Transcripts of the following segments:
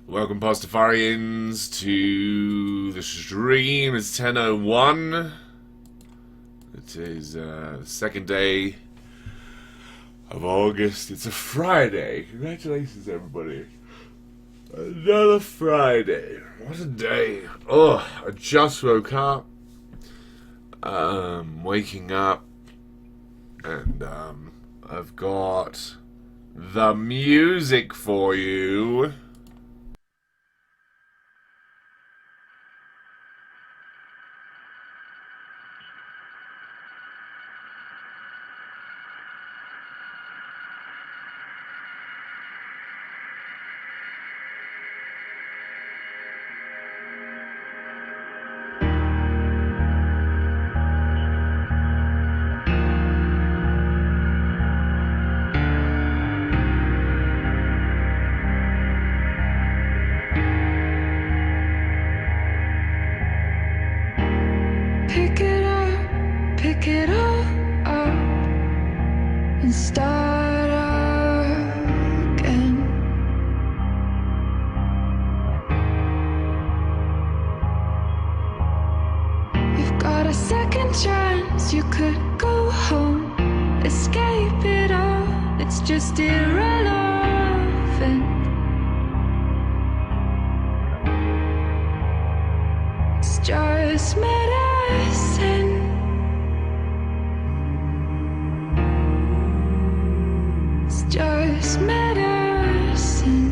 Welcome, Pastafarians, to the stream. It's 10:01. It is the second day of August. It's a Friday. Congratulations, everybody. Another Friday. What a day. Oh, I just woke up. Waking up. And, I've got the music for you. Pick it all up and start again. You've got a second chance, you could go home, escape it all, it's just irrelevant. It's just medicine. Just medicine.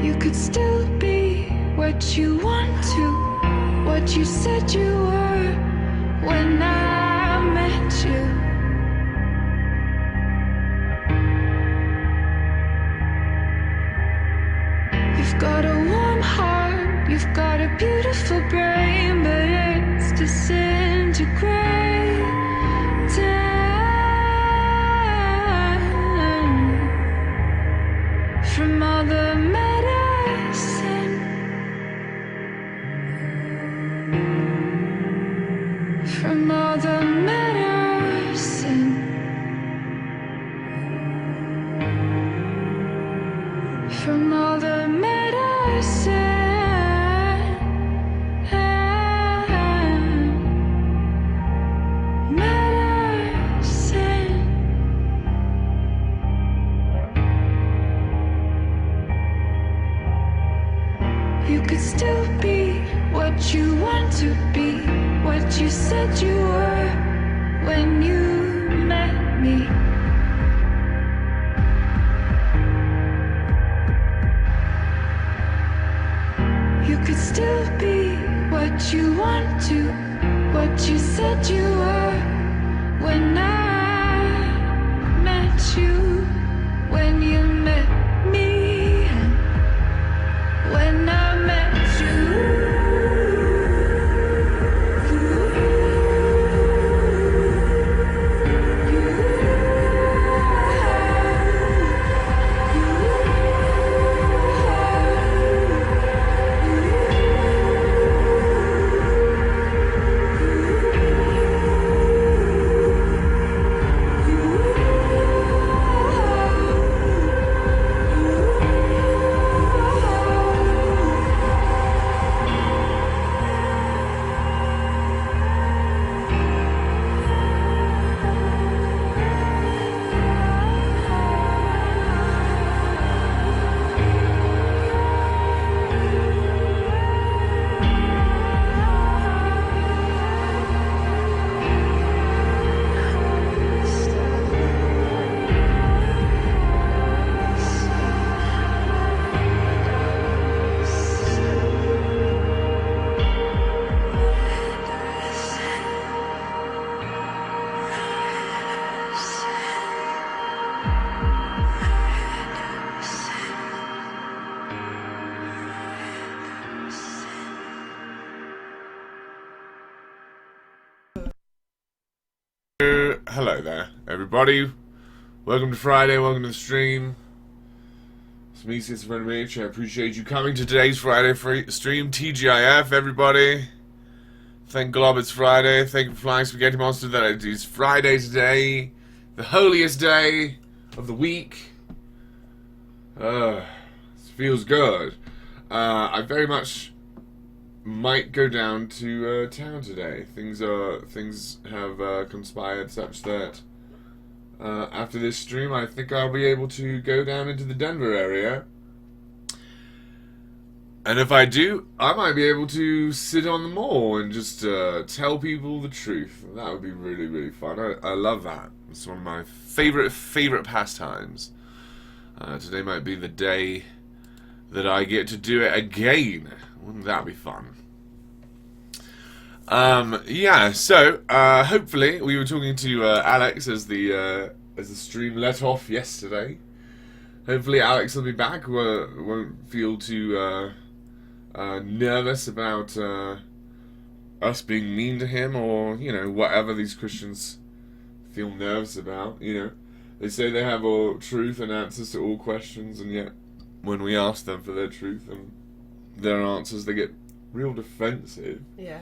You could still be what you want to, what you said you were when I met you. You've got a warm heart, you've got a beautiful brain, but it's disintegrating from all the medicine, from all the medicine, from all the medicine. You could still be what you want to be, what you said you were when you met me. You could still be what you want to, what you said you were when I met you, when you met me, when I met you. Hello there, everybody. Welcome to Friday, welcome to the stream. It's me, Sister Mitch. I appreciate you coming to today's Friday stream. TGIF, everybody. Thank God it's Friday. Thank you for Flying Spaghetti Monster that it is Friday today. the holiest day of the week. It feels good. I very much might go down to town today. Things have conspired such that after this stream, I think I'll be able to go down into the Denver area. And if I do, I might be able to sit on the mall and just tell people the truth. That would be really, really fun. I love that. It's one of my favorite pastimes. Today might be the day that I get to do it again. Wouldn't that be fun? Yeah, so hopefully we were talking to Alex as the stream let off yesterday. Hopefully Alex will be back. Won't feel too nervous about us being mean to him, or whatever these Christians feel nervous about. They say they have all truth and answers to all questions, and yet when we ask them for their truth and their answers, they get real defensive. Yeah.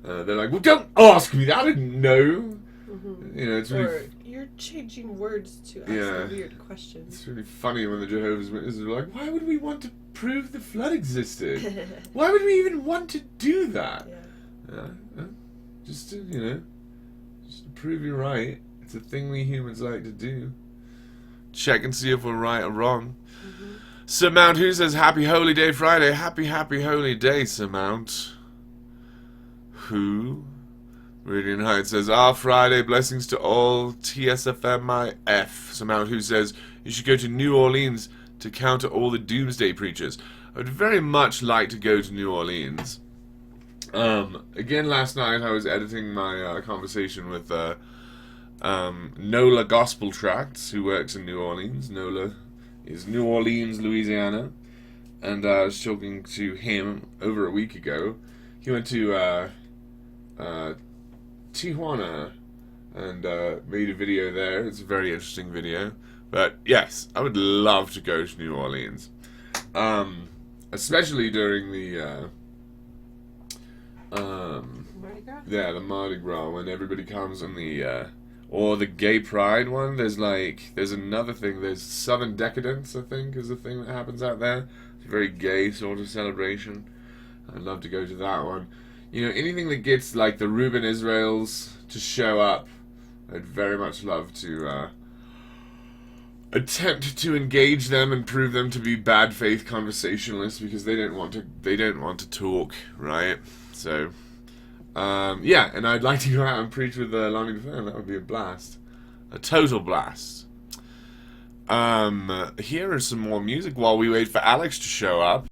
They're like, well, don't ask me that, I didn't know. Mm-hmm. It's really or you're changing words to ask weird questions. It's really funny when the Jehovah's Witnesses are like, why would we want to prove the flood existed? Why would we even want to do that? Just to prove you're right. It's a thing we humans like to do. Check and see if we're right or wrong. Mm-hmm. Sir Mount Who says, Happy Holy Day Friday. Happy Holy Day, Sir Mount Who. Radiant Heights says, Friday, blessings to all, TSFMIF. Sir Mount Who says, you should go to New Orleans to counter all the doomsday preachers. I would very much like to go to New Orleans. Again, last night I was editing my conversation with Nola Gospel Tracts, who works in New Orleans. Nola is New Orleans, Louisiana. And I was talking to him over a week ago. He went to Tijuana and made a video there. It's a very interesting video. But yes, I would love to go to New Orleans. Especially during the Mardi Gras? Yeah, the Mardi Gras, when everybody comes on the or the Gay Pride one. There's another thing, there's Southern Decadence, I think, is the thing that happens out there. It's a very gay sort of celebration. I'd love to go to that one. Anything that gets like the Reuben Israels to show up, I'd very much love to attempt to engage them and prove them to be bad faith conversationalists, because they don't want to talk, right? So yeah, and I'd like to go out and preach with Lonnie DeFern. That would be a blast, a total blast. Here is some more music while we wait for Alex to show up.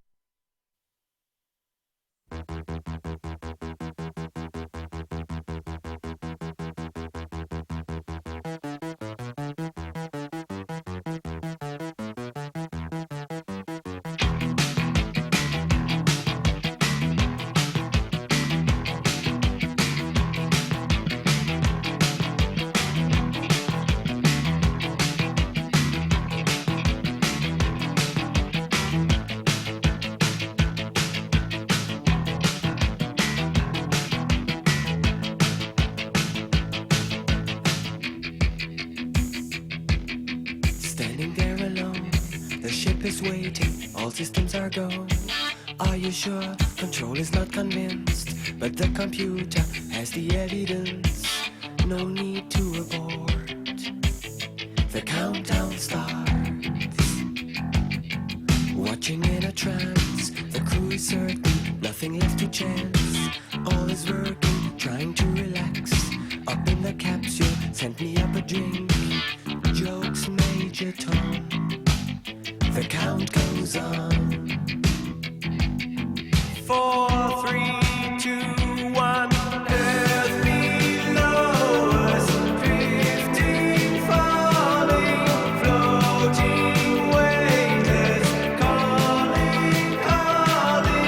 Is waiting, all systems are go. Are you sure? Control is not convinced, but the computer has the evidence. No need to abort. The countdown starts. Watching in a trance, the crew is certain, nothing left to chance. All is working, trying to relax. Up in the capsule, sent me up a drink. Jokes, Major Tom. The count goes on. 4, 3, 2, 1. Earth below us, drifting, falling, floating, weightless, calling, calling.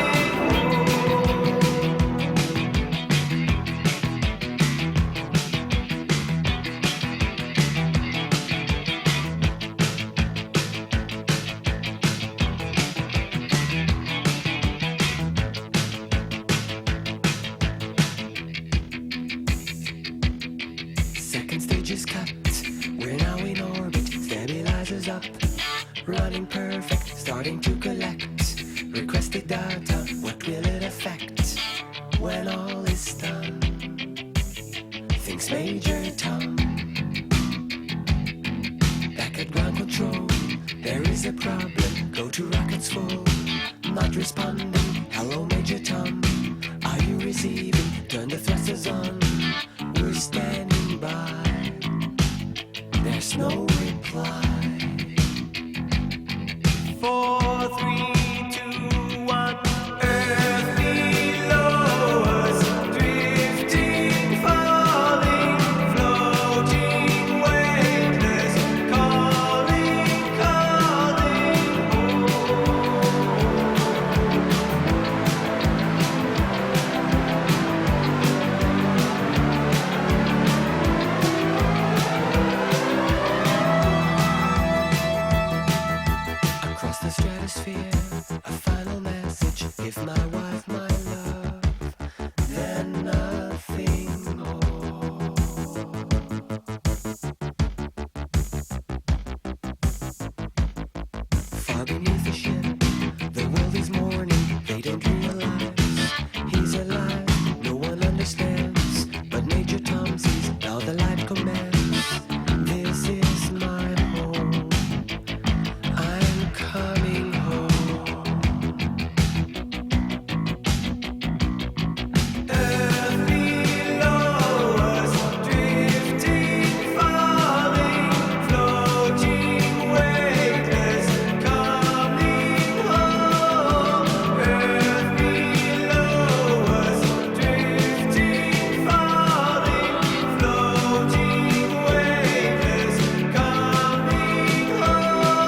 goes up, running perfect, starting to collect requested data. What will it affect when all is done? Thinks Major Tom. Back at ground control, there is a problem. Go to rockets full, not responding. Hello, Major Tom. Are you receiving? Turn the thrusters on. We're standing by. There's no reply. 4, 3, 2, 1. Earth below us, drifting, falling, floating, weightless, calling, calling across the stratosphere, a final message. Give my wife my love, then nothing more. Far beneath the ship, the world is mourning. They don't realize he's alive. No one understands, but Major Tom sees how the life commands. This is my home. I'm coming home. Earth below us, drifting, falling, floating, weightless, coming home. Earth below us, drifting, falling, floating, weightless, coming home.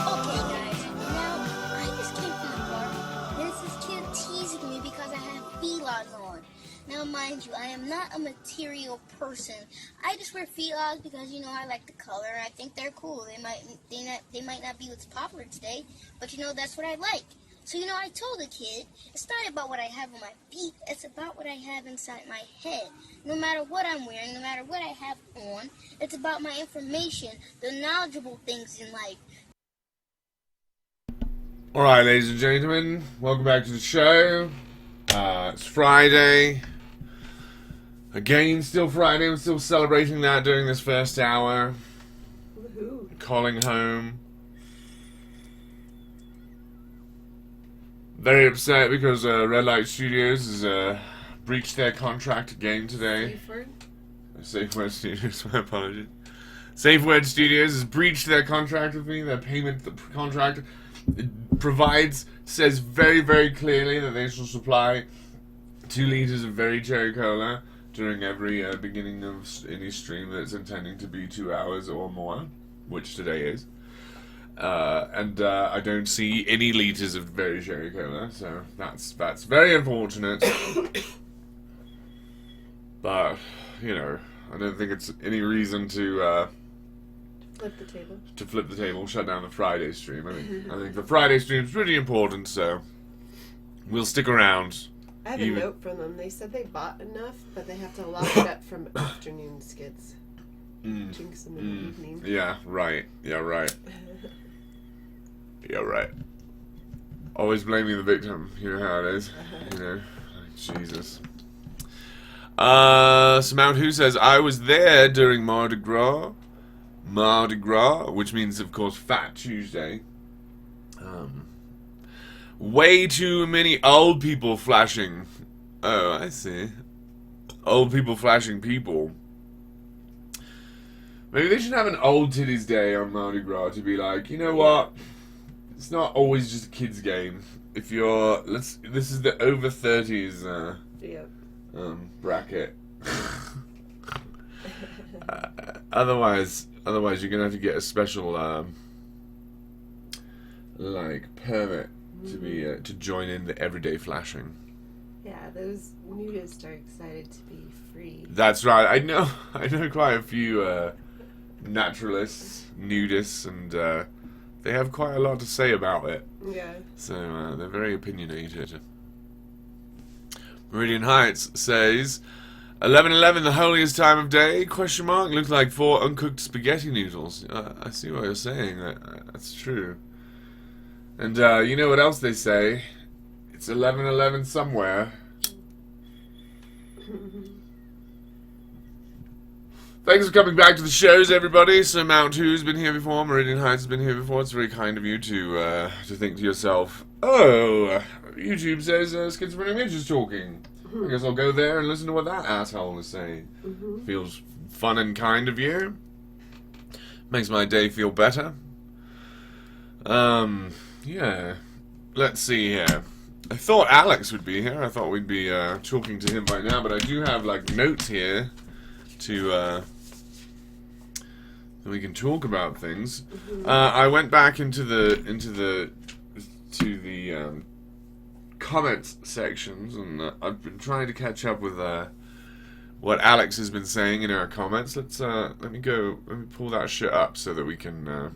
Okay, guys. Now, I just came from the park. There's this kid teasing me because I have felines on. Now, mind you, I am not a material person. I just wear felines because, you know, I like the color and I think they're cool. They might not be what's popular today, but, you know, that's what I like. So, you know, I told the kid, it's not about what I have on my feet, it's about what I have inside my head. No matter what I'm wearing, no matter what I have on, it's about my information, the knowledgeable things in life. Alright, ladies and gentlemen, welcome back to the show. It's Friday. Again, still Friday. We're still celebrating that during this first hour. Woohoo. Calling home. Very upset because Red Light Studios has breached their contract again today. Safe word? Safe Word Studios, my apologies. Safe Word Studios has breached their contract with me. Their payment contract says very, very clearly that they shall supply 2 liters of very cherry cola during every beginning of any stream that's intending to be 2 hours or more, which today is. And I don't see any liters of very cherry cola, so that's very unfortunate. But, you know, I don't think it's any reason to Flip the table. shut down the Friday stream. I think the Friday stream's pretty important, so we'll stick around. I have a note from them. They said they bought enough, but they have to lock it up from afternoon skits. Jinx them in the evening. Yeah, right. Yeah, right. Yeah, right. Always blaming the victim. You know how it is. You know, like, Jesus. Samount Who says, I was there during Mardi Gras, which means, of course, Fat Tuesday. Way too many old people flashing Oh, I see. Old people flashing people. Maybe they should have an old titties day on Mardi Gras to be like, you know what? It's not always just a kids game. If you're, this is the over 30s bracket. Otherwise you're gonna have to get a special like permit to be to join in the everyday flashing. Yeah, those nudists are excited to be free. That's right. I know quite a few naturalists, nudists, and they have quite a lot to say about it. Yeah. So they're very opinionated. Meridian Heights says 11:11, the holiest time of day? Question mark. Looks like 4 uncooked spaghetti noodles. I see what you're saying. That's true. And you know what else they say? It's 11:11 somewhere. Thanks for coming back to the shows, everybody. So Mount Who's been here before. Meridian Heights has been here before. It's very kind of you to think to yourself, oh, YouTube says Schizophrenic Mitch is talking. I guess I'll go there and listen to what that asshole is saying. Feels fun and kind of you. Makes my day feel better. Yeah. Let's see here. I thought Alex would be here. I thought we'd be talking to him by now, but I do have like notes here to that we can talk about things. I went back into the comments sections, and I've been trying to catch up with what Alex has been saying in our comments. Let me pull that shit up so that we can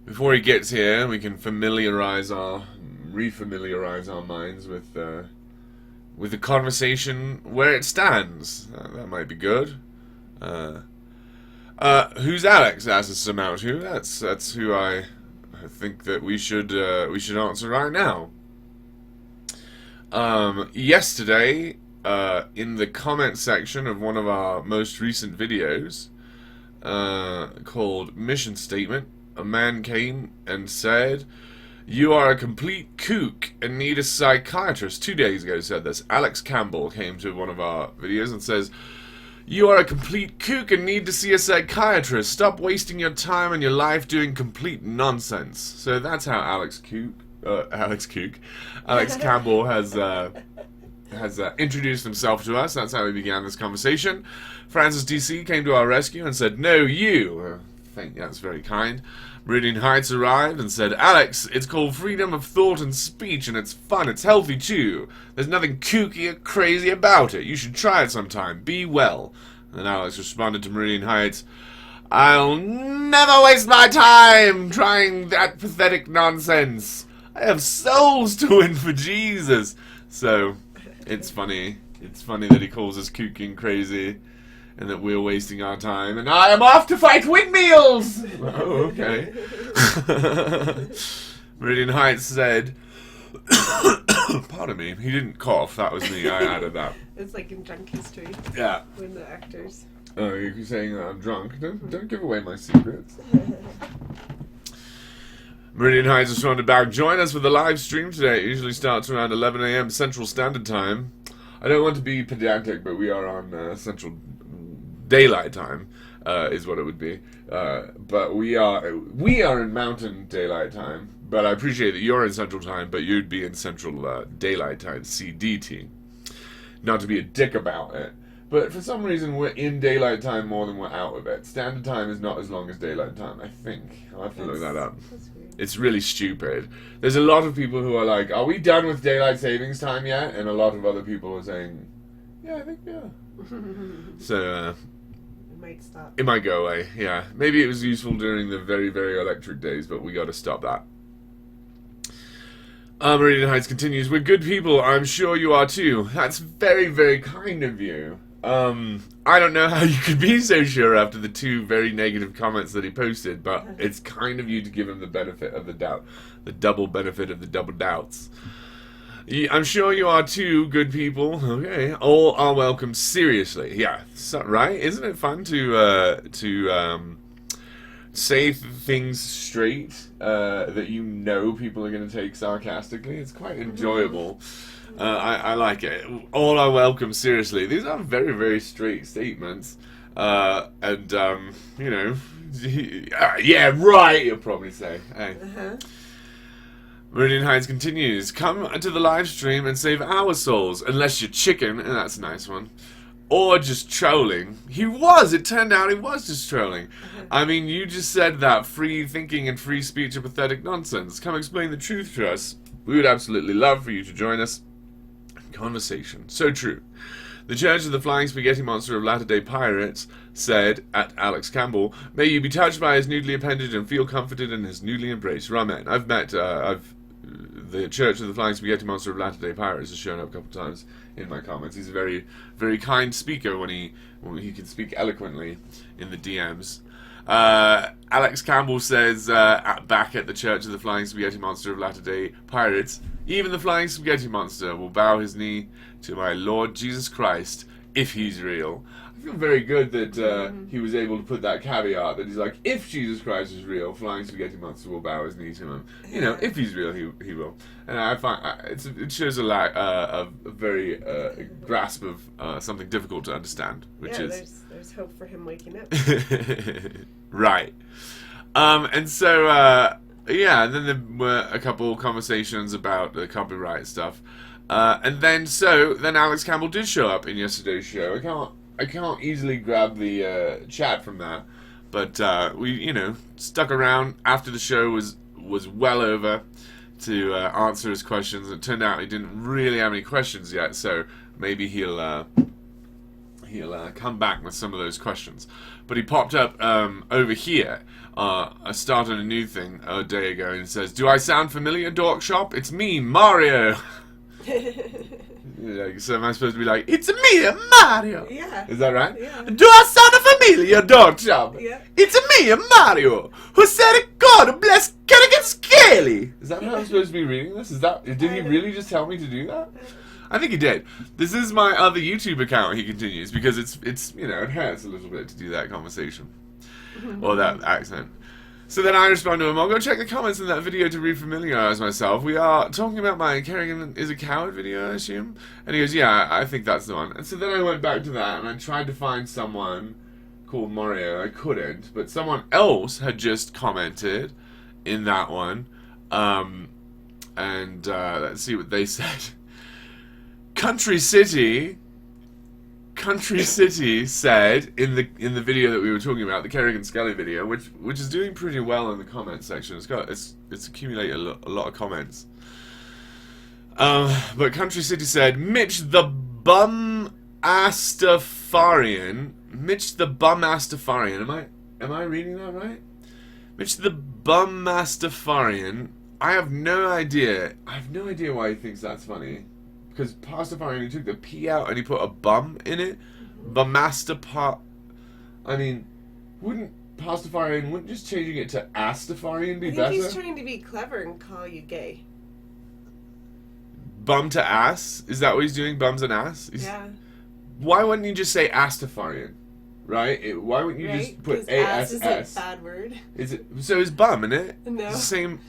before he gets here we can refamiliarize our minds with the conversation where it stands. That might be good. Who's Alex? Asks Sir Mount Who. That's who I think that we should answer right now. Yesterday, in the comment section of one of our most recent videos, called Mission Statement, a man came and said, "You are a complete kook and need a psychiatrist." 2 days ago said this. Alex Campbell came to one of our videos and says, "You are a complete kook and need to see a psychiatrist. Stop wasting your time and your life doing complete nonsense." So that's how Alex Campbell has introduced himself to us. That's how we began this conversation. Francis DC came to our rescue and said, "No, you." I think that's very kind. Meridian Heights arrived and said, "Alex, it's called freedom of thought and speech, and it's fun, it's healthy too. There's nothing kooky or crazy about it. You should try it sometime. Be well." And then Alex responded to Meridian Heights, "I'll never waste my time trying that pathetic nonsense. I have souls to win for Jesus." So, it's funny. It's funny that he calls us kooky and crazy, and that we're wasting our time, and I am off to fight windmills! Oh, okay. Meridian Heights said, pardon me, he didn't cough, that was me, I added that. It's like in Drunk History. Yeah. When the actors. Oh, you're saying that I'm drunk? Don't give away my secrets. Meridian Heights responded back, "Join us for the live stream today. It usually starts around 11 a.m. Central Standard Time. I don't want to be pedantic, but we are on Central Daylight Time, is what it would be. But we are in Mountain Daylight Time. But I appreciate that you're in Central Time, but you'd be in Central Daylight Time, CDT. Not to be a dick about it, but for some reason we're in Daylight Time more than we're out of it. Standard Time is not as long as Daylight Time, I think. I'll have to look that up. That's weird. It's really stupid. There's a lot of people who are like, "Are we done with Daylight Savings Time yet?" And a lot of other people are saying, "Yeah, I think we are." So, It might stop. it might go away, yeah. Maybe it was useful during the very, very electric days, but we gotta stop that. Meridian Heights continues, "We're good people, I'm sure you are too." That's very, very kind of you. I don't know how you could be so sure after the 2 very negative comments that he posted, but it's kind of you to give him the benefit of the doubt. The double benefit of the double doubts. "I'm sure you are too, good people." Okay, all are welcome. Seriously, yeah, so, right? Isn't it fun to say things straight that you know people are going to take sarcastically? It's quite enjoyable. I like it. All are welcome, seriously. These are very, very straight statements. And, you know, yeah, right, you'll probably say. Hey. Meridian Heights continues. Come to the live stream and save our souls. Unless you're chicken, and that's a nice one. Or just trolling. It turned out he was just trolling. I mean, you just said that free thinking and free speech are pathetic nonsense. Come explain the truth to us. We would absolutely love for you to join us. Conversation. So true. The Church of the Flying Spaghetti Monster of Latter-day Pirates said, at Alex Campbell, may you be touched by his noodly appendage and feel comforted in his noodly embrace. Ramen. The Church of the Flying Spaghetti Monster of Latter-day Pirates has shown up a couple of times in my comments. He's a very, very kind speaker when he can speak eloquently in the DMs. Alex Campbell says, back at the Church of the Flying Spaghetti Monster of Latter-day Pirates, even the Flying Spaghetti Monster will bow his knee to my Lord Jesus Christ, if he's real. I feel very good that he was able to put that caveat, that he's like, if Jesus Christ is real, Flying Spaghetti Monster will bow his knee to him. You know, if he's real, he will. And I find it shows a very grasp of something difficult to understand, which is... there's hope for him waking up. Right. And so... yeah, and then there were a couple conversations about the copyright stuff, and then Alex Campbell did show up in yesterday's show. I can't easily grab the chat from that, but we stuck around after the show was well over to answer his questions. It turned out he didn't really have any questions yet, so maybe he'll come back with some of those questions. But he popped up over here. I started a new thing a day ago and it says, do I sound familiar, Dork Shop? It's me, Mario. So am I supposed to be like, it's me, Mario? Yeah. Is that right? Yeah. Do I sound familiar, Dork Shop? Yeah. It's me, Mario, who said God bless Kennigan Scaly. Is that how I'm supposed to be reading this? Did he really just tell me to do that? I think he did. This is my other YouTube account, he continues, because it's it hurts a little bit to do that conversation. Or that accent. So then I respond to him, I'll go check the comments in that video to re-familiarize myself. We are talking about my Kerrigan is a coward video, I assume? And he goes, yeah, I think that's the one. And so then I went back to that and I tried to find someone called Mario. I couldn't, but someone else had just commented in that one. And let's see what they said. Country City said in the video that we were talking about, the Kerrigan Scully video, which is doing pretty well in the comments section. It's accumulated a lot of comments. But Country City said, Mitch the Bum Pastafarian. Am I reading that right? Mitch the Bum Pastafarian. I have no idea why he thinks that's funny. Because Pastafarian, he took the P out and he put a bum in it. I mean, wouldn't just changing it to Astafarian be better? I think he's trying to be clever and call you gay. Bum to ass? Is that what he's doing? Bums and ass? Yeah. Why wouldn't you just say Astafarian? Right? Why wouldn't you just put ass A-S-S? is a bad word. Is it? So is bum, isn't it? No. It's the same...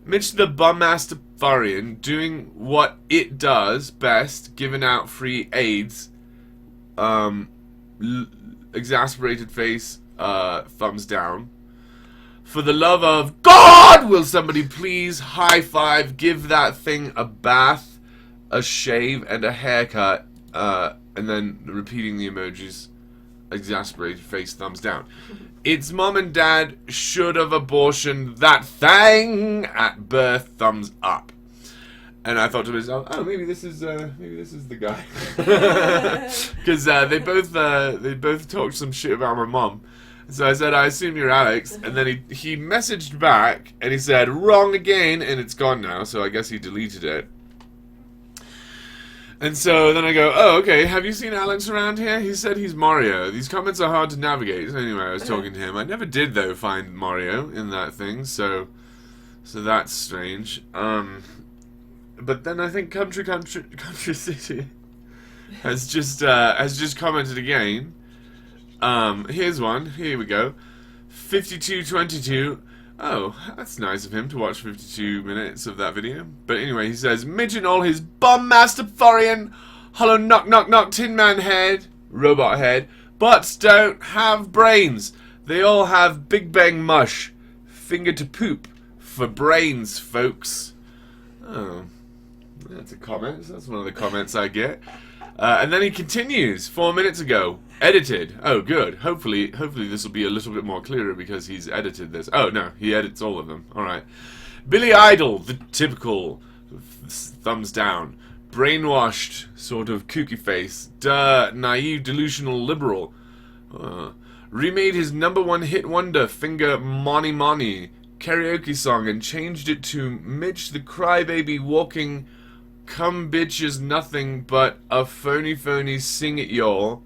Mitch the Bum Pastafarian doing what it does best, giving out free AIDS. Exasperated face, thumbs down. For the love of God, will somebody please high five, give that thing a bath, a shave, and a haircut, and then repeating the emojis. Exasperated face, thumbs down. Its mom and dad should have abortioned that thing at birth, thumbs up. And I thought to myself, oh, maybe this is the guy, because they both talked some shit about my mom. So I said, I assume you're Alex, and then he messaged back and he said, wrong again, and it's gone now. So I guess he deleted it. And so then I go, oh, okay, have you seen Alex around here? He said he's Mario. These comments are hard to navigate. So anyway, I was talking to him. I never did, though, find Mario in that thing, so that's strange. But then I think Country City has just commented again. Here's one. Here we go. 5222. Oh, that's nice of him to watch 52 minutes of that video. But anyway, he says, Mitch and all his bum Pastafarian hollow knock knock knock tin man head, robot head, butts don't have brains. They all have Big Bang mush. Finger to poop for brains, folks. Oh, that's a comment. That's one of the comments I get. And then he continues 4 minutes ago. Edited. Oh, good. Hopefully this will be a little bit more clearer because he's edited this. Oh, no. He edits all of them. All right. Billy Idol, the typical thumbs down. Brainwashed, sort of kooky face. Duh, naive, delusional liberal. Remade his #1 hit wonder, Finger Money Money, karaoke song and changed it to Mitch the Crybaby walking... Come bitch is nothing but a phony sing it y'all.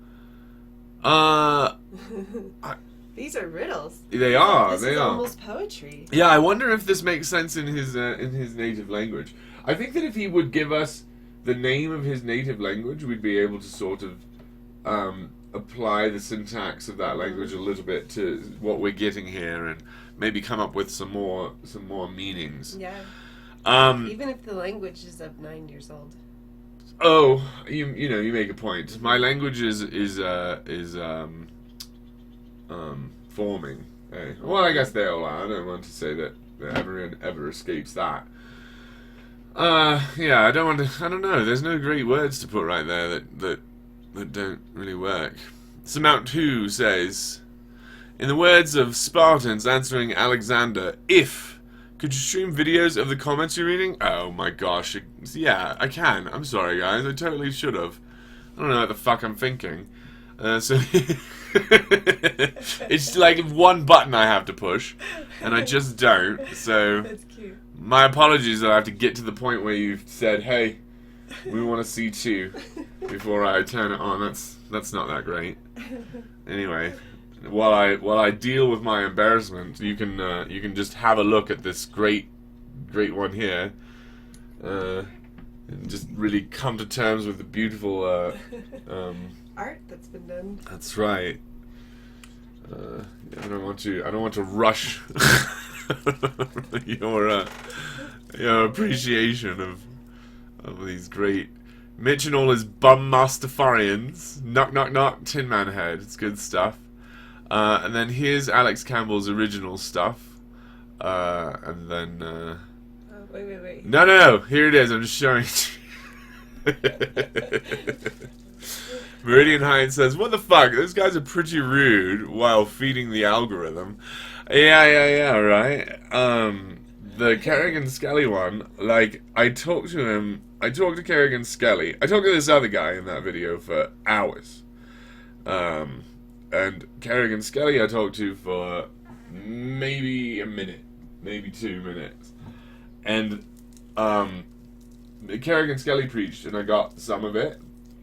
These are riddles. They are. This they is are almost poetry. Yeah, I wonder if this makes sense in his native language. I think that if he would give us the name of his native language, we'd be able to sort of apply the syntax of that language a little bit to what we're getting here, and maybe come up with some more meanings. Yeah. Even if the language is of 9 years old. Oh, you know, you make a point. My language is forming. Eh? Well, I guess they all are. I don't want to say that everyone ever escapes that. Yeah, I don't know. There's no great words to put right there that don't really work. Samount 2 says, in the words of Spartans answering Alexander, could you stream videos of the comments you're reading? Oh my gosh. Yeah, I can. I'm sorry, guys. I totally should have. I don't know what the fuck I'm thinking. So it's like one button I have to push, and I just don't. So That's cute. my apologies that I have to get to the point where you've said, hey, we want to see 2 before I turn it on. That's not that great. Anyway. While I deal with my embarrassment, you can just have a look at this great one here, and just really come to terms with the beautiful Art that's been done. That's right. I don't want to rush your appreciation of these great Mitch and all his bum Pastafarians. Knock knock knock. Tin Man head. It's good stuff. And then here's Alex Campbell's original stuff. And then... Oh, wait. No. Here it is. I'm just showing it. Meridian Hines says, what the fuck? Those guys are pretty rude while feeding the algorithm. Yeah, right. The Kerrigan Skelly one, like, I talked to Kerrigan Skelly. I talked to this other guy in that video for hours. And Kerrigan Skelly I talked to for maybe a minute, maybe 2 minutes. And Kerrigan Skelly preached and I got some of it.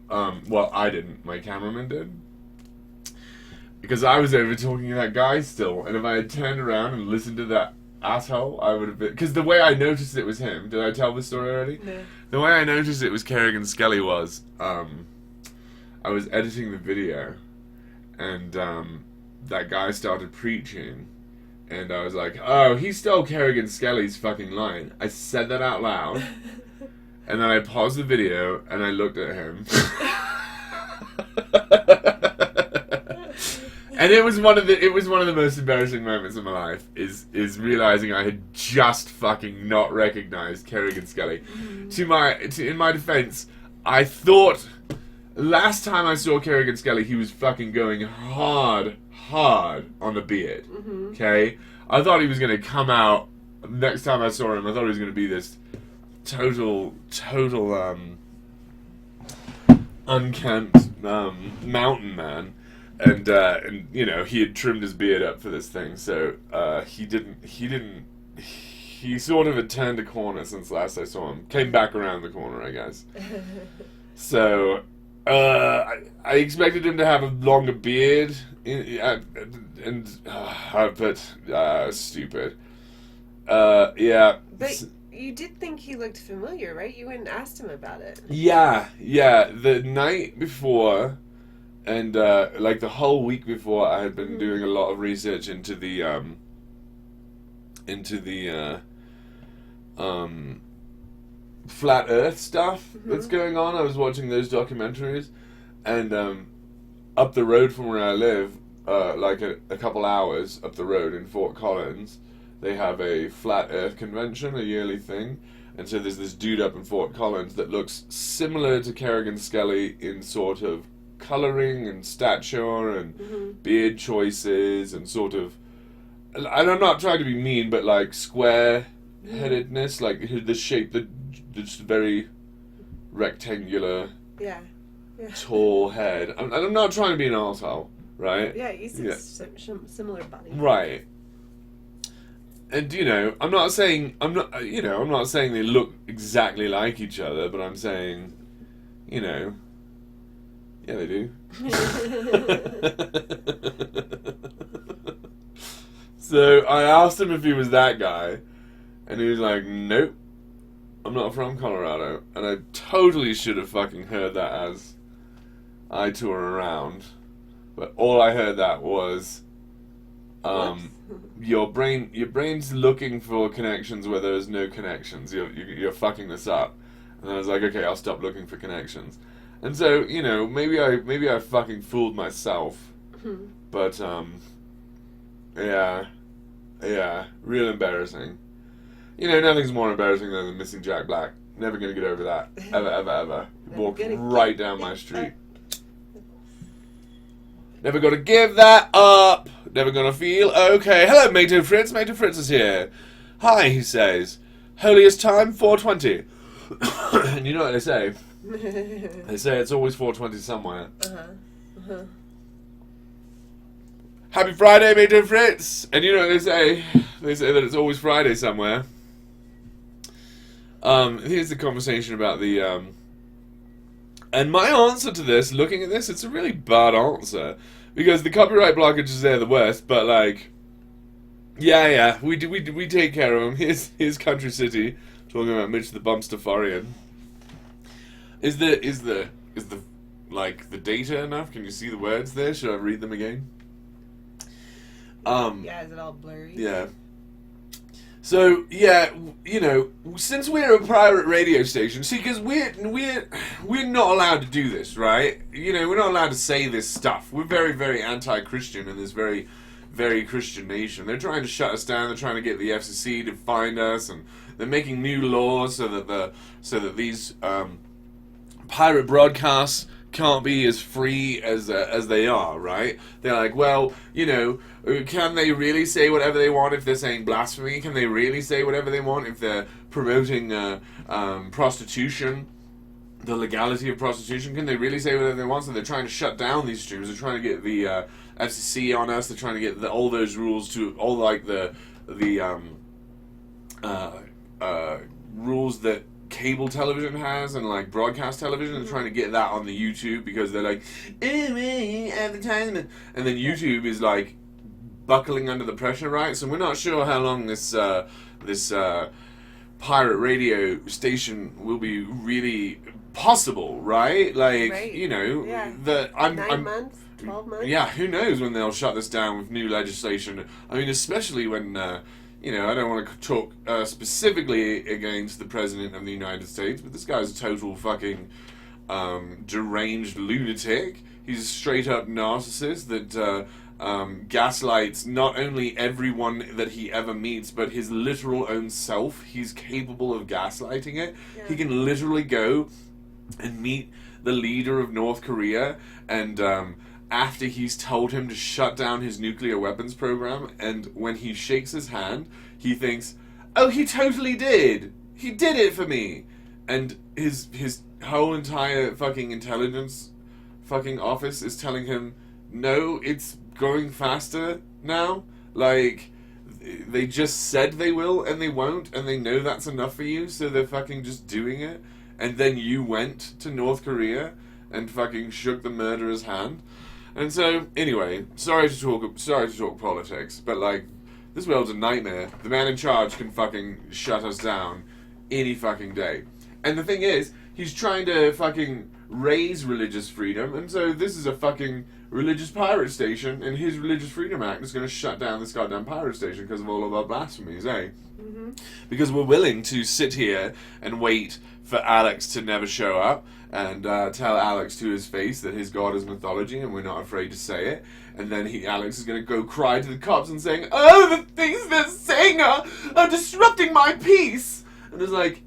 Well, I didn't, my cameraman did. Because I was over talking to that guy still, and if I had turned around and listened to that asshole, I would have been... Because the way I noticed it was him, did I tell this story already? No. The way I noticed it was Kerrigan Skelly was, I was editing the video, and that guy started preaching, and I was like, oh, he stole Kerrigan Skelly's fucking line. I said that out loud, and then I paused the video, and I looked at him. And it was one of the most embarrassing moments of my life, is realizing I had just fucking not recognized Kerrigan Skelly. In my defense, I thought last time I saw Kerrigan Skelly, he was fucking going hard on the beard. Okay, I thought he was gonna come out next time I saw him. I thought he was gonna be this total unkempt mountain man. And you know, he had trimmed his beard up for this thing, so he sort of had turned a corner since last I saw him. Came back around the corner, I guess. So I expected him to have a longer beard, but stupid. Yeah. But you did think he looked familiar, right? You went and asked him about it. Yeah. The night before. And, like, the whole week before, I had been doing a lot of research into the into the flat Earth stuff that's going on. I was watching those documentaries, and up the road from where I live, like a couple hours up the road in Fort Collins, they have a flat Earth convention, a yearly thing. And so there's this dude up in Fort Collins that looks similar to Kerrigan Skelly in sort of colouring and stature and beard choices and sort of, and I'm not trying to be mean, but like square-headedness, like the shape, the just very rectangular, tall head. I'm not trying to be an arsehole, right? Yeah, he's similar body. Right. And I'm not saying they look exactly like each other, but I'm saying, yeah, they do. So I asked him if he was that guy, and he was like, "Nope, I'm not from Colorado." And I totally should have fucking heard that as I tour around, but all I heard that was, your brain's looking for connections where there's no connections. You're fucking this up. And I was like, okay, I'll stop looking for connections. And so, maybe I fucking fooled myself. But yeah, real embarrassing. Nothing's more embarrassing than the missing Jack Black. Never gonna get over that. Ever. Walked right down my street. Never gonna give that up. Never gonna feel okay. Hello, Mato Fritz. Mato Fritz is here. Hi, he says. Holiest time, 4:20. And you know what they say? They say it's always 4:20 somewhere. Happy Friday, Mato Fritz. And you know what they say? They say that it's always Friday somewhere. Here's the conversation about the and my answer to this, looking at this, it's a really bad answer. Because the copyright blockages, they're the worst, but like, yeah, we take care of them. Here's Country City talking about Mitch the Pastafarian. Is the like the data enough? Can you see the words there? Should I read them again? Yeah, is it all blurry? Yeah. So yeah, since we're a private radio station, see, because we're not allowed to do this, right? We're not allowed to say this stuff. We're very, very anti-Christian in this very, very Christian nation. They're trying to shut us down. They're trying to get the FCC to find us, and they're making new laws so that these pirate broadcasts can't be as free as they are, right? They're like, well, can they really say whatever they want if they're saying blasphemy? Can they really say whatever they want if they're promoting prostitution, the legality of prostitution? Can they really say whatever they want? So they're trying to shut down these streams. They're trying to get the FCC on us. They're trying to get all those rules to all like the rules that cable television has and like broadcast television. They're trying to get that on the YouTube because they're like, advertisement, and then YouTube is like buckling under the pressure, right? So we're not sure how long this pirate radio station will be really possible, right? Like, Right. that I'm 9 months, 12 months. yeah, who knows when they'll shut this down with new legislation. I mean, especially when I don't want to talk specifically against the President of the United States, but this guy's a total fucking deranged lunatic. He's a straight-up narcissist that gaslights not only everyone that he ever meets, but his literal own self. He's capable of gaslighting it. Yeah. He can literally go and meet the leader of North Korea, and after he's told him to shut down his nuclear weapons program, and when he shakes his hand, he thinks, oh, he totally did. He did it for me. And his whole entire fucking intelligence fucking office is telling him, no, it's going faster now. Like, they just said they will and they won't, and they know that's enough for you, so they're fucking just doing it. And then you went to North Korea and fucking shook the murderer's hand. And so, anyway, sorry to talk politics, but like, this world's a nightmare. The man in charge can fucking shut us down any fucking day. And the thing is, he's trying to fucking raise religious freedom, and so this is a fucking religious pirate station, and his Religious Freedom Act is going to shut down this goddamn pirate station because of all of our blasphemies, eh? Mm-hmm. Because we're willing to sit here and wait for Alex to never show up and tell Alex to his face that his god is mythology, and we're not afraid to say it. And then Alex is going to go cry to the cops and saying, "Oh, the things they're saying are disrupting my peace." And it's like,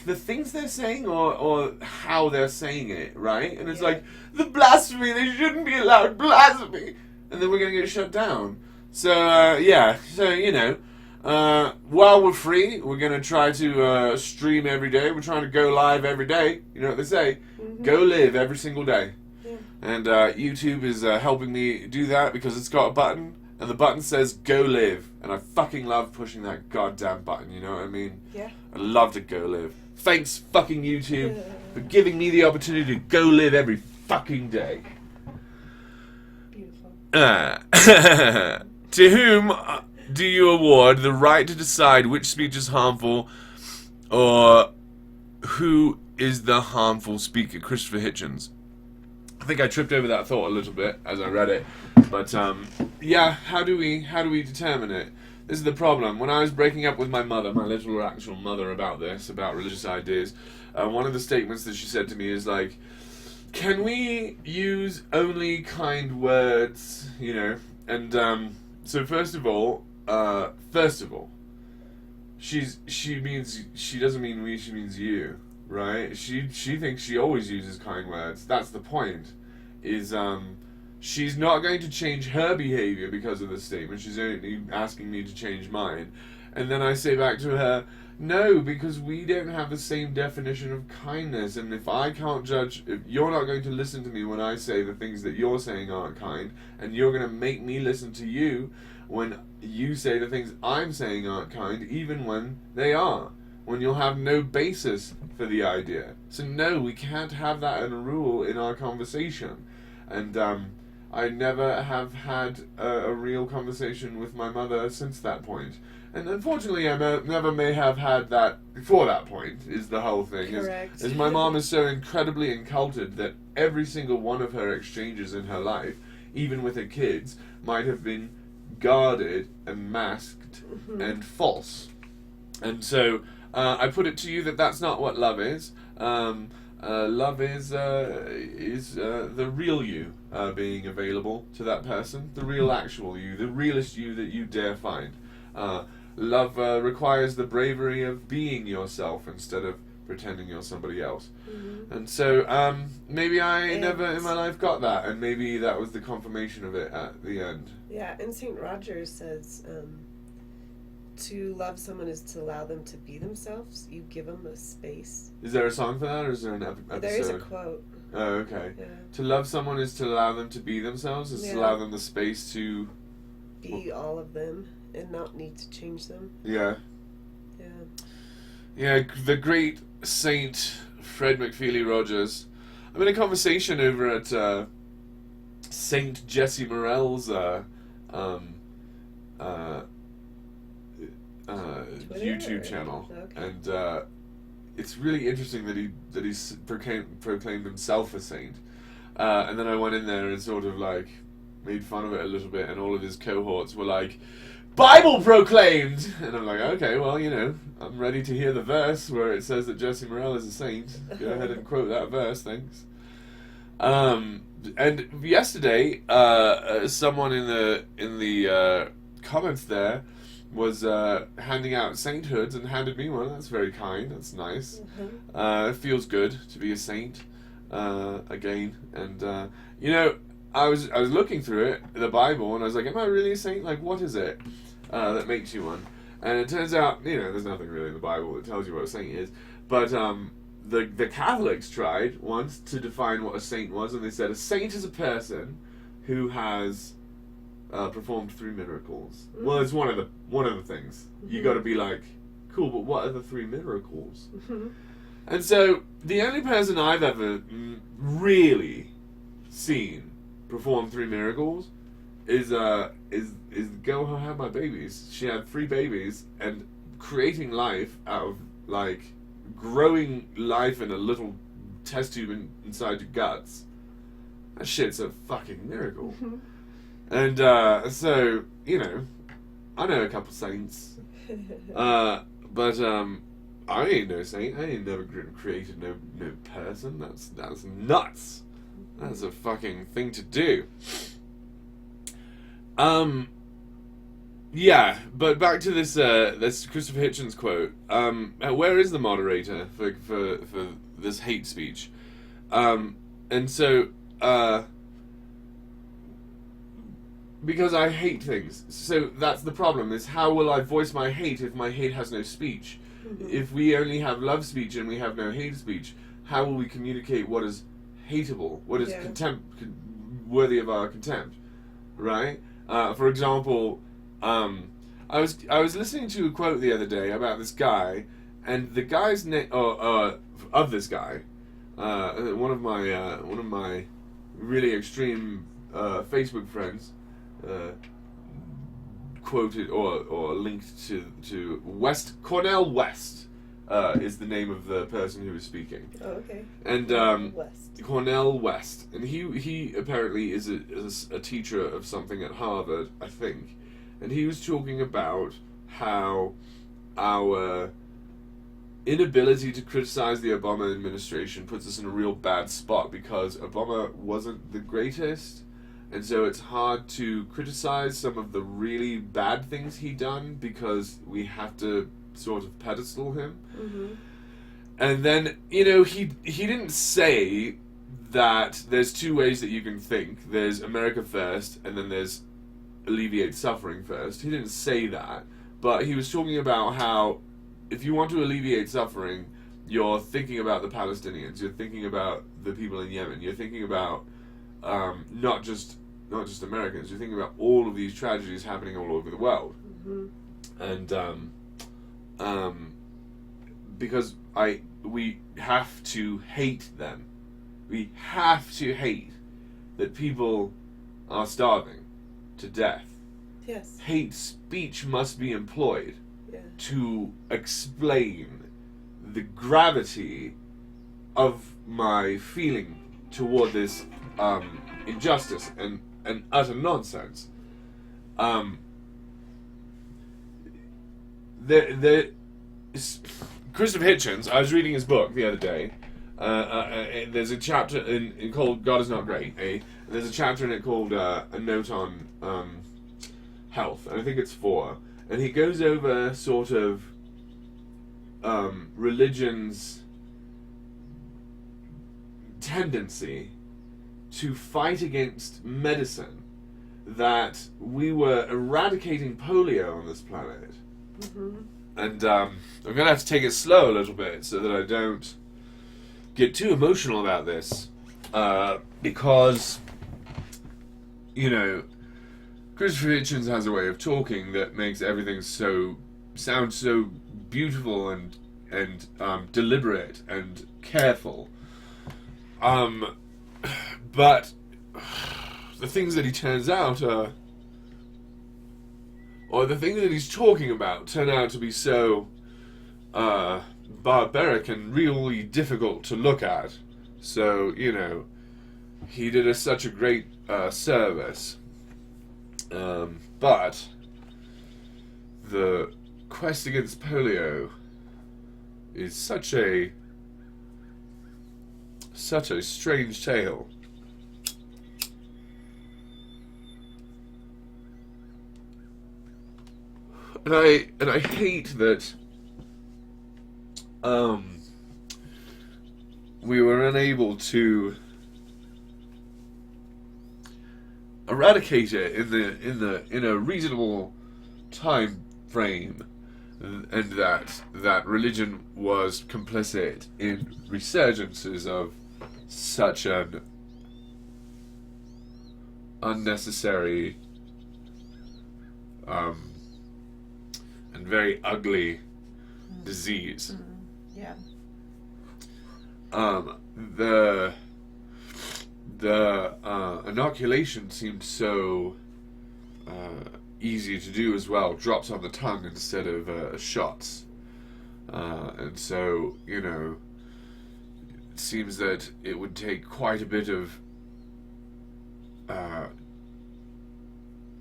the things they're saying or how they're saying it, right? And it's like, the blasphemy, they shouldn't be allowed blasphemy. And then we're going to get shut down. So, while we're free, we're going to try to stream every day. We're trying to go live every day. You know what they say? Mm-hmm. Go live every single day. Yeah. And YouTube is helping me do that because it's got a button. And the button says, go live. And I fucking love pushing that goddamn button, you know what I mean? Yeah. I love to go live. Thanks, fucking YouTube, for giving me the opportunity to go live every fucking day. Beautiful. To whom do you award the right to decide which speech is harmful, or who is the harmful speaker? Christopher Hitchens. I think I tripped over that thought a little bit as I read it, but how do we determine it? This is the problem. When I was breaking up with my mother, my literal actual mother, about religious ideas, one of the statements that she said to me is like, "Can we use only kind words?" You know, and so first of all, she doesn't mean we, she means you. Right? She thinks she always uses kind words. That's the point. Is she's not going to change her behavior because of this statement. She's only asking me to change mine. And then I say back to her, no, because we don't have the same definition of kindness. And if I can't judge, if you're not going to listen to me when I say the things that you're saying aren't kind, and you're going to make me listen to you when you say the things I'm saying aren't kind, even when they are. When you'll have no basis for the idea. So no, we can't have that as a rule in our conversation. And I never have had a real conversation with my mother since that point. And unfortunately, I never may have had that before that point, is the whole thing. Correct. Is my mom is so incredibly inculted that every single one of her exchanges in her life, even with her kids, might have been guarded and masked and false. And so I put it to you that that's not what love is. Love is the real you being available to that person, the real actual you, the realest you that you dare find. Love requires the bravery of being yourself instead of pretending you're somebody else. Mm-hmm. And so maybe I never in my life got that, and maybe that was the confirmation of it at the end. Yeah, and St. Roger says to love someone is to allow them to be themselves. You give them a space. Is there a song for that, or is there an episode? There is a quote. Oh, okay. Yeah. To love someone is to allow them to be themselves, is to allow them the space to be all of them and not need to change them. Yeah. Yeah. Yeah, the great Saint Fred McFeely Rogers. I'm in a conversation over at Saint Jesse Morell's YouTube channel, and it's really interesting that he's proclaimed himself a saint. And then I went in there and sort of like made fun of it a little bit, and all of his cohorts were like, "Bible proclaimed!" And I'm like, okay, well, you know, I'm ready to hear the verse where it says that Jesse Morell is a saint. Go ahead and quote that verse, thanks. And yesterday, someone in the comments there was handing out sainthoods and handed me one. That's very kind. That's nice. It feels good to be a saint again. And you know, I was looking through it, the Bible, and I was like, am I really a saint? Like, what is it that makes you one? And it turns out, you know, there's nothing really in the Bible that tells you what a saint is. But the Catholics tried once to define what a saint was, and they said a saint is a person who has performed 3 miracles. Mm-hmm. Well, it's one of the things. Mm-hmm. You got to be like, cool, but what are the 3 miracles? Mm-hmm. And so the only person I've ever really seen perform 3 miracles is the girl who had my babies. She had 3 babies, and creating life out of like growing life in a little test tube inside your guts. That shit's a fucking miracle. And so, you know, I know a couple saints. But I ain't no saint. I ain't never created no person. That's nuts. That's a fucking thing to do. Yeah, but back to this Christopher Hitchens quote. Where is the moderator for this hate speech? And so, because I hate things. So that's the problem, is how will I voice my hate if my hate has no speech? If we only have love speech and we have no hate speech, how will we communicate what is hateable, what is worthy of our contempt, right? For example, I was listening to a quote the other day about this guy, and the guy's name of this guy, one of my really extreme Facebook friends quoted or linked to Cornel West is the name of the person who was speaking. Oh, okay. And Cornel West, and he apparently is a teacher of something at Harvard, I think, and he was talking about how our inability to criticize the Obama administration puts us in a real bad spot, because Obama wasn't the greatest, and so it's hard to criticize some of the really bad things he done because we have to sort of pedestal him. And then, you know, he didn't say that there's two ways that you can think. There's America first, and then there's alleviate suffering first. He didn't say that, but he was talking about how if you want to alleviate suffering, you're thinking about the Palestinians, you're thinking about the people in Yemen, you're thinking about not just Americans, you're thinking about all of these tragedies happening all over the world. And because we have to hate them. We have to hate that people are starving to death. Yes. Hate speech must be employed to explain the gravity of my feeling toward this injustice and utter nonsense. Christopher Hitchens, I was reading his book the other day. There's a chapter in called God Is Not Great. There's a chapter in it called A Note on Health, and I think it's 4. And he goes over sort of religion's tendency to fight against medicine, that we were eradicating polio on this planet. And I'm going to have to take it slow a little bit so that I don't get too emotional about this, because, you know, Christopher Hitchens has a way of talking that makes everything sound so beautiful and deliberate and careful. But the things that he turns out or the things that he's talking about turn out to be so barbaric and really difficult to look at. So, you know, he did us such a great service. But the quest against polio is such a strange tale. And I hate that we were unable to eradicate it in a reasonable time frame, and that religion was complicit in resurgences of such an unnecessary and very ugly disease. Yeah. The inoculation seemed so easy to do as well. Drops on the tongue instead of shots. And so, you know, seems that it would take quite a bit of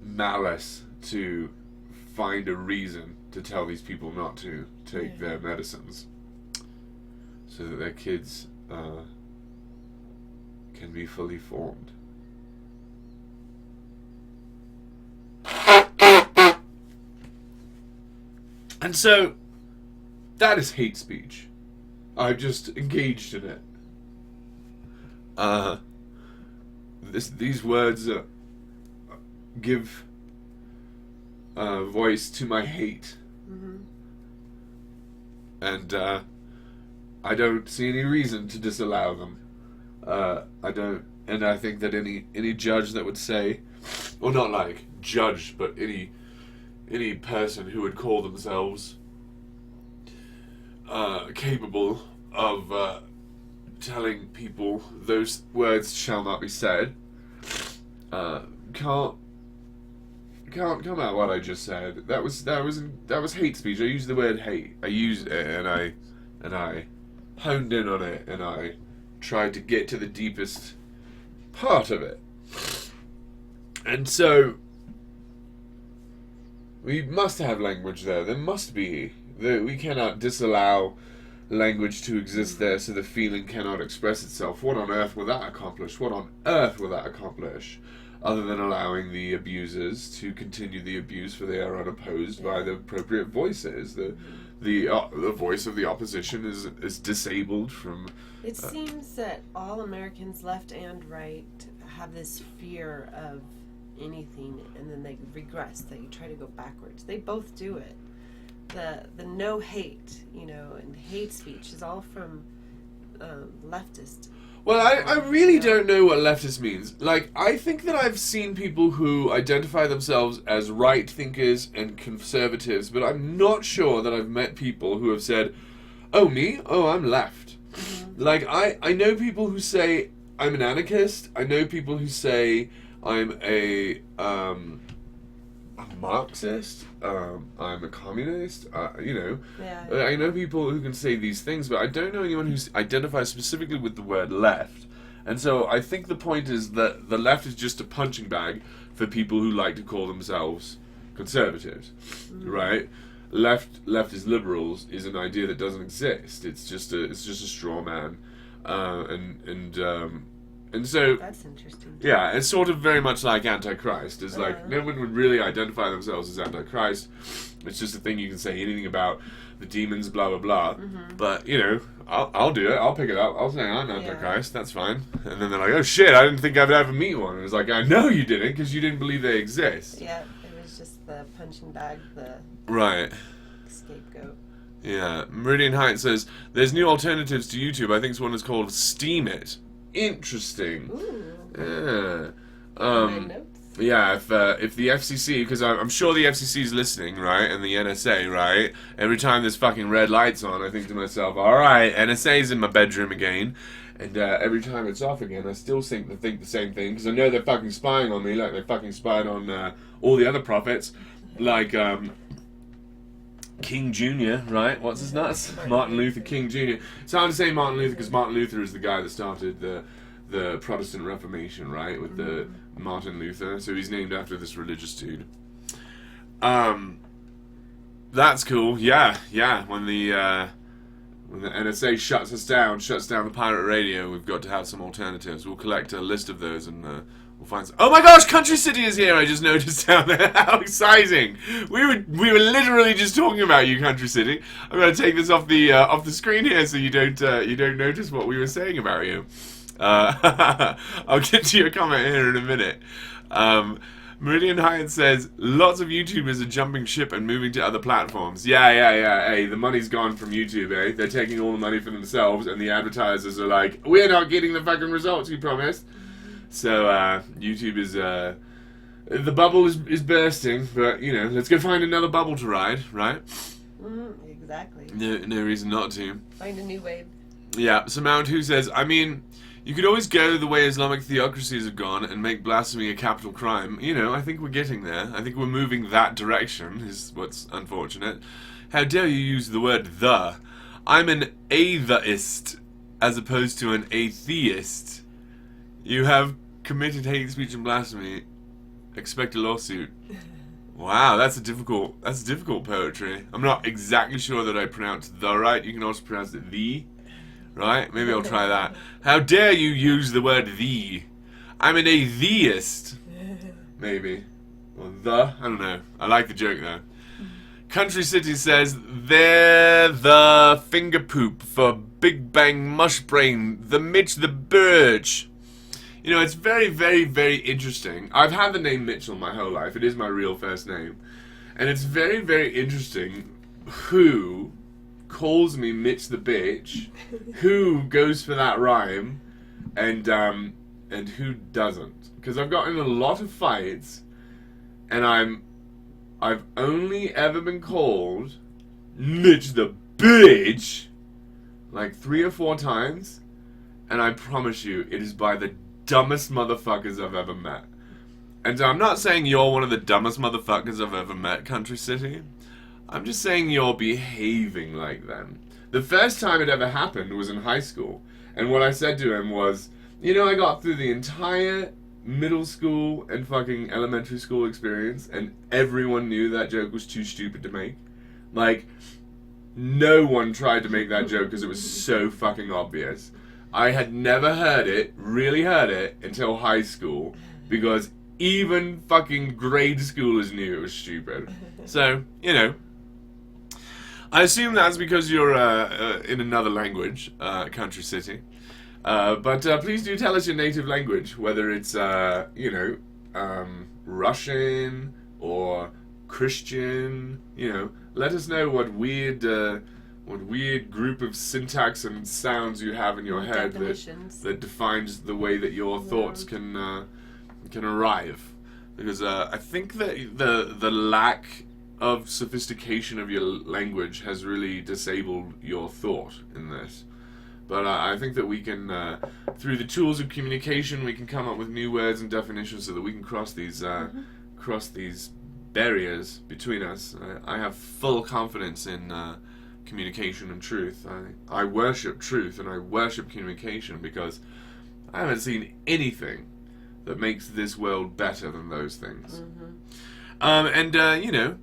malice to find a reason to tell these people not to take their medicines, so that their kids can be fully formed. And so, that is hate speech. I've just engaged in it. These words give voice to my hate. And I don't see any reason to disallow them. I don't, and I think that any judge that would say, or not like judge, but any person who would call themselves capable of telling people those words shall not be said, can't come out what I just said. That was hate speech. I used the word hate. I used it, and I honed in on it, and I tried to get to the deepest part of it. And so we must have language there. There must be. We cannot disallow language to exist there, so the feeling cannot express itself. What on earth will that accomplish? What on earth will that accomplish? Other than allowing the abusers to continue the abuse, for they are unopposed by the appropriate voices. The voice of the opposition is disabled from. It seems that all Americans, left and right, have this fear of anything, and then they regress. They try to go backwards. They both do it. The no hate, and hate speech is all from leftist. Well, I really don't know what leftist means. Like, I think that I've seen people who identify themselves as right thinkers and conservatives, but I'm not sure that I've met people who have said, oh, me? Oh, I'm left. Mm-hmm. Like, I know people who say, I'm an anarchist. I know people who say, I'm a Marxist. I'm a communist. Yeah. I know people who can say these things, but I don't know anyone who identifies specifically with the word left. And so I think the point is that the left is just a punching bag for people who like to call themselves conservatives, right? Left is liberals is an idea that doesn't exist. It's just a straw man, and so that's interesting. Yeah, it's sort of very much like Antichrist. It's like no one would really identify themselves as Antichrist. It's just a thing you can say anything about the demons, blah blah blah. Mm-hmm. But I'll do it. I'll pick it up. I'll say I'm Antichrist. That's fine. And then they're like, oh shit, I didn't think I'd ever meet one. And it's like, I know you didn't, because you didn't believe they exist. Yeah, it was just the punching bag, the scapegoat. Yeah, Meridian Heights says there's new alternatives to YouTube. I think one is called Steam It. Interesting. Ooh. Yeah. Yeah, if the FCC, because I'm sure the FCC is listening, right, and the NSA, right. Every time there's fucking red lights on, I think to myself, all right, NSA's in my bedroom again, and every time it's off again, I still think the same thing, because I know they're fucking spying on me, like they fucking spied on all the other prophets, like King Jr., right? What's his nuts? Martin Luther King Jr. It's hard to say Martin Luther because Martin Luther is the guy that started the Protestant Reformation, right? With the Martin Luther. So he's named after this religious dude. That's cool. Yeah. When the NSA shuts down the pirate radio, we've got to have some alternatives. We'll collect a list of those and we'll find some. Oh my gosh, Country City is here! I just noticed down there. How exciting! We were literally just talking about you, Country City. I'm going to take this off the screen here so you don't notice what we were saying about you. I'll get to your comment here in a minute. Meridian Hyatt says lots of YouTubers are jumping ship and moving to other platforms. Yeah. Hey, the money's gone from YouTube. They're taking all the money for themselves, and the advertisers are like, we're not getting the fucking results you promised. So YouTube is the bubble is bursting, but let's go find another bubble to ride, right? Exactly. No reason not to. Find a new wave. Yeah. So Mount Who says, I mean, you could always go the way Islamic theocracies have gone and make blasphemy a capital crime. I think we're getting there. I think we're moving that direction. Is what's unfortunate. How dare you use the word the? I'm an atheist. as opposed to an atheist. You have committed hate speech and blasphemy. Expect a lawsuit. Wow, that's difficult poetry. I'm not exactly sure that I pronounced the right. You can also pronounce it the, right? Maybe I'll try that. How dare you use the word the? I'm an atheist. Maybe. Or the, I don't know. I like the joke though. Country City says, they're the finger poop for Big Bang Mush Brain, the Mitch the Birch. You know, it's very, very, very interesting. I've had the name Mitchell my whole life. It is my real first name. And it's very, very interesting who calls me Mitch the Bitch, who goes for that rhyme, and who doesn't. Because I've gotten in a lot of fights, and I've only ever been called Mitch the Bitch like 3 or 4 times, and I promise you, it is by the dumbest motherfuckers I've ever met. And I'm not saying you're one of the dumbest motherfuckers I've ever met, Country City. I'm just saying you're behaving like them. The first time it ever happened was in high school, and what I said to him was, you know, I got through the entire middle school and fucking elementary school experience, and everyone knew that joke was too stupid to make. Like, no one tried to make that joke because it was so fucking obvious. I had never really heard it, until high school, because even fucking grade schoolers knew it was stupid. So, you know, I assume that's because you're in another language, Country City. But please do tell us your native language, whether it's, you know, Russian or Christian. You know, let us know what weird group of syntax and sounds you have in your head that defines the way that your thoughts can arrive. Because I think that the lack of sophistication of your language has really disabled your thought in this. But I think that we can, through the tools of communication, we can come up with new words and definitions so that we can cross these barriers between us. I have full confidence in communication and truth. I worship truth and I worship communication because I haven't seen anything that makes this world better than those things. You know,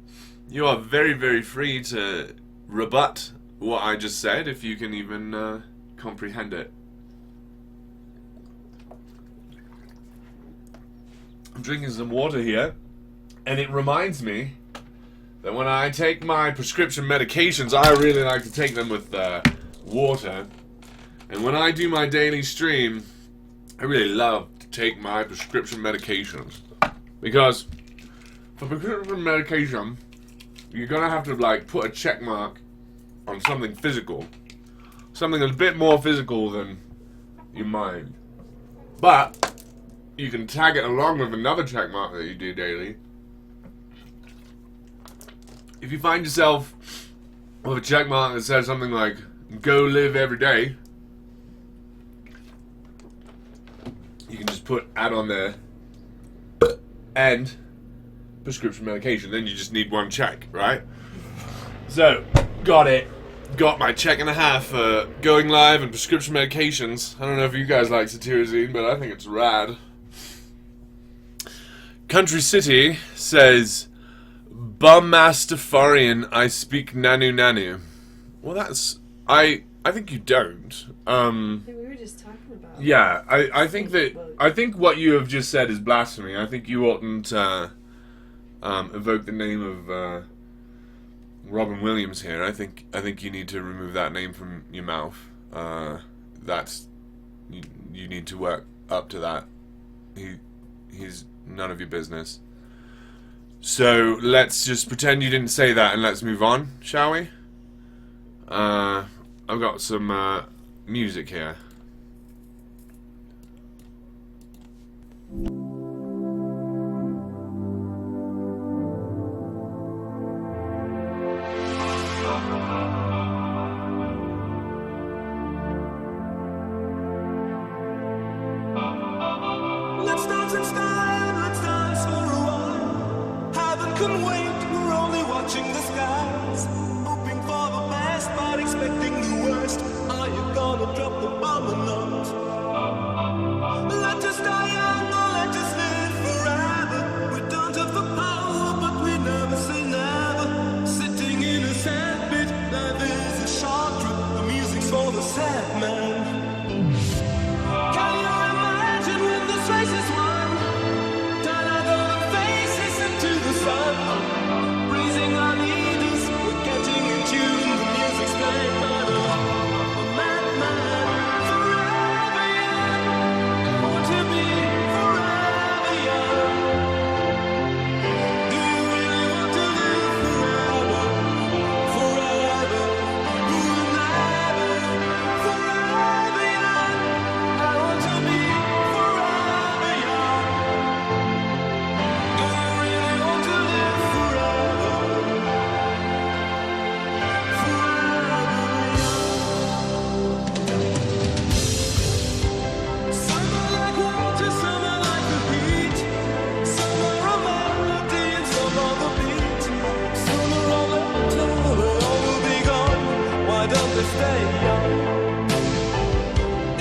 you are very, very free to rebut what I just said if you can even comprehend it. I'm drinking some water here, and it reminds me that when I take my prescription medications, I really like to take them with water. And when I do my daily stream, I really love to take my prescription medications. Because for prescription medication, you're gonna have to like put a check mark on something physical. Something a bit more physical than your mind. But you can tag it along with another check mark that you do daily. If you find yourself with a check mark that says something like, go live every day, you can just put add on there and prescription medication. Then you just need one check, right? So, got it. Got my check and a half for going live and prescription medications. I don't know if you guys like Satirizine, but I think it's rad. Country City says, Pastafarian, I speak nanu nanu. Well, that's... I think you don't. Yeah, we were just talking about. Yeah, I think what you have just said is blasphemy. I think you oughtn't evoke the name of Robin Williams here. I think you need to remove that name from your mouth. That's you need to work up to that. He's none of your business. So let's just pretend you didn't say that and let's move on, shall we? I've got some music here. Let's dance in style, let's dance for a while. Heaven can wait, we're only watching the skies. Hoping for the best, but expecting the worst. Are you gonna gonna drop the bomb or not. Let us die young or let us live forever. We don't have the power, but we never say never. Sitting in a sandpit, life is a short trip. The music's for the sad man. Can you imagine when this race is won? Turn out all the faces into the sun. Praising our leaders, we're getting in tune. The music's playing by the madman. Forever young, I want to be forever young. Do you really want to live forever? Forever, you will never. Forever young, I want to be forever young. Do you really want to live forever? Some are like water, some are like the heat. Some are a melody and some are the beat. Sooner or later, they all will be gone. Why don't they stay young?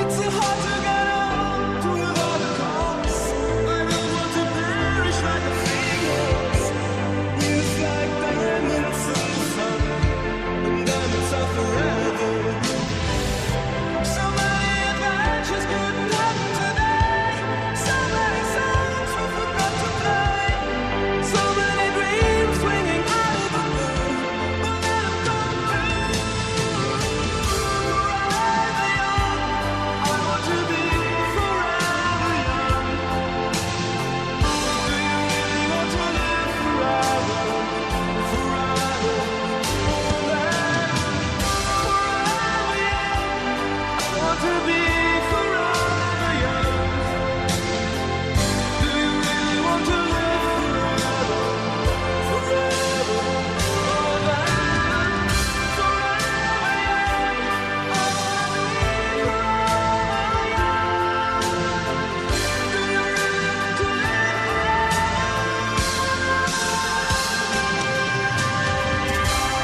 It's so hard to get old without a cause. I don't want to perish like a phoenix. It's like diamonds in the sun, and diamonds are forever. So many adventures couldn't happen today. So many songs we forgot to play. So many dreams swinging out of the blue. But let 'em come true. Forever young, I want to be forever young. Do you really want to live forever? Forever, forever, forever young. I want to be forever young. Do you really want to live forever? Forever, forever, forever young. I want to be forever young. Do you really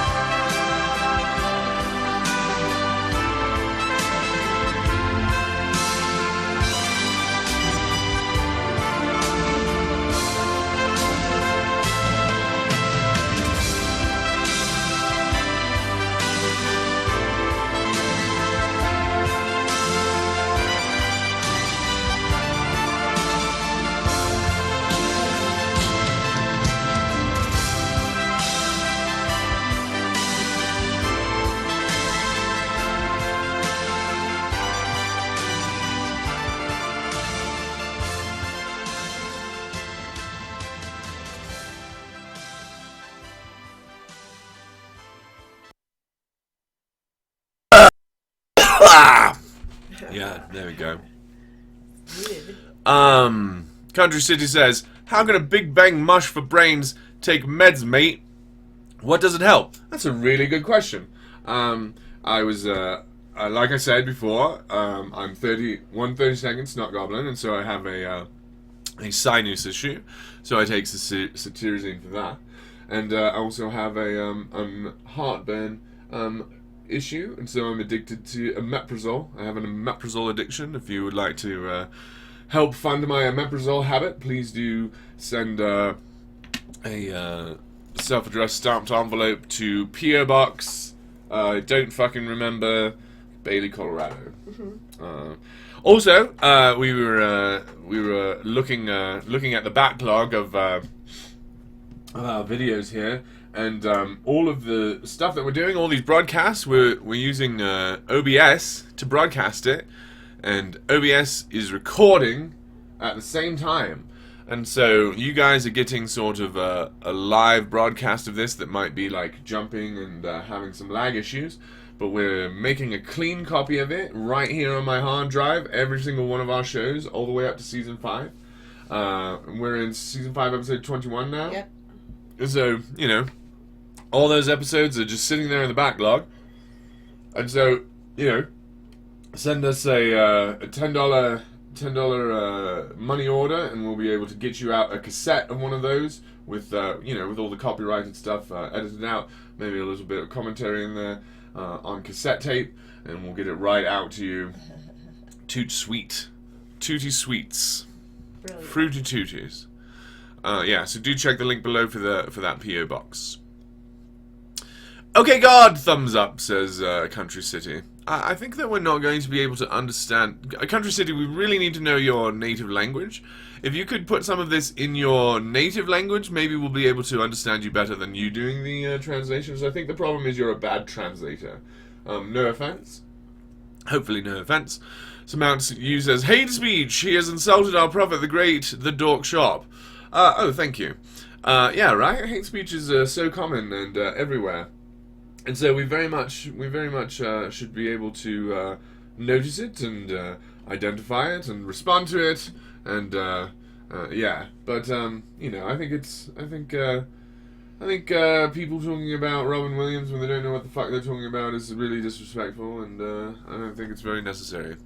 want to live Yeah, there we go. Weird. Country City says, how can a Big Bang mush for brains take meds, mate? What does it help? That's a really good question. I was, like I said before, I'm 30 snot goblin, and so I have a sinus issue, so I take cetirizine for that. And I also have a heartburn issue, and so I'm addicted to omeprazole. I have an omeprazole addiction. If you would like to help fund my omeprazole habit, please do send a self-addressed stamped envelope to P.O. Box. I don't fucking remember, Bailey, Colorado. Also, we were looking at the backlog of our videos here, and all of the stuff that we're doing, all these broadcasts, we're using OBS to broadcast it, and OBS is recording at the same time. And so you guys are getting sort of a live broadcast of this that might be like jumping and having some lag issues, but we're making a clean copy of it right here on my hard drive, every single one of our shows, all the way up to season 5. We're in season 5, episode 21 now. Yep. So, you know, all those episodes are just sitting there in the backlog. And so, you know, send us a $10 money order, and we'll be able to get you out a cassette of one of those with, you know, with all the copyrighted stuff edited out, maybe a little bit of commentary in there. on cassette tape, and we'll get it right out to you. Toot sweet. Tooty sweets. Brilliant. Fruity tooties. Yeah, so do check the link below for that PO box. Okay, God, thumbs up, says Country City. I think that we're not going to be able to understand... Country City, we really need to know your native language. If you could put some of this in your native language, maybe we'll be able to understand you better than you doing the translations. I think the problem is you're a bad translator. No offense. Hopefully no offense. Samantha U says, hate speech! He has insulted our prophet, the great, the dork shop. Oh, thank you. Yeah, right? Hate speech is so common and everywhere. And so we very much should be able to notice it and identify it and respond to it and yeah. But you know, I think people talking about Robin Williams when they don't know what the fuck they're talking about is really disrespectful, and I don't think it's very necessary.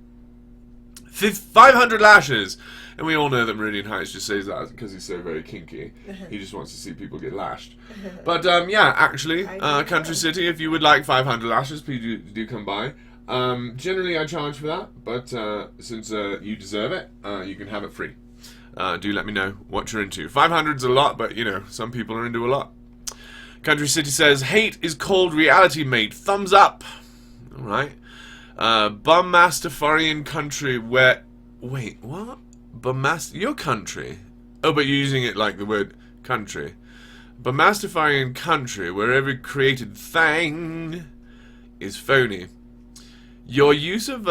500 lashes, and we all know that Meridian Heights just says that because he's so very kinky. He just wants to see people get lashed. But yeah, actually, Country City, if you would like 500 lashes, please do come by. Generally, I charge for that, but since you deserve it, you can have it free. Do let me know what you're into. 500's a lot, but you know, some people are into a lot. Country City says, hate is called reality, mate. Thumbs up. All right. Pastafarian country where... Wait, what? Your country? Oh, but you're using it like the word country. Pastafarian country where every created thing is phony. Your use of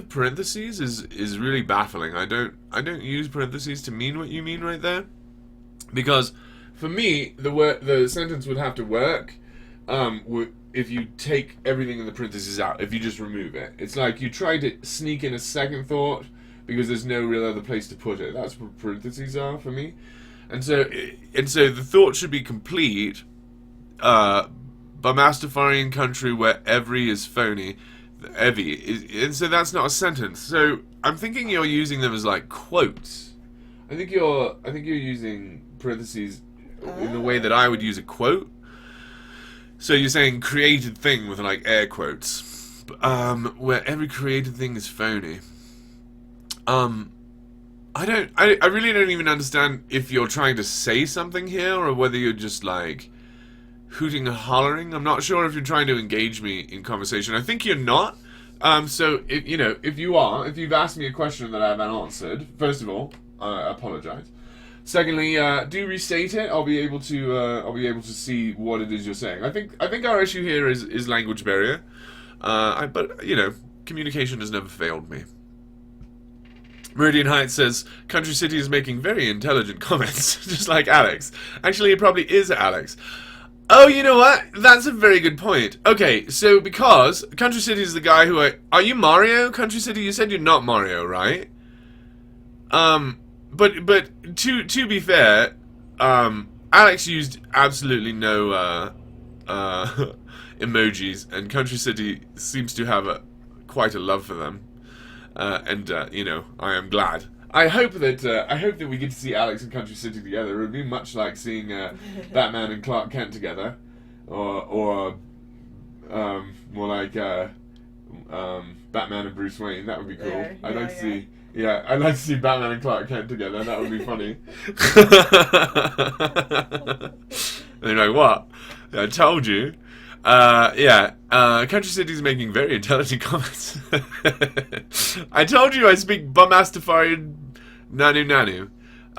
parentheses is really baffling. I don't use parentheses to mean what you mean right there, because for me the sentence would have to work if you take everything in the parentheses out. If you just remove it, it's like you try to sneak in a second thought because there's no real other place to put it. That's what parentheses are for me, and so the thought should be complete. Pastafarian country where every is phony, and so that's not a sentence. So I'm thinking you're using them as like quotes. I think you're using parentheses in the way that I would use a quote. So you're saying created thing with like air quotes, where every created thing is phony. I really don't even understand if you're trying to say something here or whether you're just like hooting and hollering. I'm not sure if you're trying to engage me in conversation. I think you're not. So if you've asked me a question that I haven't answered, first of all, I apologize. Secondly, do restate it. I'll be able to see what it is you're saying. I think our issue here is language barrier. But you know, communication has never failed me. Meridian Heights says, Country City is making very intelligent comments, just like Alex. Actually, it probably is Alex. Oh, you know what? That's a very good point. Okay, so because Country City is the guy who are you Mario? Country City, you said you're not Mario, right? But to be fair, Alex used absolutely no emojis, and Country City seems to have quite a love for them. And you know, I am glad. I hope that we get to see Alex and Country City together. It would be much like seeing Batman and Clark Kent together, or more like Batman and Bruce Wayne. That would be cool. I'd like to see Batman and Clark Kent together. That would be funny. And you're like, what? I told you. Country City's making very intelligent comments. I told you I speak Pastafarian nanu.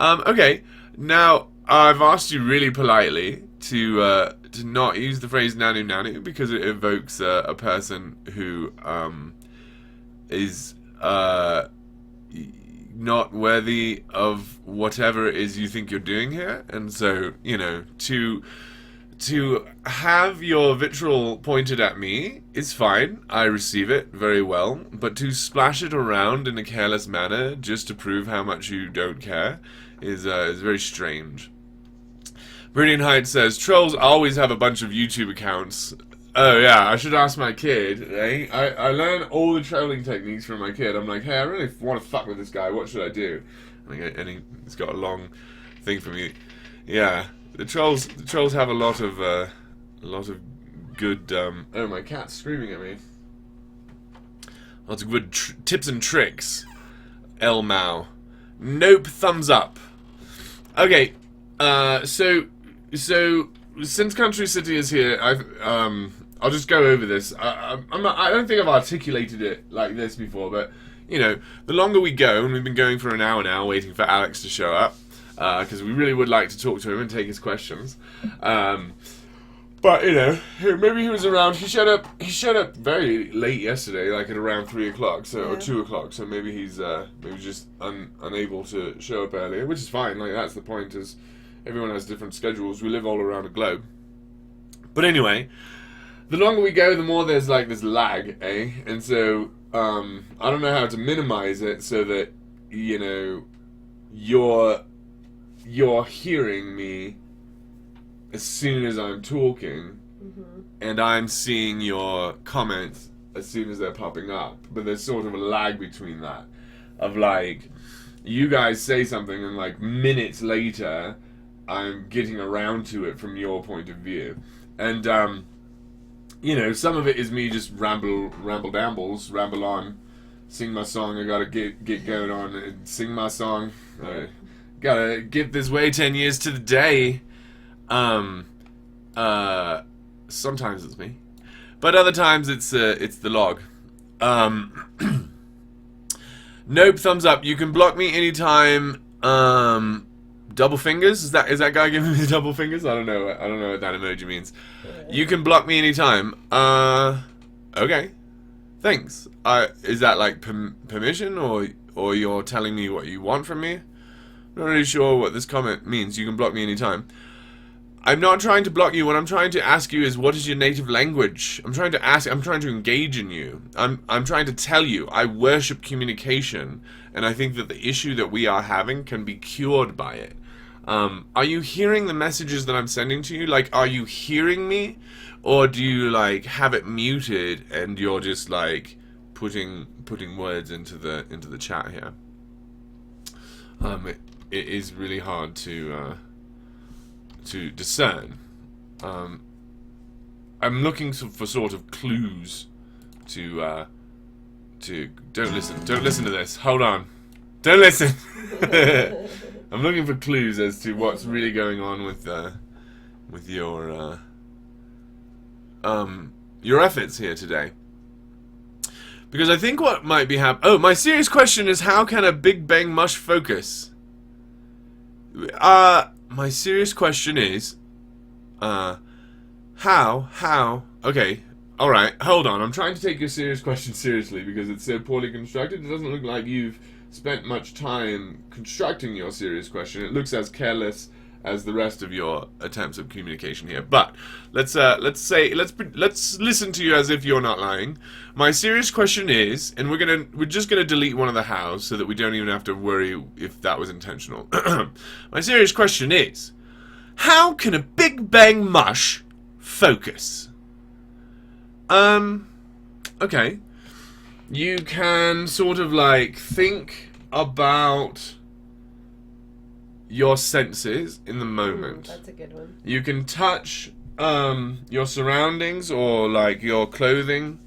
Okay, now I've asked you really politely to not use the phrase nanu because it evokes a person who is not worthy of whatever it is you think you're doing here, and so you know to have your vitriol pointed at me is fine. I receive it very well. But to splash it around in a careless manner just to prove how much you don't care is very strange. Meridian Heights says, trolls always have a bunch of YouTube accounts. Oh yeah, I should ask my kid. Eh? I learn all the trolling techniques from my kid. I'm like, hey, I really want to fuck with this guy. What should I do? And he's got a long thing for me. Yeah. The trolls have a lot of good. Oh, my cat's screaming at me. Lots of good tips and tricks. El Mao. Nope. Thumbs up. Okay. So since Country City is here, I'll just go over this. I don't think I've articulated it like this before, but you know, the longer we go, and we've been going for an hour now, waiting for Alex to show up, because we really would like to talk to him and take his questions. But you know, maybe he was around. He showed up very late yesterday, like at around 3 o'clock, or 2 o'clock. So maybe he's maybe just unable to show up earlier, which is fine. Like that's the point. Is everyone has different schedules. We live all around the globe. But anyway, the longer we go, the more there's like this lag, eh? And so I don't know how to minimize it so that you know you're hearing me as soon as I'm talking, and I'm seeing your comments as soon as they're popping up. But there's sort of a lag between that, of like, you guys say something and like minutes later, I'm getting around to it from your point of view. And, you know, some of it is me just ramble on, sing my song, I gotta get going on and sing my song. Gotta get this way 10 years to the day. Sometimes it's me, but other times it's the log. Nope, thumbs up. You can block me anytime. Double fingers? Is that guy giving me double fingers? I don't know what that emoji means. You can block me anytime. Okay. Thanks. Is that like permission or you're telling me what you want from me? I'm not really sure what this comment means. You can block me anytime. I'm not trying to block you. What I'm trying to ask you is, what is your native language? I'm trying to engage in you. I'm trying to tell you, I worship communication, and I think that the issue that we are having can be cured by it. Are you hearing the messages that I'm sending to you? Like, are you hearing me? Or do you, like, have it muted and you're just, like, putting words into the chat here? It is really hard to discern. I'm looking for sort of clues to don't listen to this. Hold on. Don't listen. I'm looking for clues as to what's really going on with your efforts here today. Because I think what might be happening... Oh, my serious question is, how can a Big Bang mush focus? My serious question is, how? Okay, alright, hold on. I'm trying to take your serious question seriously because it's so poorly constructed. It doesn't look like you've spent much time constructing your serious question. It looks as careless as the rest of your attempts of communication here. But let's listen to you as if you're not lying. My serious question is, and we're just gonna delete one of the hows so that we don't even have to worry if that was intentional. My serious question is, how can a Big Bang mush focus? Okay. You can sort of like think about your senses in the moment. That's a good one. You can touch your surroundings or like your clothing,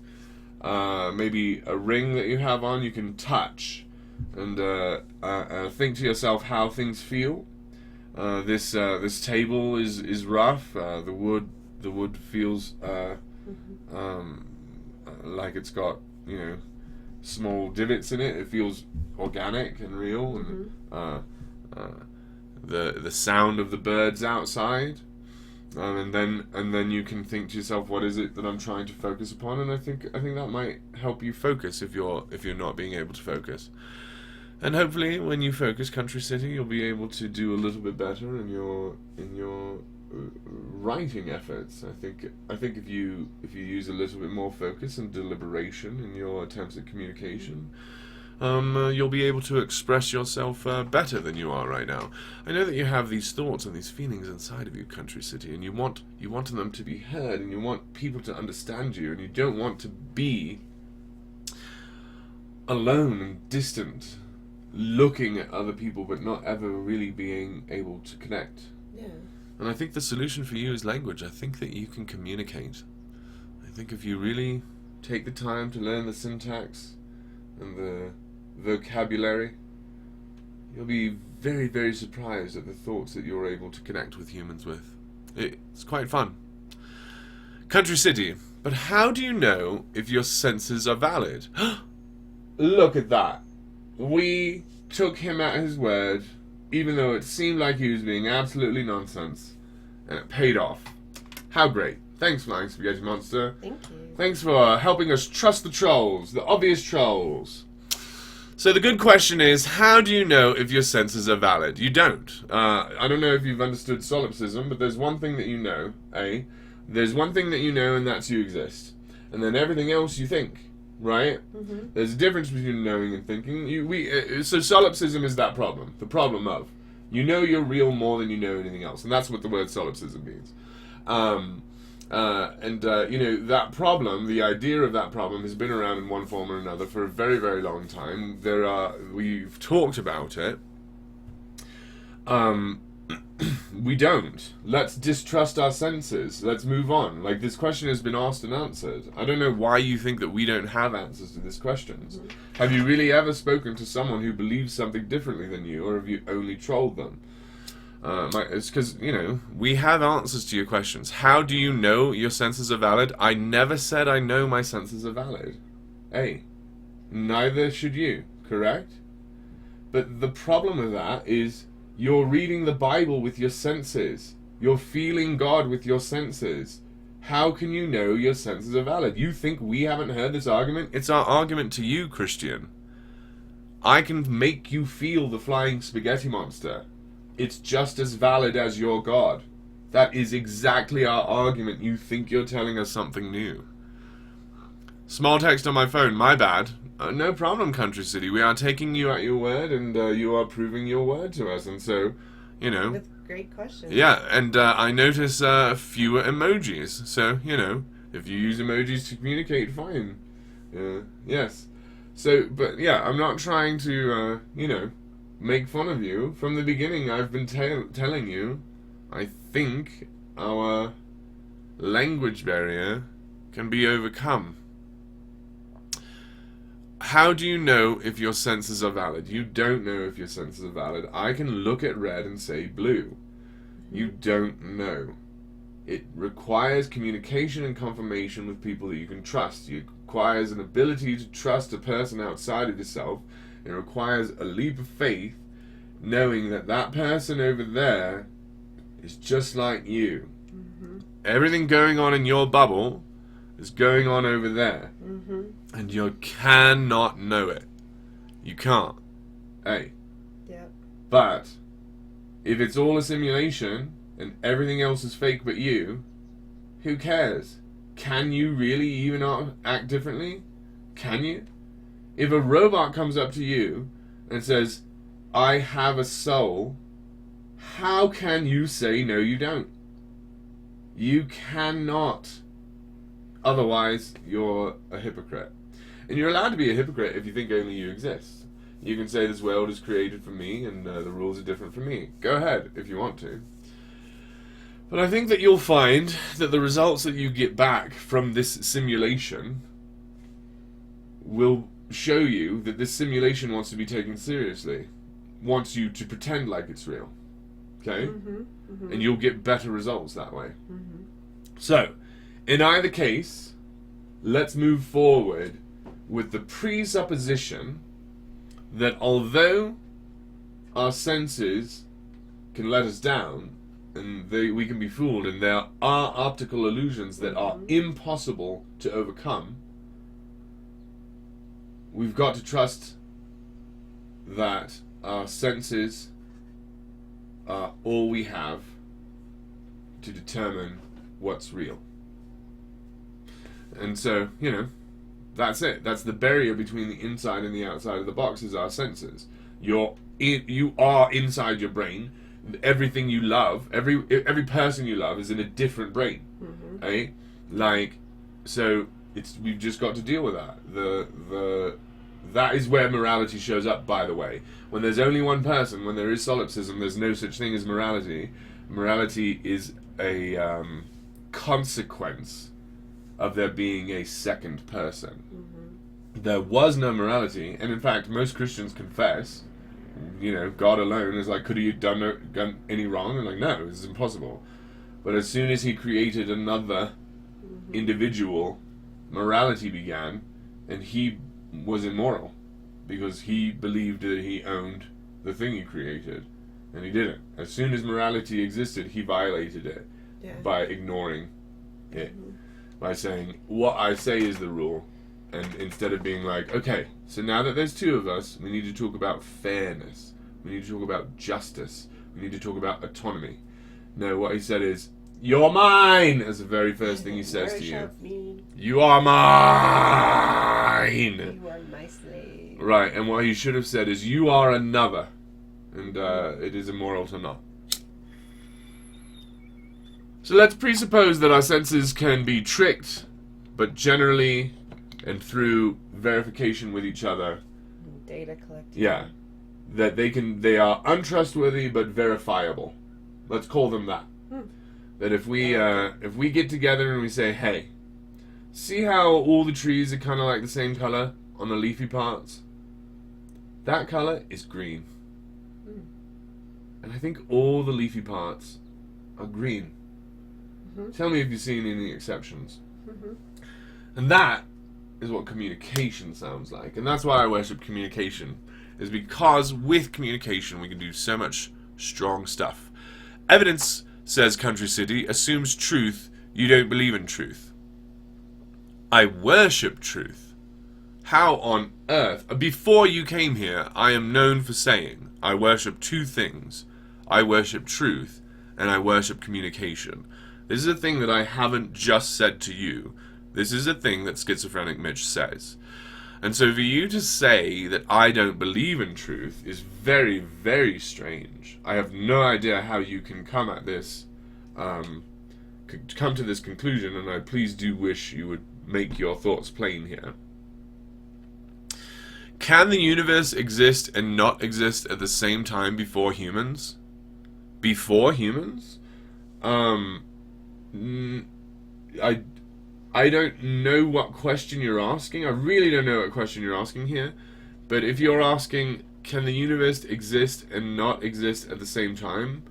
maybe a ring that you have on. You can touch and think to yourself how things feel. This table is rough. The wood feels like it's got, you know, small divots in it. It feels organic and real, and the sound of the birds outside, and then you can think to yourself, what is it that I'm trying to focus upon? And I think that might help you focus if you're not being able to focus. And hopefully, when you focus Country City, you'll be able to do a little bit better in your writing efforts. I think if you use a little bit more focus and deliberation in your attempts at communication, you'll be able to express yourself better than you are right now. I know that you have these thoughts and these feelings inside of you, Country City, and you want them to be heard, and you want people to understand you, and you don't want to be alone and distant, looking at other people but not ever really being able to connect. Yeah. And I think the solution for you is language. I think that you can communicate. think if you really take the time to learn the syntax and the vocabulary, you'll be very, very surprised at the thoughts that you're able to connect with humans with. It's quite fun. Country City, but how do you know if your senses are valid? Look at that. We took him at his word, even though it seemed like he was being absolutely nonsense, and it paid off. How great. Thanks, Flying Spaghetti Monster. Thank you. Thanks for helping us trust the trolls, the obvious trolls. So the good question is, how do you know if your senses are valid? You don't. I don't know if you've understood solipsism, but there's one thing that you know, There's one thing that you know, and that's you exist. And then everything else you think, right? Mm-hmm. There's a difference between knowing and thinking. So solipsism is that problem. The problem of, you know you're real more than you know anything else. And that's what the word solipsism means. That problem, the idea of that problem, has been around in one form or another for a very, very long time. We've talked about it. We don't. Let's distrust our senses. Let's move on. Like, this question has been asked and answered. I don't know why you think that we don't have answers to these questions. Mm-hmm. Have you really ever spoken to someone who believes something differently than you, or have you only trolled them? It's because, we have answers to your questions. How do you know your senses are valid? I never said I know my senses are valid. Neither should you, correct? But the problem with that is you're reading the Bible with your senses. You're feeling God with your senses. How can you know your senses are valid? You think we haven't heard this argument? It's our argument to you, Christian. I can make you feel the flying spaghetti monster. It's just as valid as your God. That is exactly our argument. You think you're telling us something new. Small text on my phone, my bad. No problem, Country City. We are taking you at your word, and you are proving your word to us. And so, With great questions. Yeah, and I notice fewer emojis. So, if you use emojis to communicate, fine. Yes. So, but yeah, I'm not trying to, make fun of you. From the beginning, I've been telling you, I think our language barrier can be overcome. How do you know if your senses are valid? You don't know if your senses are valid. I can look at red and say blue. You don't know. It requires communication and confirmation with people that you can trust. It requires an ability to trust a person outside of yourself. It requires a leap of faith, knowing that that person over there is just like you. Mm-hmm. Everything going on in your bubble is going on over there. Mm-hmm. And you cannot know it. You can't. Yep. But if it's all a simulation and everything else is fake but you, who cares? Can you really even act differently? Can you? If a robot comes up to you and says, I have a soul, how can you say no you don't? You cannot. Otherwise, you're a hypocrite. And you're allowed to be a hypocrite if you think only you exist. You can say this world is created for me and the rules are different for me. Go ahead if you want to. But I think that you'll find that the results that you get back from this simulation will show you that this simulation wants to be taken seriously. Wants you to pretend like it's real. Okay? Mm-hmm, mm-hmm. And you'll get better results that way. Mm-hmm. So, in either case, let's move forward with the presupposition that although our senses can let us down and we can be fooled, and there are optical illusions that are impossible to overcome, we've got to trust that our senses are all we have to determine what's real. And so, that's it. That's the barrier between the inside and the outside of the box, is our senses. You are inside your brain. Everything you love, every person you love is in a different brain. Mm-hmm. So we've just got to deal with that. That is where morality shows up, by the way. When there's only one person, when there is solipsism, there's no such thing as morality. Morality is a consequence of there being a second person. There was no morality, and in fact, most Christians confess, God alone is like, could he have done any wrong? And like, no, this is impossible. But as soon as he created another individual, morality began, and he was immoral because he believed that he owned the thing he created, and he didn't. As soon as morality existed, he violated it by ignoring it, by saying, what I say is the rule. And instead of being like, okay, so now that there's two of us, we need to talk about fairness. We need to talk about justice. We need to talk about autonomy. No, what he said is, you're mine! That's the very first thing he says to you. You are mine! You are my slave. Right, and what he should have said is, you are another. And it is immoral to not. So let's presuppose that our senses can be tricked, but generally, and through verification with each other, data collecting. yeah, that they are untrustworthy but verifiable. Let's call them that. That if we get together and we say, hey, see how all the trees are kind of like the same color on the leafy parts? That color is green. And I think all the leafy parts are green. Tell me if you've seen any exceptions. And that is what communication sounds like. And that's why I worship communication, is because with communication we can do so much strong stuff. Evidence, says Country City, assumes truth. You don't believe in truth. I worship truth. How on earth? Before you came here, I am known for saying, I worship two things. I worship truth, and I worship communication. This is a thing that I haven't just said to you. This is a thing that Schizophrenic Mitch says. And so for you to say that I don't believe in truth is very, very strange. I have no idea how you can come at this, come to this conclusion, and I please do wish you would make your thoughts plain here. Can the universe exist and not exist at the same time before humans? Before humans? I don't know what question you're asking. I really don't know what question you're asking here. But if you're asking, can the universe exist and not exist at the same time?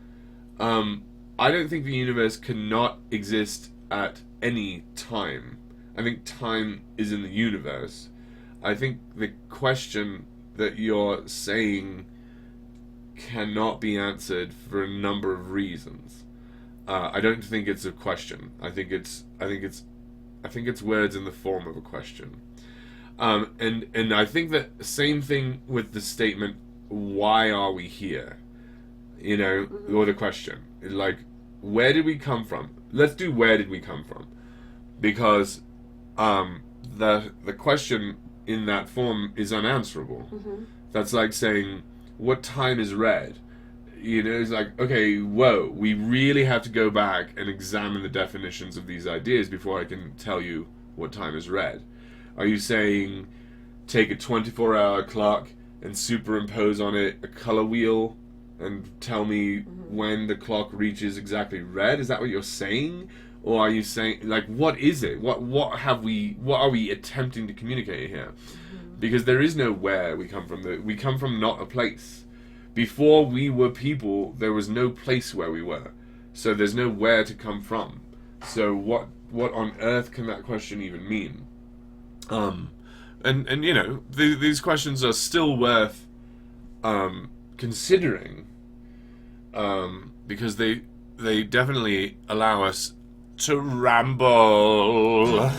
I don't think the universe cannot exist at any time. I think time is in the universe. I think the question that you're saying cannot be answered for a number of reasons. I don't think it's a question. I think it's words in the form of a question. And I think that the same thing with the statement, why are we here? Or the question. Like, where did we come from? Let's do where did we come from? Because the question in that form is unanswerable. That's like saying, what time is red? It's like, okay, whoa, we really have to go back and examine the definitions of these ideas before I can tell you what time is red. Are you saying take a 24-hour clock and superimpose on it a color wheel and tell me when the clock reaches exactly red? Is that what you're saying? Or are you saying, like, what is it? What are we attempting to communicate here? Because there is no where we come from. We come from not a place. Before we were people, there was no place where we were. So there's no where to come from. So what on earth can that question even mean? These questions are still worth considering, because they definitely allow us to ramble.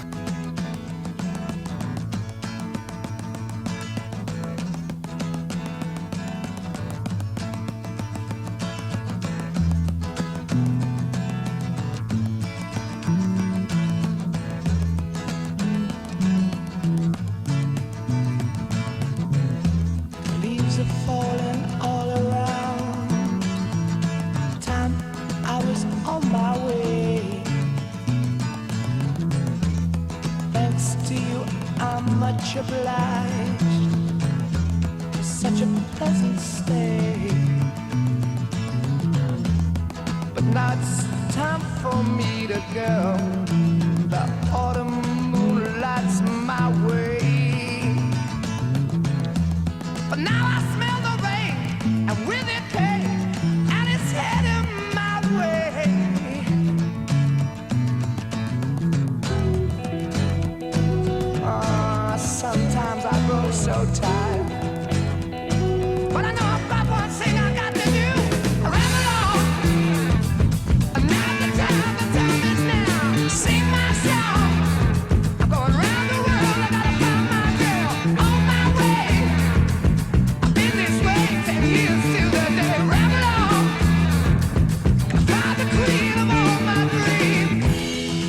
Leaves are falling all around. Time I was on my way. Thanks to you, I'm much obliged. Such a pleasant stay. But now it's time for me to go. The autumn moon lights my way. But now I smell the rain, and with it pain, and it's heading my way. Sometimes I grow so tired, but I know about one thing I got to do. I ramble on. And now the time is now. Sing my song. I'm going round the world. I gotta find my girl on my way. I've been this way 10 years till the day. Ramble on. Gonna find the queen of all my dreams.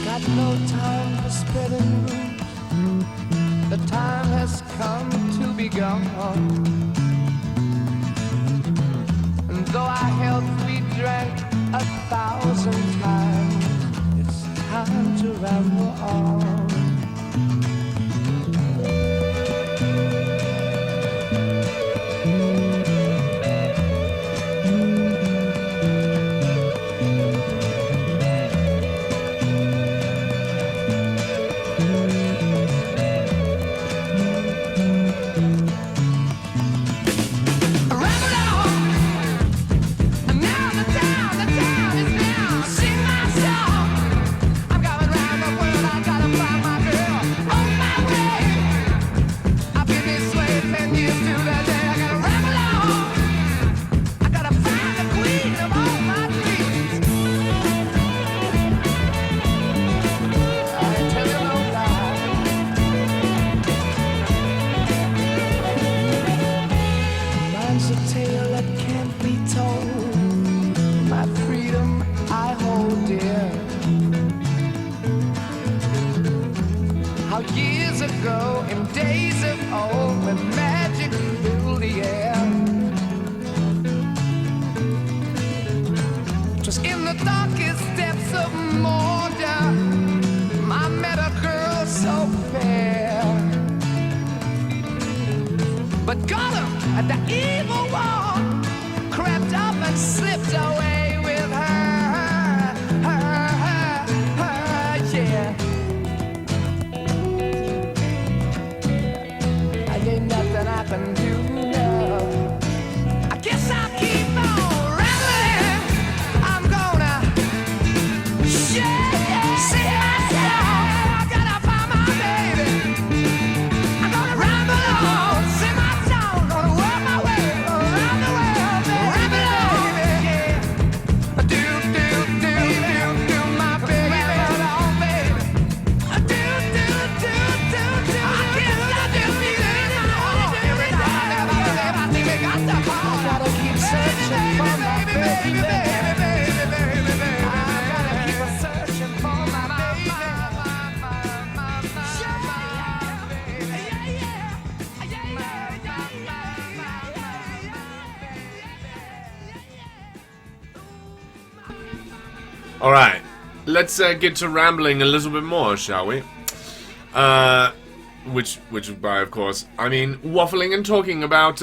Got no time for spreading rumors. The time has come to be gone. And though our health we drank 1,000 times, it's time to ramble on. Years ago, in days of old, when magic filled the air, 'twas in the darkest depths of Mordor I met a girl so fair. But Gollum, the evil one, crept up and slipped away with her, yeah. Ain't nothing I can do now. I guess I'll keep on rambling. I'm gonna sing myself. I gotta find my baby. I'm gonna ramble on, sing my song, gonna work my way around the world, ramble on, yeah. Do my baby, ramble on, baby. Do. I guess I just need it. I gotta keep searching for my baby. I gotta keep searching for my All right, let's get to rambling a little bit more, shall we? Which by, of course, I mean waffling and talking about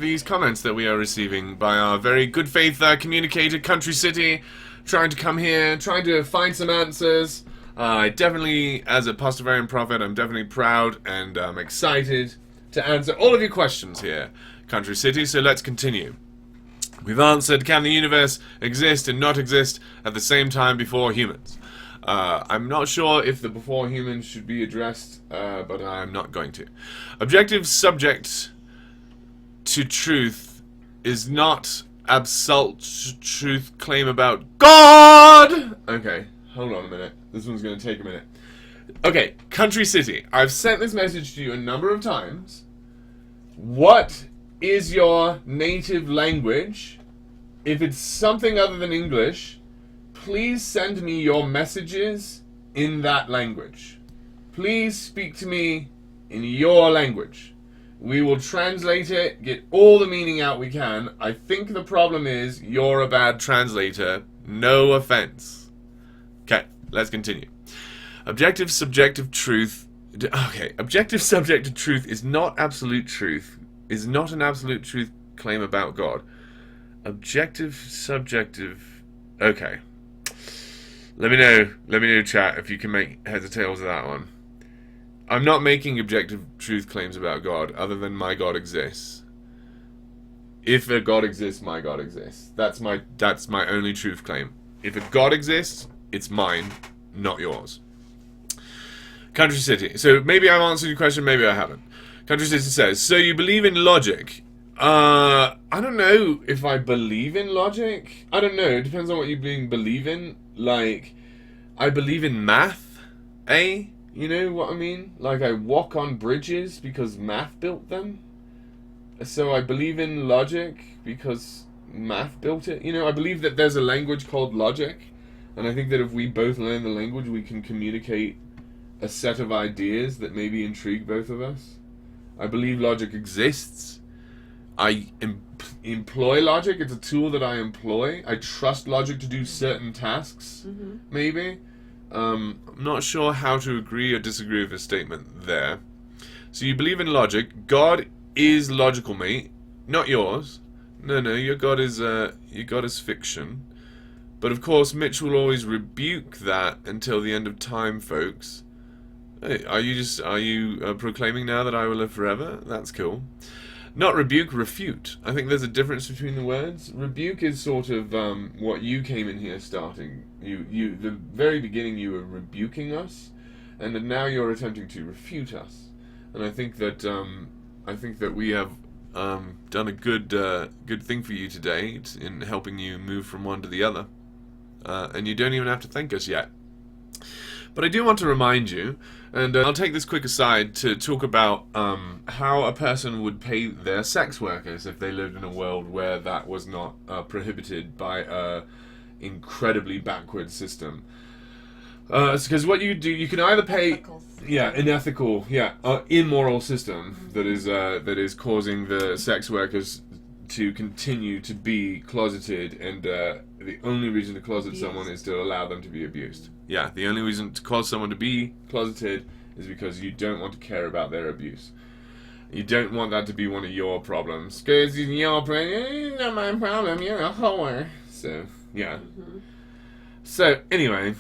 these comments that we are receiving by our very good faith communicator, Country City, trying to come here, trying to find some answers. I definitely, as a Pastafarian Prophet, I'm definitely proud and excited to answer all of your questions here, Country City, so let's continue. We've answered, can the universe exist and not exist at the same time before humans? I'm not sure if the before humans should be addressed, but I'm not going to. Objective subject to truth is not absolute truth claim about God! Okay, hold on a minute. This one's going to take a minute. Okay, Country City. I've sent this message to you a number of times. What is your native language? If it's something other than English, please send me your messages in that language. Please speak to me in your language. We will translate it, get all the meaning out we can. I think the problem is you're a bad translator. No offense. Okay, let's continue. Objective subjective truth. Okay, objective subjective truth is not absolute truth. Is not an absolute truth claim about God. Objective subjective. Okay. Let me know, chat, if you can make heads or tails of that one. I'm not making objective truth claims about God, other than my God exists. If a God exists, my God exists. That's my only truth claim. If a God exists, it's mine, not yours. Country City. So maybe I've answered your question, maybe I haven't. Country City says, so you believe in logic? I don't know if I believe in logic. I don't know. It depends on what you believe in. Like, I believe in math, eh? You know what I mean? Like, I walk on bridges because math built them. So I believe in logic because math built it. You know, I believe that there's a language called logic. And I think that if we both learn the language, we can communicate a set of ideas that maybe intrigue both of us. I believe logic exists. I employ logic. It's a tool that I employ. I trust logic to do certain tasks, maybe. I'm not sure how to agree or disagree with this statement there. So you believe in logic. God is logical, mate. Not yours. No, your God is fiction. But of course, Mitch will always rebuke that until the end of time, folks. Hey, are you proclaiming now that I will live forever? That's cool. Not rebuke, refute. I think there's a difference between the words. Rebuke is sort of what you came in here starting. The very beginning you were rebuking us, and now you're attempting to refute us. And I think that we have done a good thing for you today in helping you move from one to the other. And you don't even have to thank us yet. But I do want to remind you, and I'll take this quick aside to talk about how a person would pay their sex workers if they lived in a world where that was not prohibited by an incredibly backward system. Because what you do, you can either pay, unethical, immoral system that is causing the sex workers to continue to be closeted, and the only reason to closet someone is to allow them to be abused. Yeah, the only reason to cause someone to be closeted is because you don't want to care about their abuse. You don't want that to be one of your problems. Because your problem, it's not my problem, you're a whore. So, yeah. So, anyway,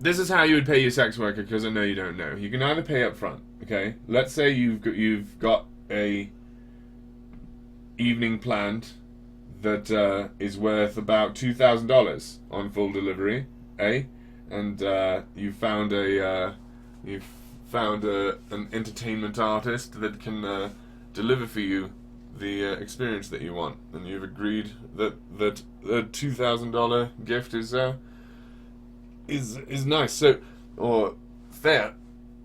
this is how you would pay your sex worker, because I know you don't know. You can either pay up front, okay? Let's say you've got a evening planned that is worth about $2,000 on full delivery, eh? And you've found an entertainment artist that can deliver for you the experience that you want, and you've agreed that a $2,000 gift is nice, so, or fair.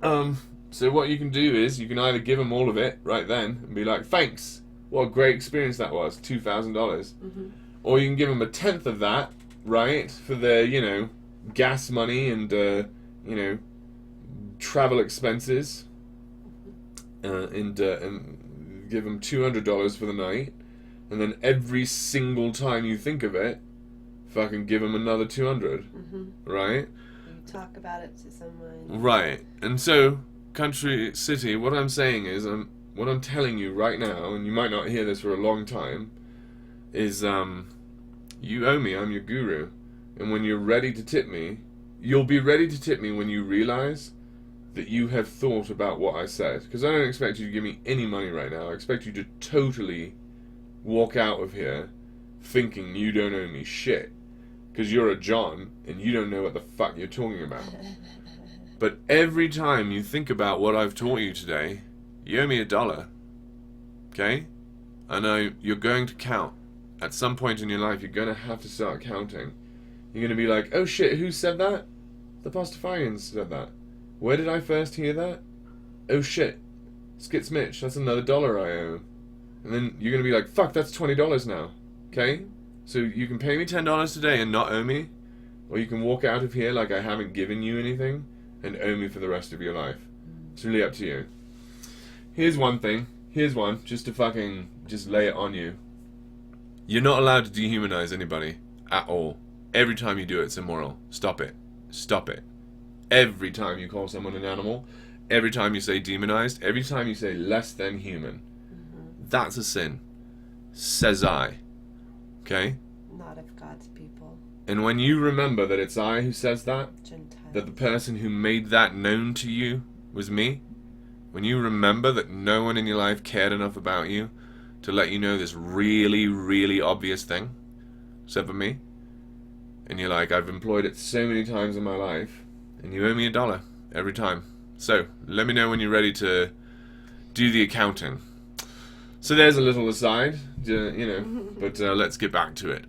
So what you can do is you can either give them all of it right then and be like, thanks, what a great experience that was, $2,000, or you can give them a tenth of that, right, for their gas money and travel expenses, and give them $200 for the night, and then every single time you think of it, fucking give them another $200, right? You talk about it to someone, right? And so, Country City, what I'm saying is, what I'm telling you right now, and you might not hear this for a long time, is you owe me. I'm your guru. And when you're ready to tip me, you'll be ready to tip me when you realize that you have thought about what I said. Because I don't expect you to give me any money right now. I expect you to totally walk out of here thinking you don't owe me shit. Because you're a John, and you don't know what the fuck you're talking about. But every time you think about what I've taught you today, you owe me $1. Okay? I know you're going to count. At some point in your life, you're going to have to start counting. You're going to be like, oh shit, who said that? The Pastafarians said that. Where did I first hear that? Oh shit, Skits Mitch, that's another $1 I owe. And then you're going to be like, fuck, that's $20 now. Okay? So you can pay me $10 today and not owe me, or you can walk out of here like I haven't given you anything and owe me for the rest of your life. It's really up to you. Here's one thing. Here's one, just to just lay it on you. You're not allowed to dehumanize anybody at all. Every time you do it, it's immoral. Stop it. Stop it. Every time you call someone an animal, every time you say demonized, every time you say less than human, that's a sin. Says I. Okay? not of God's people. And when you remember that it's I who says that, that the person who made that known to you was me, when you remember that no one in your life cared enough about you to let you know this really, really obvious thing, except for me, and you're like, I've employed it so many times in my life, and you owe me $1 every time. So, let me know when you're ready to do the accounting. So there's a little aside, but let's get back to it.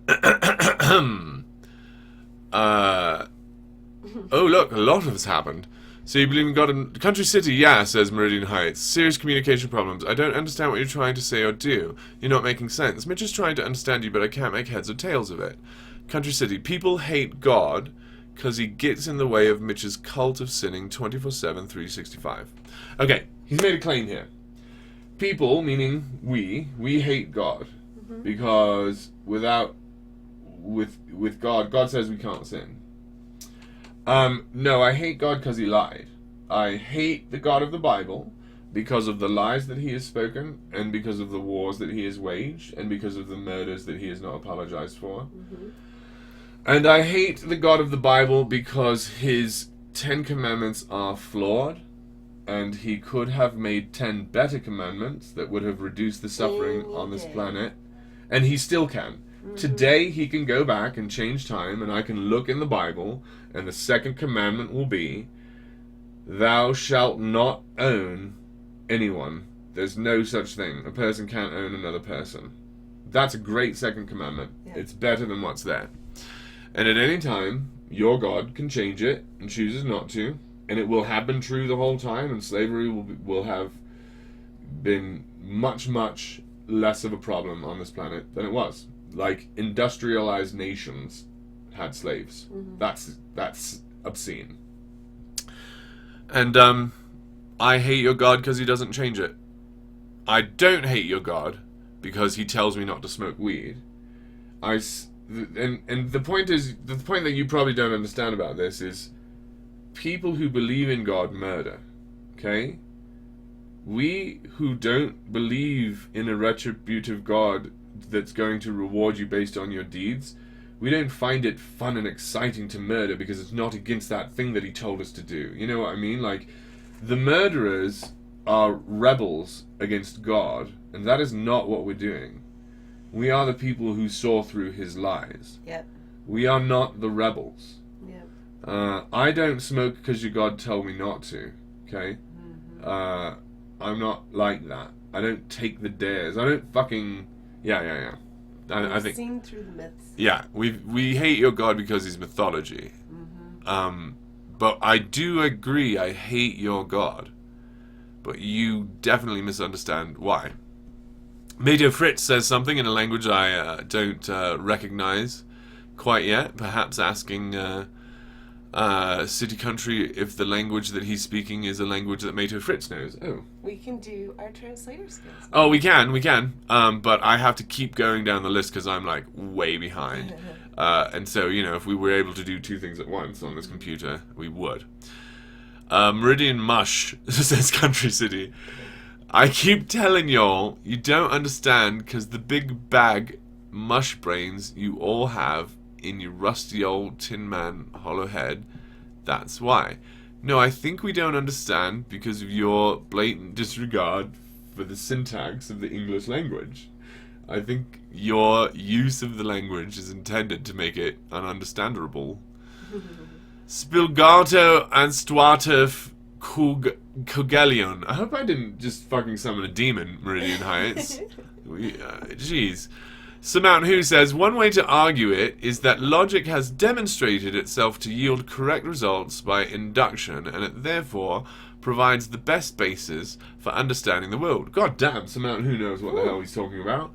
Oh, look, a lot has happened. So you believe in God in Country City? Yeah, says Meridian Heights. Serious communication problems. I don't understand what you're trying to say or do. You're not making sense. Mitch is trying to understand you, but I can't make heads or tails of it. Country City. People hate God because he gets in the way of Mitch's cult of sinning 24/7, 365. Okay, he's made a claim here. People, meaning we hate God because with God, God says we can't sin. No, I hate God because he lied. I hate the God of the Bible because of the lies that he has spoken, and because of the wars that he has waged, and because of the murders that he has not apologized for. And I hate the God of the Bible because his 10 commandments are flawed, and he could have made 10 better commandments that would have reduced the suffering on this planet, and he still can. Today he can go back and change time, and I can look in the Bible, and the second commandment will be, thou shalt not own anyone. There's no such thing. A person can't own another person. That's a great second commandment. Yeah. It's better than what's there. And at any time, your God can change it and chooses not to, and it will have been true the whole time, and slavery will have been much, much less of a problem on this planet than it was. Like, industrialized nations had slaves. That's obscene. And I hate your God because he doesn't change it. I don't hate your God because he tells me not to smoke weed. And the point that you probably don't understand about this is people who believe in God murder. Okay? We who don't believe in a retributive God that's going to reward you based on your deeds, we don't find it fun and exciting to murder because it's not against that thing that he told us to do. You know what I mean? Like, the murderers are rebels against God, and that is not what we're doing. We are the people who saw through his lies. Yep. We are not the rebels. Yep. I don't smoke because your God told me not to. Okay? I'm not like that. I don't take the dares. I don't fucking... Yeah. I think... seen through the myths. Yeah, we hate your God because he's mythology. But I do agree, I hate your God. But you definitely misunderstand why. Medio Fritz says something in a language I don't recognize quite yet. Perhaps asking City Country if the language that he's speaking is a language that Medio Fritz knows. Oh. We can do our translator skills. Oh, we can. But I have to keep going down the list because I'm like way behind. And so, if we were able to do two things at once on this computer, we would. Meridian Mush says Country City. I keep telling y'all, you don't understand because the big bag mush brains you all have in your rusty old Tin Man hollow head, that's why. No, I think we don't understand because of your blatant disregard for the syntax of the English language. I think your use of the language is intended to make it ununderstandable. Spilgato and Stuatov Kugelion. I hope I didn't just fucking summon a demon, Meridian Heights. Jeez. Samount Who says, one way to argue it is that logic has demonstrated itself to yield correct results by induction, and it therefore provides the best basis for understanding the world. God damn, Samount Who knows what the hell he's talking about.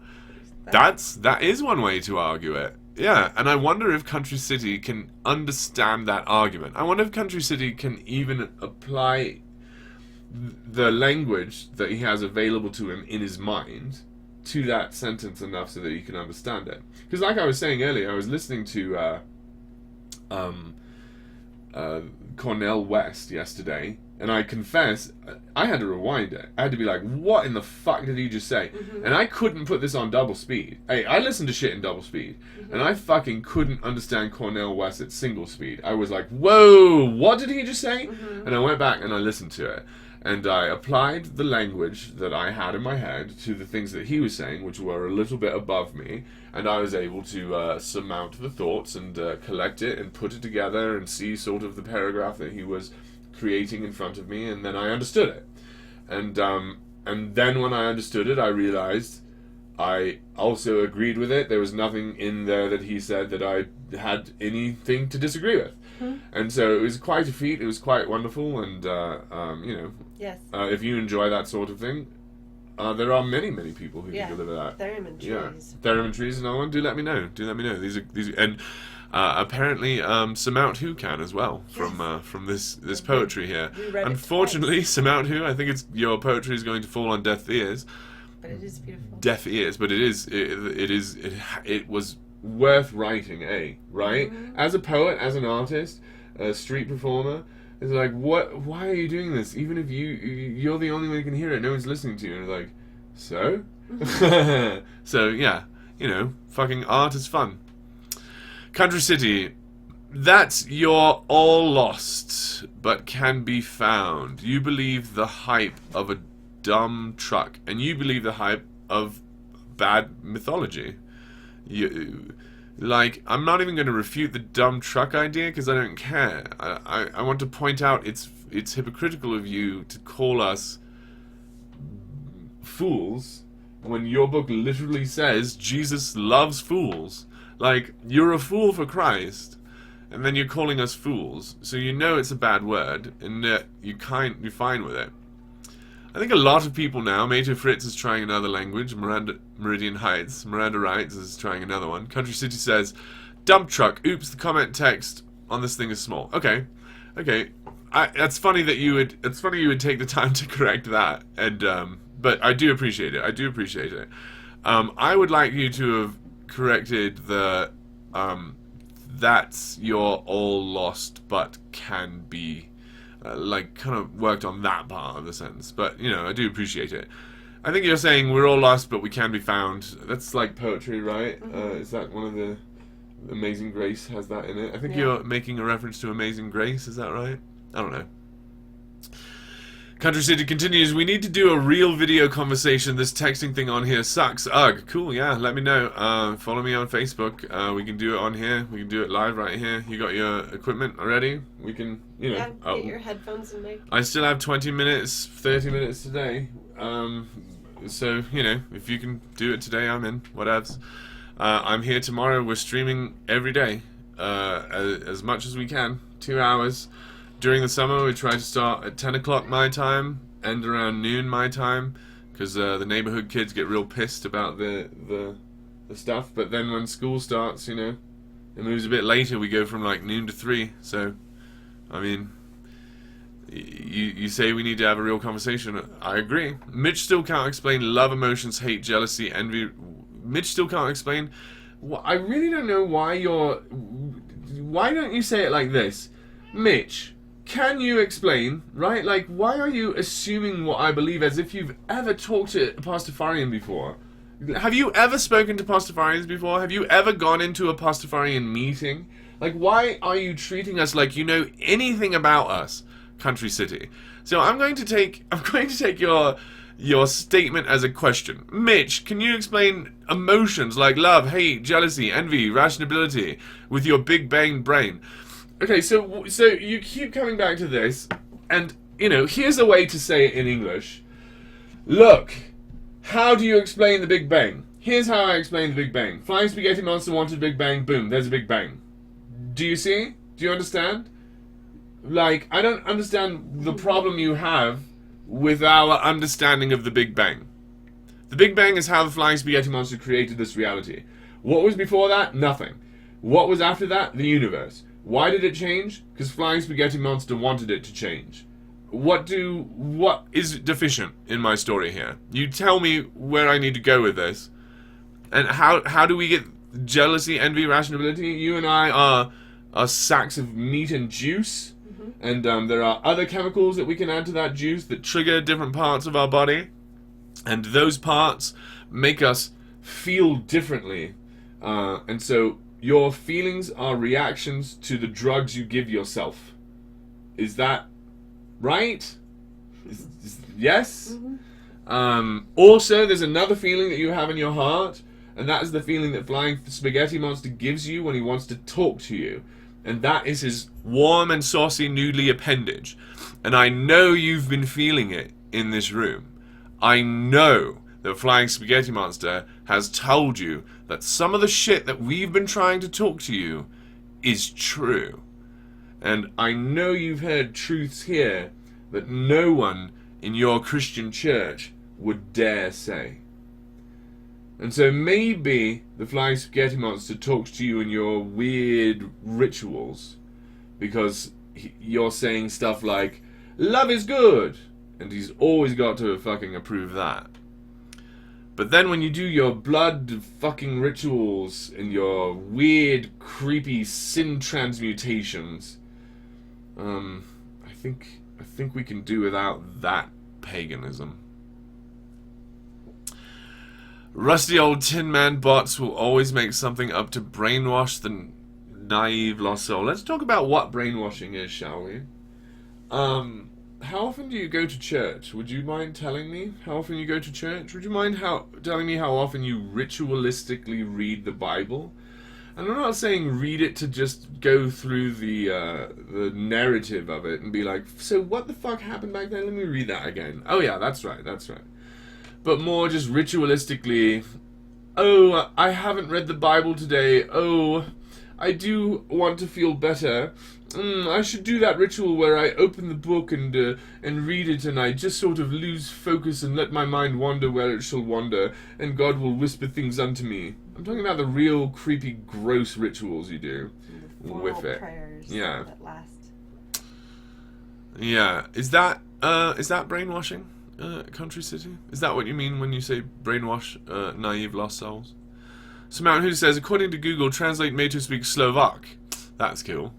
That is one way to argue it. Yeah, and I wonder if Country City can understand that argument. I wonder if Country City can even apply the language that he has available to him in his mind to that sentence enough so that he can understand it. Because like I was saying earlier, I was listening to Cornel West yesterday, and I confess, I had to rewind it. I had to be like, what in the fuck did he just say? And I couldn't put this on double speed. Hey, I listened to shit in double speed, and I fucking couldn't understand Cornel West at single speed. I was like, whoa, what did he just say? And I went back and I listened to it. And I applied the language that I had in my head to the things that he was saying, which were a little bit above me. And I was able to surmount the thoughts and collect it and put it together and see sort of the paragraph that he was creating in front of me. And then I understood it. And then when I understood it, I realized I also agreed with it. There was nothing in there that he said that I had anything to disagree with. And so it was quite a feat. It was quite wonderful. And, you know, Yes. if you enjoy that sort of thing, there are many theremin who can deliver that. Theremin trees. Theremin trees and all. Do let me know. These are and apparently Samount Who can as well from this poetry here. We read it Unfortunately, Samount Who, I think your poetry is going to fall on deaf ears. But it is beautiful. Deaf ears, but it was worth writing, right? As a poet, as an artist, a street performer, it's like, why are you doing this? Even if you're the only one who can hear it, no one's listening to you. And it's like, so? So, yeah, you know, fucking art is fun. Country City, that's your all lost, but can be found. You believe the hype of a dumb truck, and you believe the hype of bad mythology. I'm not even going to refute the dumb truck idea because I don't care. I want to point out it's hypocritical of you to call us fools when your book literally says Jesus loves fools. Like, you're a fool for Christ, and then you're calling us fools. So you know it's a bad word, and you're fine with it. I think a lot of people now, Mato Fritz is trying another language, Meridian Heights, Miranda Wright is trying another one. Country City says, dump truck, oops, the comment text on this thing is small. Okay. It's funny you would take the time to correct that, and but I do appreciate it. I would like you to have corrected the that's your all lost but can be kind of worked on that part of the sentence. But you know, I do appreciate it. I think you're saying we're all lost but we can be found. That's like poetry, right? Is that one of the Amazing Grace has that in it? I think you're making a reference to Amazing Grace, is that right? I don't know. Country City continues, we need to do a real video conversation. This texting thing on here sucks. Ugh, cool, yeah, let me know. Follow me on Facebook. We can do it on here. We can do it live right here. You got your equipment already? We can, you know. Yeah, get your headphones and make. I still have 20 minutes, 30 minutes today. So, you know, if you can do it today, I'm in. Whatevs. I'm here tomorrow. We're streaming every day. As much as we can. 2 hours. During the summer, we try to start at 10 o'clock my time, end around noon my time, because the neighborhood kids get real pissed about the stuff. But then when school starts, you know, it moves a bit later. We go from like noon to 3. So, I mean, you say we need to have a real conversation. I agree. Mitch still can't explain love, emotions, hate, jealousy, envy. Mitch still can't explain. I really don't know why why don't you say it like this? Mitch, can you explain, right? Like, why are you assuming what I believe as if you've ever talked to a Pastafarian before? Have you ever spoken to Pastafarians before? Have you ever gone into a Pastafarian meeting? Like, why are you treating us like you know anything about us, Country City? So I'm going to take your statement as a question. Mitch, can you explain emotions like love, hate, jealousy, envy, rationality with your big bang brain? Okay, so you keep coming back to this, and, you know, here's a way to say it in English. Look, how do you explain the Big Bang? Here's how I explain the Big Bang. Flying spaghetti monster wanted Big Bang, boom, there's a Big Bang. Do you see? Do you understand? Like, I don't understand the problem you have with our understanding of the Big Bang. The Big Bang is how the flying spaghetti monster created this reality. What was before that? Nothing. What was after that? The universe. Why did it change? Because Flying Spaghetti Monster wanted it to change. What is deficient in my story here? You tell me where I need to go with this. And how do we get jealousy, envy, rationality? You and I are sacks of meat and juice. And there are other chemicals that we can add to that juice that trigger different parts of our body. And those parts make us feel differently. And so your feelings are reactions to the drugs you give yourself. Is that right? Yes? Also, there's another feeling that you have in your heart, and that is the feeling that Flying Spaghetti Monster gives you when he wants to talk to you. And that is his warm and saucy noodly appendage. And I know you've been feeling it in this room. I know that Flying Spaghetti Monster has told you that some of the shit that we've been trying to talk to you is true. And I know you've heard truths here that no one in your Christian church would dare say. And so maybe the Flying Spaghetti Monster talks to you in your weird rituals because you're saying stuff like, love is good, and he's always got to fucking approve that. But then when you do your blood fucking rituals and your weird, creepy sin transmutations, I think we can do without that paganism. Rusty old Tin Man bots will always make something up to brainwash the naive lost soul. Let's talk about what brainwashing is, shall we? How often do you go to church? Would you mind telling me how often you go to church? Would you mind telling me how often you ritualistically read the Bible? And I'm not saying read it to just go through the narrative of it and be like, so what the fuck happened back then? Let me read that again. Oh yeah, that's right. But more just ritualistically, oh, I haven't read the Bible today. Oh, I do want to feel better. I should do that ritual where I open the book and read it, and I just sort of lose focus and let my mind wander where it shall wander, and God will whisper things unto me. I'm talking about the real creepy, gross rituals you do with it. Prayers Yeah. that last. Yeah. Is that brainwashing, Country City? Is that what you mean when you say brainwash naive lost souls? Samantha who says, according to Google, translate me to speak Slovak. That's cool.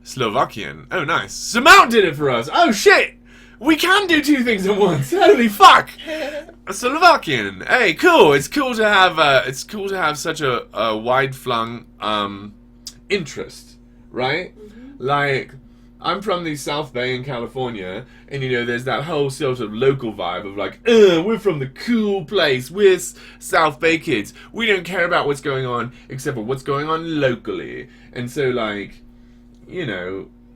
Slovakian. Oh, nice. Samount did it for us. Oh, shit. We can do two things at once. Holy fuck. Slovakian. Hey, cool. It's cool to have such a wide-flung interest, right? Like, I'm from the South Bay in California, and there's that whole sort of local vibe of like, we're from the cool place, we're South Bay kids, we don't care about what's going on except for what's going on locally. And so like,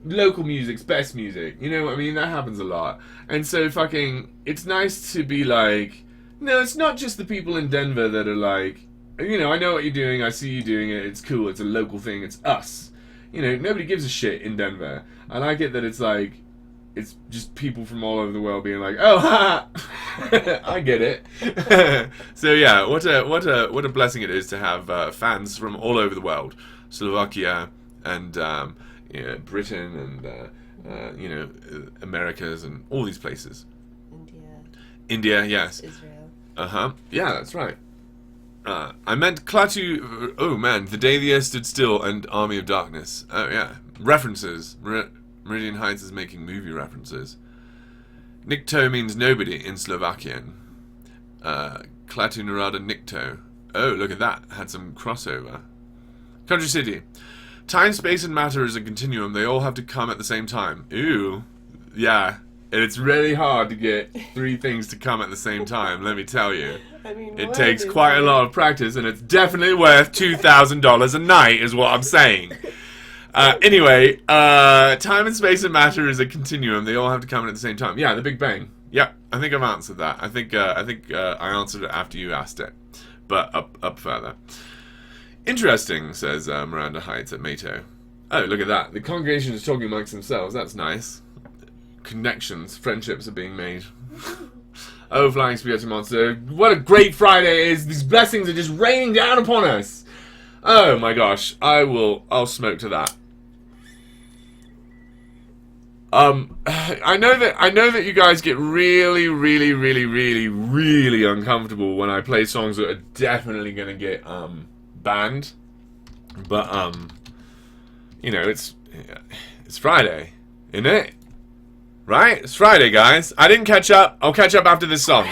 local music's best music, you know what I mean? That happens a lot. And so fucking, it's nice to be like, no, it's not just the people in Denver that are like, I know what you're doing, I see you doing it, it's cool, it's a local thing, it's us. Nobody gives a shit in Denver. I like it that it's like, it's just people from all over the world being like, oh, ha, I get it. So yeah, what a blessing it is to have fans from all over the world, Slovakia and Britain and Americas and all these places. India, yes. Israel. Yeah, that's right. I meant Klaatu. Oh man, The Day the Earth Stood Still and Army of Darkness. Oh yeah, references. Meridian Heights is making movie references. Nikto means nobody in Slovakian. Klaatu Narada Nikto. Oh, look at that. Had some crossover. Country City. Time, space, and matter is a continuum. They all have to come at the same time. Ooh. Yeah. And it's really hard to get three things to come at the same time, let me tell you. I mean, it takes quite a lot of practice, and it's definitely worth $2,000 a night, is what I'm saying. Anyway, time and space and matter is a continuum. They all have to come in at the same time. Yeah, the Big Bang. Yep, I think I've answered that. I think I answered it after you asked it, but up further. Interesting, says Miranda Heights at Mato. Oh, look at that. The congregation is talking amongst themselves. That's nice. Connections, friendships are being made. Oh, Flying Spaghetti Monster, what a great Friday it is. These blessings are just raining down upon us. Oh my gosh, I'll smoke to that. I know that you guys get really, really, really, really, really uncomfortable when I play songs that are definitely gonna get banned. But it's Friday. In it. Right? It's Friday, guys. I didn't catch up. I'll catch up after this song.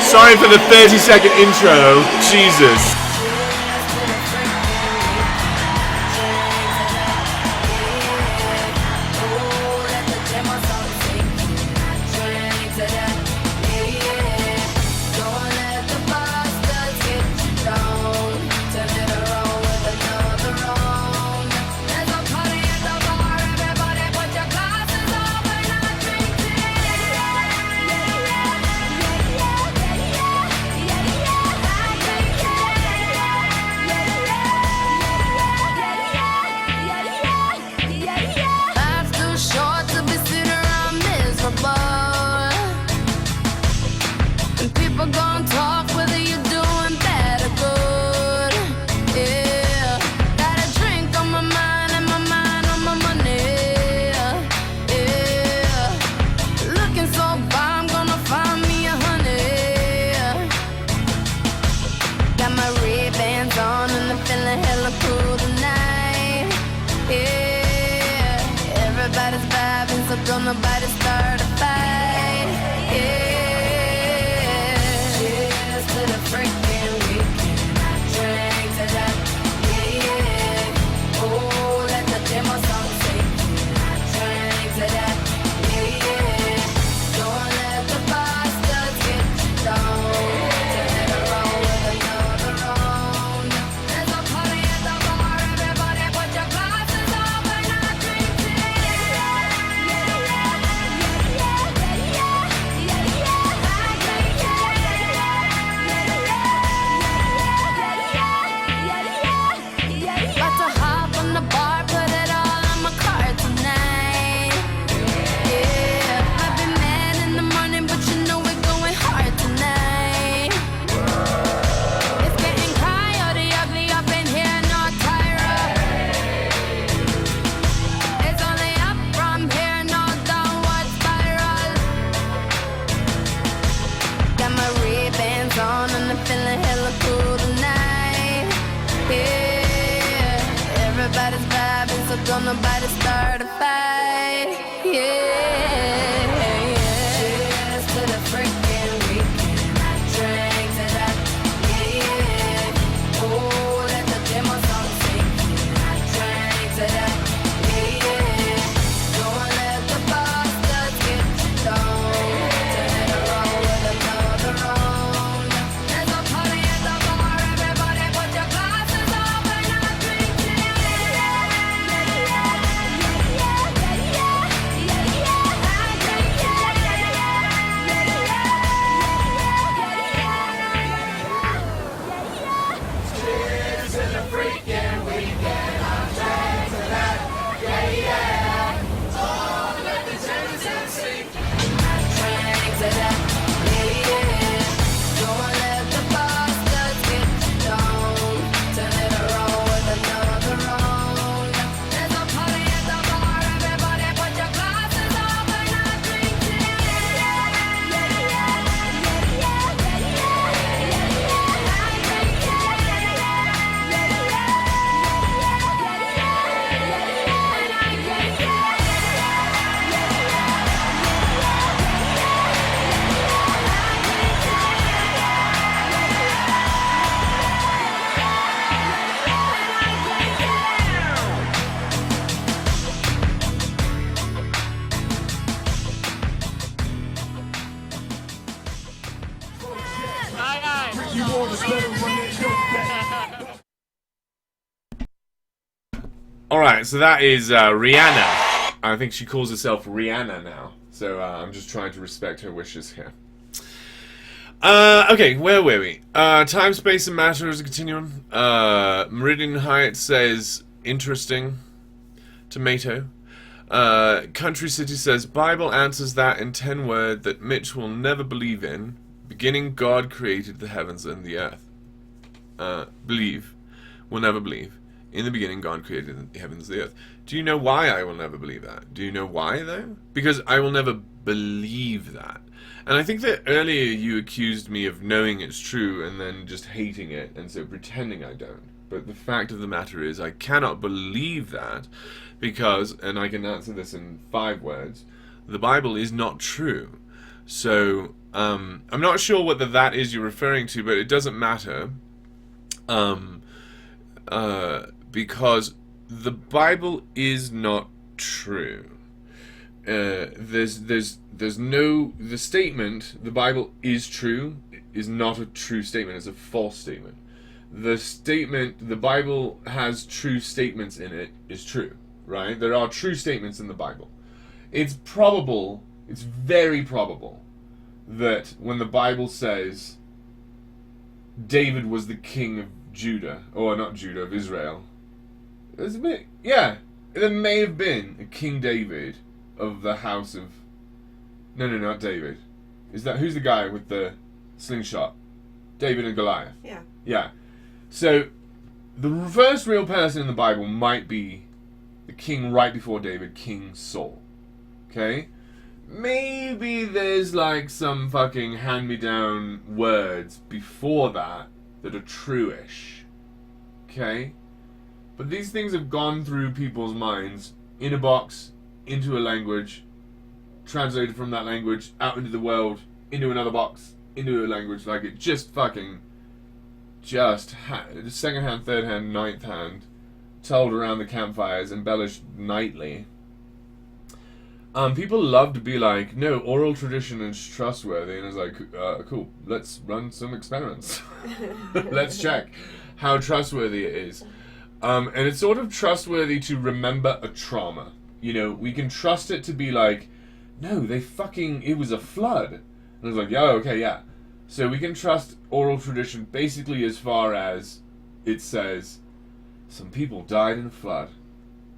Sorry for the 30-second intro. Jesus. Life's too short to be sitting around miserable. And people gon' talk whether you're doing bad or good. Yeah, got a drink on my mind and my mind on my money. Yeah, looking so far, I'm gonna find me a honey. Got my Ray-Bans on and I'm feeling hella cool tonight. Yeah, everybody's vibing, so don't nobody start a fight. Yeah, cheers to the freaking weekend. Drink to that, yeah. Oh, let the demo song sing. Drink to that, yeah. Don't let the bastards get you down. Turn it around with another round. There's a party at the bar, everybody put your glasses up and I drink to About to hop on the bar, put it all on my card tonight. Yeah, might be mad in the morning, but you know we're going hard tonight. It's getting coyote ugly up in here, no Tyra. It's only up from here, no downward spiral. Got my Ray-Bans on and I'm feeling hella cool tonight. Yeah, everybody's vibing, so don't nobody start a fight. Yeah, cheers to the freaking weekend. Drink to that, yeah. Oh, let the demo song sing. Drink to that, yeah. Don't let the bastards get you down. Turn it around with another round. There's a party at the bar, everybody put your glasses up and I drink to Alright, so that is Rihanna. I think she calls herself Rihanna now. So I'm just trying to respect her wishes here. Okay, where were we? Time, space, and matter is a continuum. Meridian Heights says, interesting. Tomato. Country City says, Bible answers that in 10 words that Mitch will never believe in. Beginning, God created the heavens and the earth. Believe. Will never believe. In the beginning, God created the heavens and the earth. Do you know why I will never believe that? Do you know why, though? Because I will never believe that. And I think that earlier you accused me of knowing it's true and then just hating it, and so pretending I don't. But the fact of the matter is, I cannot believe that because, and I can answer this in 5 words, the Bible is not true. So, I'm not sure whether that is you're referring to, but it doesn't matter. Because the Bible is not true. The statement, the Bible is true, is not a true statement, it's a false statement. The statement, the Bible has true statements in it, is true, right? There are true statements in the Bible. It's probable, it's very probable, that when the Bible says David was the king of Judah, or not Judah, of Israel, there's a bit, yeah, there may have been a King David of the house of, no, not David. Is that, who's the guy with the slingshot? David and Goliath. Yeah. Yeah. So, the first real person in the Bible might be the king right before David, King Saul. Okay? Maybe there's like some fucking hand-me-down words before that are true-ish. Okay? But these things have gone through people's minds, in a box, into a language, translated from that language, out into the world, into another box, into a language, like it just fucking, second hand, third hand, ninth hand, told around the campfires, embellished nightly. People love to be like, no, oral tradition is trustworthy, and it's like, cool, let's run some experiments. Let's check how trustworthy it is. And it's sort of trustworthy to remember a trauma. You know, we can trust it to be like, no, it was a flood. And it's like, yeah, okay, yeah. So we can trust oral tradition basically as far as it says, some people died in a flood.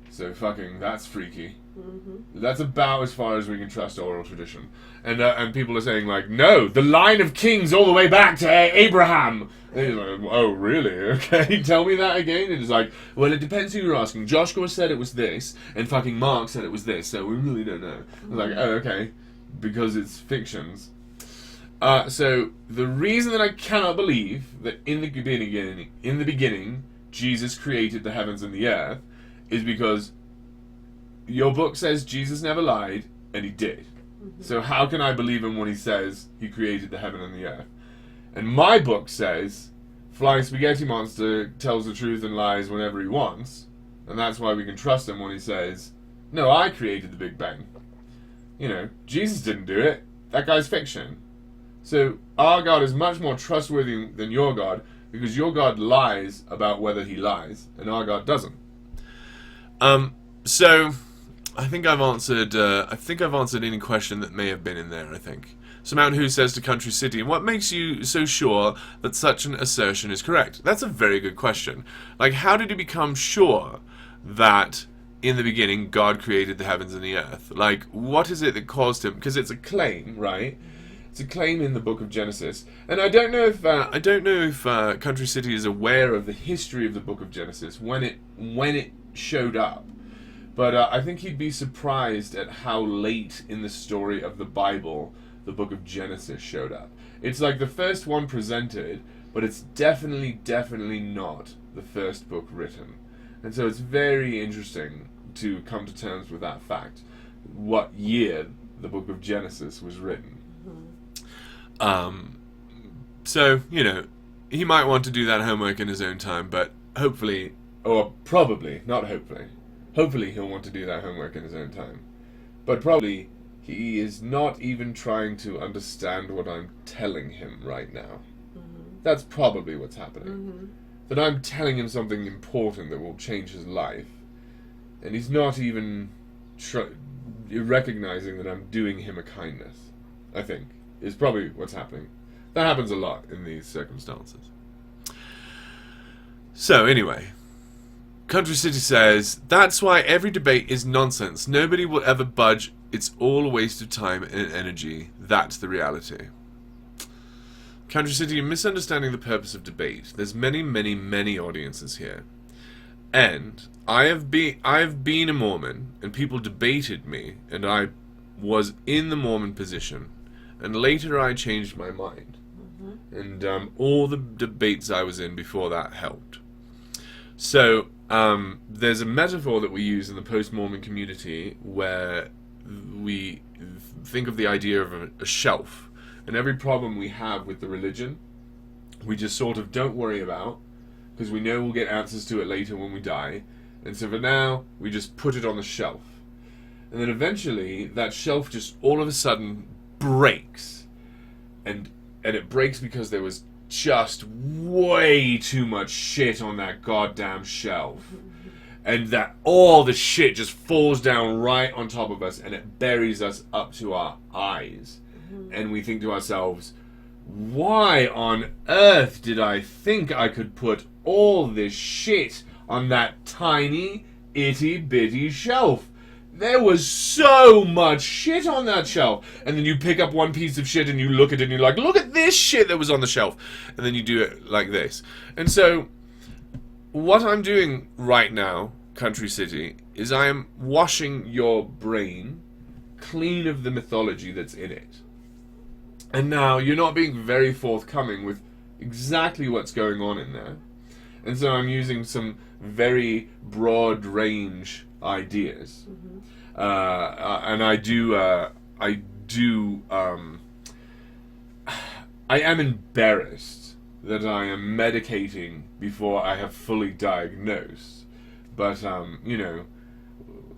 So fucking, that's freaky. Mm-hmm. That's about as far as we can trust oral tradition. And people are saying like, no, the line of kings all the way back to Abraham. And he's like, oh, really? Okay, tell me that again. And it's like, well, it depends who you're asking. Joshua said it was this, and fucking Mark said it was this, so we really don't know. It's like, oh, okay, because it's fictions. So the reason that I cannot believe that in the beginning, Jesus created the heavens and the earth is because your book says Jesus never lied, and he did. Mm-hmm. So how can I believe him when he says he created the heaven and the earth? And my book says Flying Spaghetti Monster tells the truth and lies whenever he wants, and that's why we can trust him when he says, no, I created the Big Bang. You know, Jesus didn't do it. That guy's fiction. So our God is much more trustworthy than your God, because your God lies about whether he lies, and our God doesn't. So I think I've answered any question that may have been in there, I think. So Mountain Who says to Country City, what makes you so sure that such an assertion is correct? That's a very good question. Like, how did he become sure that in the beginning God created the heavens and the earth? Like, what is it that caused him? Because it's a claim, right? It's a claim in the book of Genesis. And I don't know if Country City is aware of the history of the book of Genesis when it showed up. But I think he'd be surprised at how late in the story of the Bible the book of Genesis showed up. It's like the first one presented, but it's definitely not the first book written. And so it's very interesting to come to terms with that fact, what year the book of Genesis was written. Mm-hmm. So, you know, he might want to do that homework in his own time, but hopefully, or probably, not hopefully, hopefully he'll want to do that homework in his own time. But probably he is not even trying to understand what I'm telling him right now. Mm-hmm. That's probably what's happening. Mm-hmm. That I'm telling him something important that will change his life. And he's not even recognizing that I'm doing him a kindness, I think, is probably what's happening. That happens a lot in these circumstances. So anyway, Country City says, that's why every debate is nonsense. Nobody will ever budge. It's all a waste of time and energy. That's the reality. Country City, you're misunderstanding the purpose of debate. There's many, many, many audiences here. And I have been a Mormon, and people debated me, and I was in the Mormon position. And later I changed my mind. And all the debates I was in before that helped. So there's a metaphor that we use in the post-Mormon community where we think of the idea of a shelf. And every problem we have with the religion, we just sort of don't worry about, because we know we'll get answers to it later when we die. And so for now, we just put it on the shelf. And then eventually, that shelf just all of a sudden breaks. And it breaks because there was just way too much shit on that goddamn shelf. And that all the shit just falls down right on top of us, and it buries us up to our eyes. And we think to ourselves, why on earth did I think I could put all this shit on that tiny, itty-bitty shelf? There was so much shit on that shelf. And then you pick up one piece of shit and you look at it and you're like, look at this shit that was on the shelf. And then you do it like this. And so, what I'm doing right now, Country City, is I am washing your brain clean of the mythology that's in it. And now you're not being very forthcoming with exactly what's going on in there. And so I'm using some very broad range ideas. And I am embarrassed that I am medicating before I have fully diagnosed. But, you know,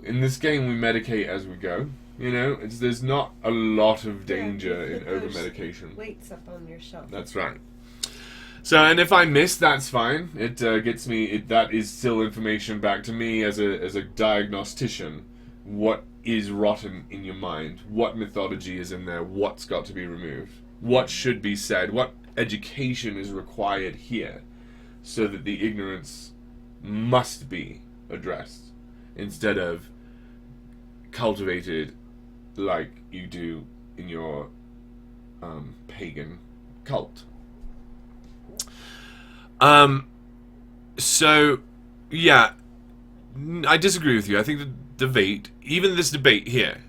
in this game we medicate as we go. You know, there's not a lot of danger in over-medication. Weights up on your shelf. That's right. So, and if I miss, that's fine. It gets me. That is still information back to me as a diagnostician. What is rotten in your mind? What mythology is in there? What's got to be removed? What should be said? What education is required here, so that the ignorance must be addressed instead of cultivated like you do in your pagan cult. So, yeah, I disagree with you. I think the debate, even this debate here,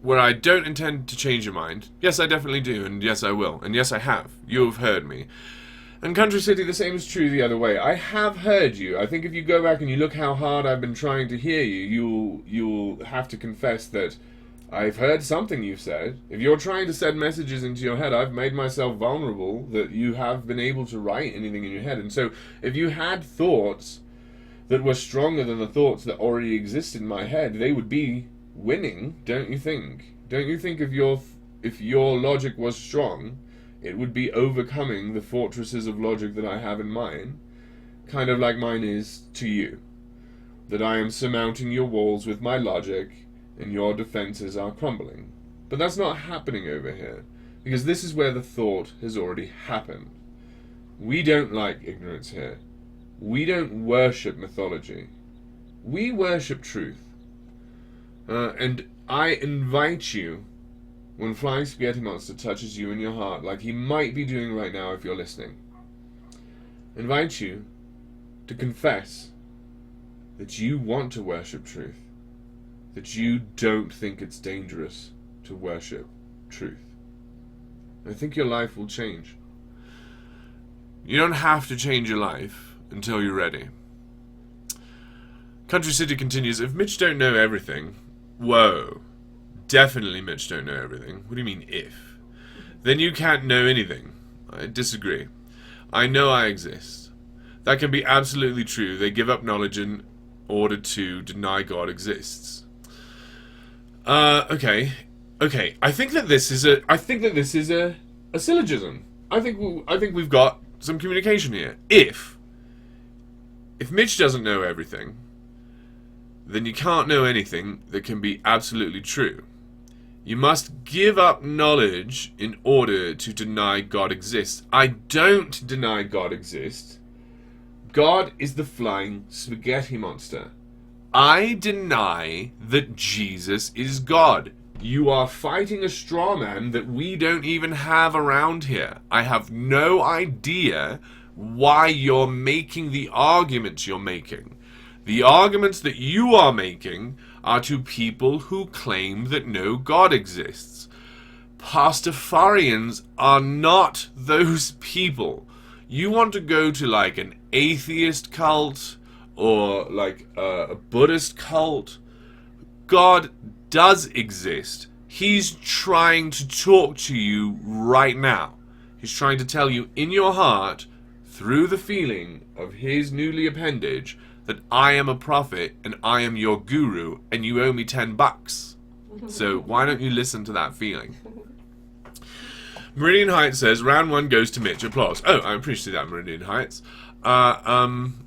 where I don't intend to change your mind, yes, I definitely do, and yes, I will, and yes, I have. You have heard me. And Country City, the same is true the other way. I have heard you. I think if you go back and you look how hard I've been trying to hear you, you'll have to confess that I've heard something you've said. If you're trying to send messages into your head, I've made myself vulnerable that you have been able to write anything in your head. And so if you had thoughts that were stronger than the thoughts that already exist in my head, they would be winning, don't you think? Don't you think if your logic was strong, it would be overcoming the fortresses of logic that I have in mine, kind of like mine is to you? That I am surmounting your walls with my logic, and your defenses are crumbling. But that's not happening over here, because this is where the thought has already happened. We don't like ignorance here. We don't worship mythology. We worship truth. And I invite you, when Flying Spaghetti Monster touches you in your heart, like he might be doing right now if you're listening, invite you to confess that you want to worship truth, that you don't think it's dangerous to worship truth. I think your life will change. You don't have to change your life until you're ready. Country City continues, if Mitch don't know everything, whoa, definitely Mitch don't know everything. What do you mean, if? Then you can't know anything. I disagree. I know I exist. That can be absolutely true. They give up knowledge in order to deny God exists. Okay. I think that this is a syllogism. I think we've got some communication here. If Mitch doesn't know everything, then you can't know anything that can be absolutely true. You must give up knowledge in order to deny God exists. I don't deny God exists. God is the flying spaghetti monster. I deny that Jesus is God. You are fighting a straw man that we don't even have around here. I have no idea why you're making the arguments you're making. The arguments that you are making are to people who claim that no God exists. Pastafarians are not those people. You want to go to like an atheist cult or like a Buddhist cult. God does exist. He's trying to talk to you right now. He's trying to tell you in your heart, through the feeling of his newly appendage, that I am a prophet and I am your guru and you owe me $10. So why don't you listen to that feeling? Meridian Heights says, round one goes to Mitch. Applause. Oh, I appreciate that, Meridian Heights. I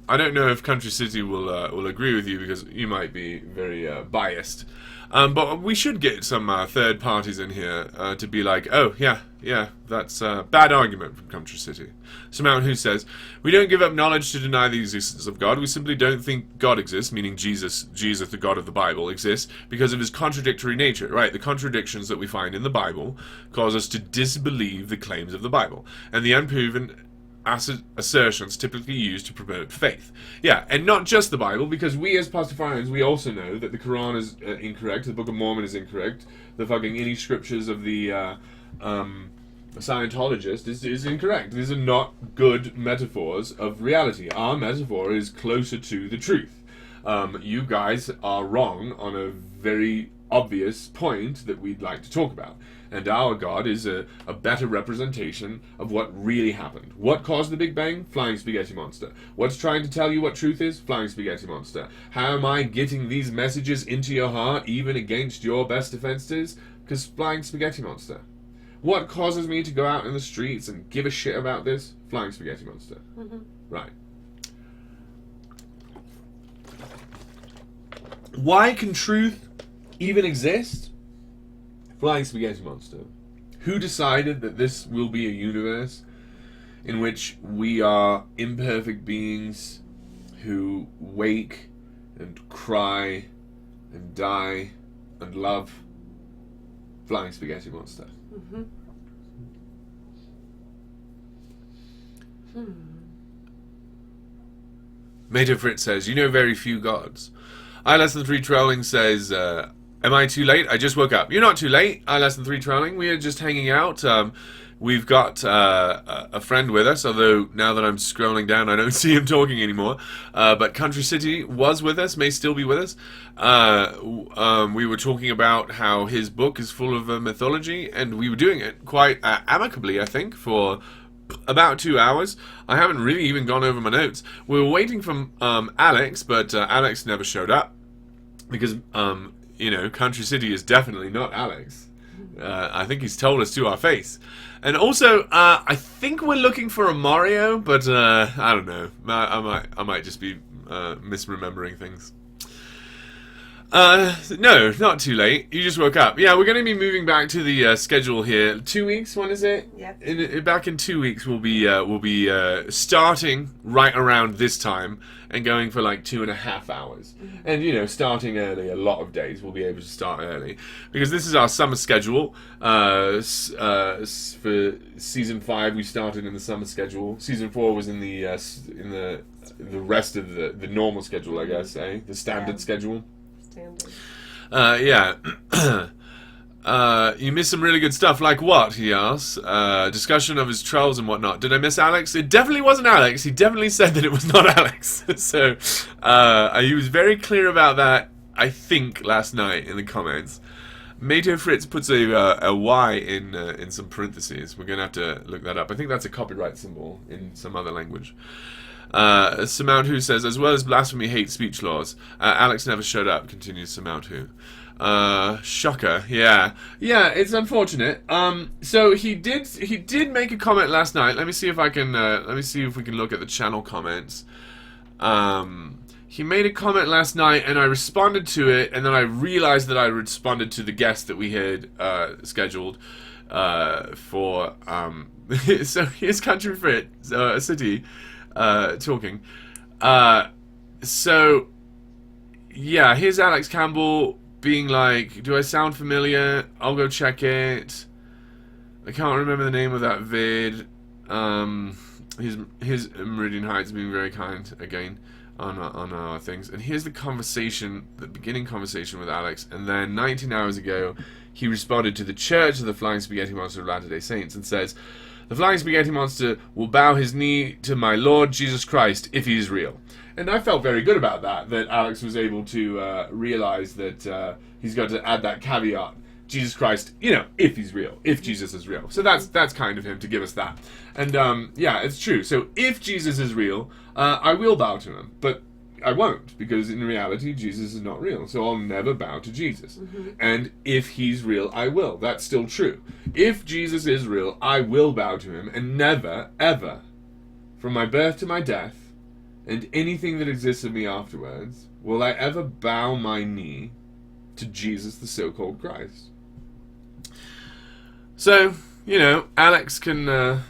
don't know if Country City will agree with you because you might be very biased. But we should get some third parties in here to be like, oh, yeah, that's a bad argument from Country City. Samantha who says, we don't give up knowledge to deny the existence of God. We simply don't think God exists, meaning Jesus, the God of the Bible, exists because of his contradictory nature. Right, the contradictions that we find in the Bible cause us to disbelieve the claims of the Bible. And the unproven assertions typically used to promote faith. Yeah, and not just the Bible, because we as Pastafarians, we also know that the Quran is incorrect, the Book of Mormon is incorrect, the fucking any scriptures of the Scientologist is incorrect. These are not good metaphors of reality. Our metaphor is closer to the truth. You guys are wrong on a very obvious point that we'd like to talk about. And our God is a better representation of what really happened. What caused the Big Bang? Flying spaghetti monster. What's trying to tell you what truth is? Flying spaghetti monster. How am I getting these messages into your heart even against your best defenses? Because flying spaghetti monster. What causes me to go out in the streets and give a shit about this? Flying spaghetti monster. Mm-hmm. Right. Why can truth even exist? Flying spaghetti monster. Who decided that this will be a universe in which we are imperfect beings who wake and cry and die and love? Flying spaghetti monster. Mm-hmm. Mato Fritz says, you know very few gods. I Less Than 3 Trolling says, am I too late? I just woke up. You're not too late, I Less Than 3 Trolling. We are just hanging out. We've got a friend with us, although now that I'm scrolling down, I don't see him talking anymore. But Country City was with us, may still be with us. We were talking about how his book is full of mythology, and we were doing it quite amicably, I think, for about 2 hours. I haven't really even gone over my notes. We were waiting for Alex, but Alex never showed up because, Country City is definitely not Alex. I think he's told us to our face. And also, I think we're looking for a Mario, but I don't know. I might just be misremembering things. No, not too late. You just woke up. Yeah, we're going to be moving back to the schedule here. 2 weeks. When is it? Yep. Back in 2 weeks, we'll be starting right around this time and going for like 2.5 hours. Mm-hmm. And starting early. A lot of days we'll be able to start early because this is our summer schedule. For season 5, we started in the summer schedule. Season 4 was in the rest of the normal schedule, I guess. The standard schedule. Yeah. You missed some really good stuff. Like what? He asks. Discussion of his trolls and whatnot. Did I miss Alex? It definitely wasn't Alex. He definitely said that it was not Alex. So he was very clear about that, I think, last night in the comments. Mato Fritz puts a Y in some parentheses. We're going to have to look that up. I think that's a copyright symbol in some other language. Samanthu says, as well as blasphemy, hate speech laws. Alex never showed up, continues Samanthu. Shocker, yeah, it's unfortunate. So he did make a comment last night. Let me see if we can look at the channel comments. He made a comment last night, and I responded to it, and then I realized that I responded to the guest that we had scheduled for. So here's Country City talking. So, yeah, here's Alex Campbell being like, do I sound familiar? I'll go check it. I can't remember the name of that vid. His Meridian Heights being very kind again on our things. And here's the conversation, the beginning conversation with Alex. And then 19 hours ago, he responded to the Church of the Flying Spaghetti Monster of Latter-day Saints and says, the Flying Spaghetti Monster will bow his knee to my Lord Jesus Christ if he is real. And I felt very good about that Alex was able to realize that he's got to add that caveat. Jesus Christ, if he's real, if Jesus is real. So that's kind of him to give us that. And yeah, it's true. So if Jesus is real, I will bow to him. But I won't, because in reality, Jesus is not real. So I'll never bow to Jesus. Mm-hmm. And if he's real, I will. That's still true. If Jesus is real, I will bow to him, and never, ever, from my birth to my death, and anything that exists of me afterwards, will I ever bow my knee to Jesus, the so-called Christ. So, Alex can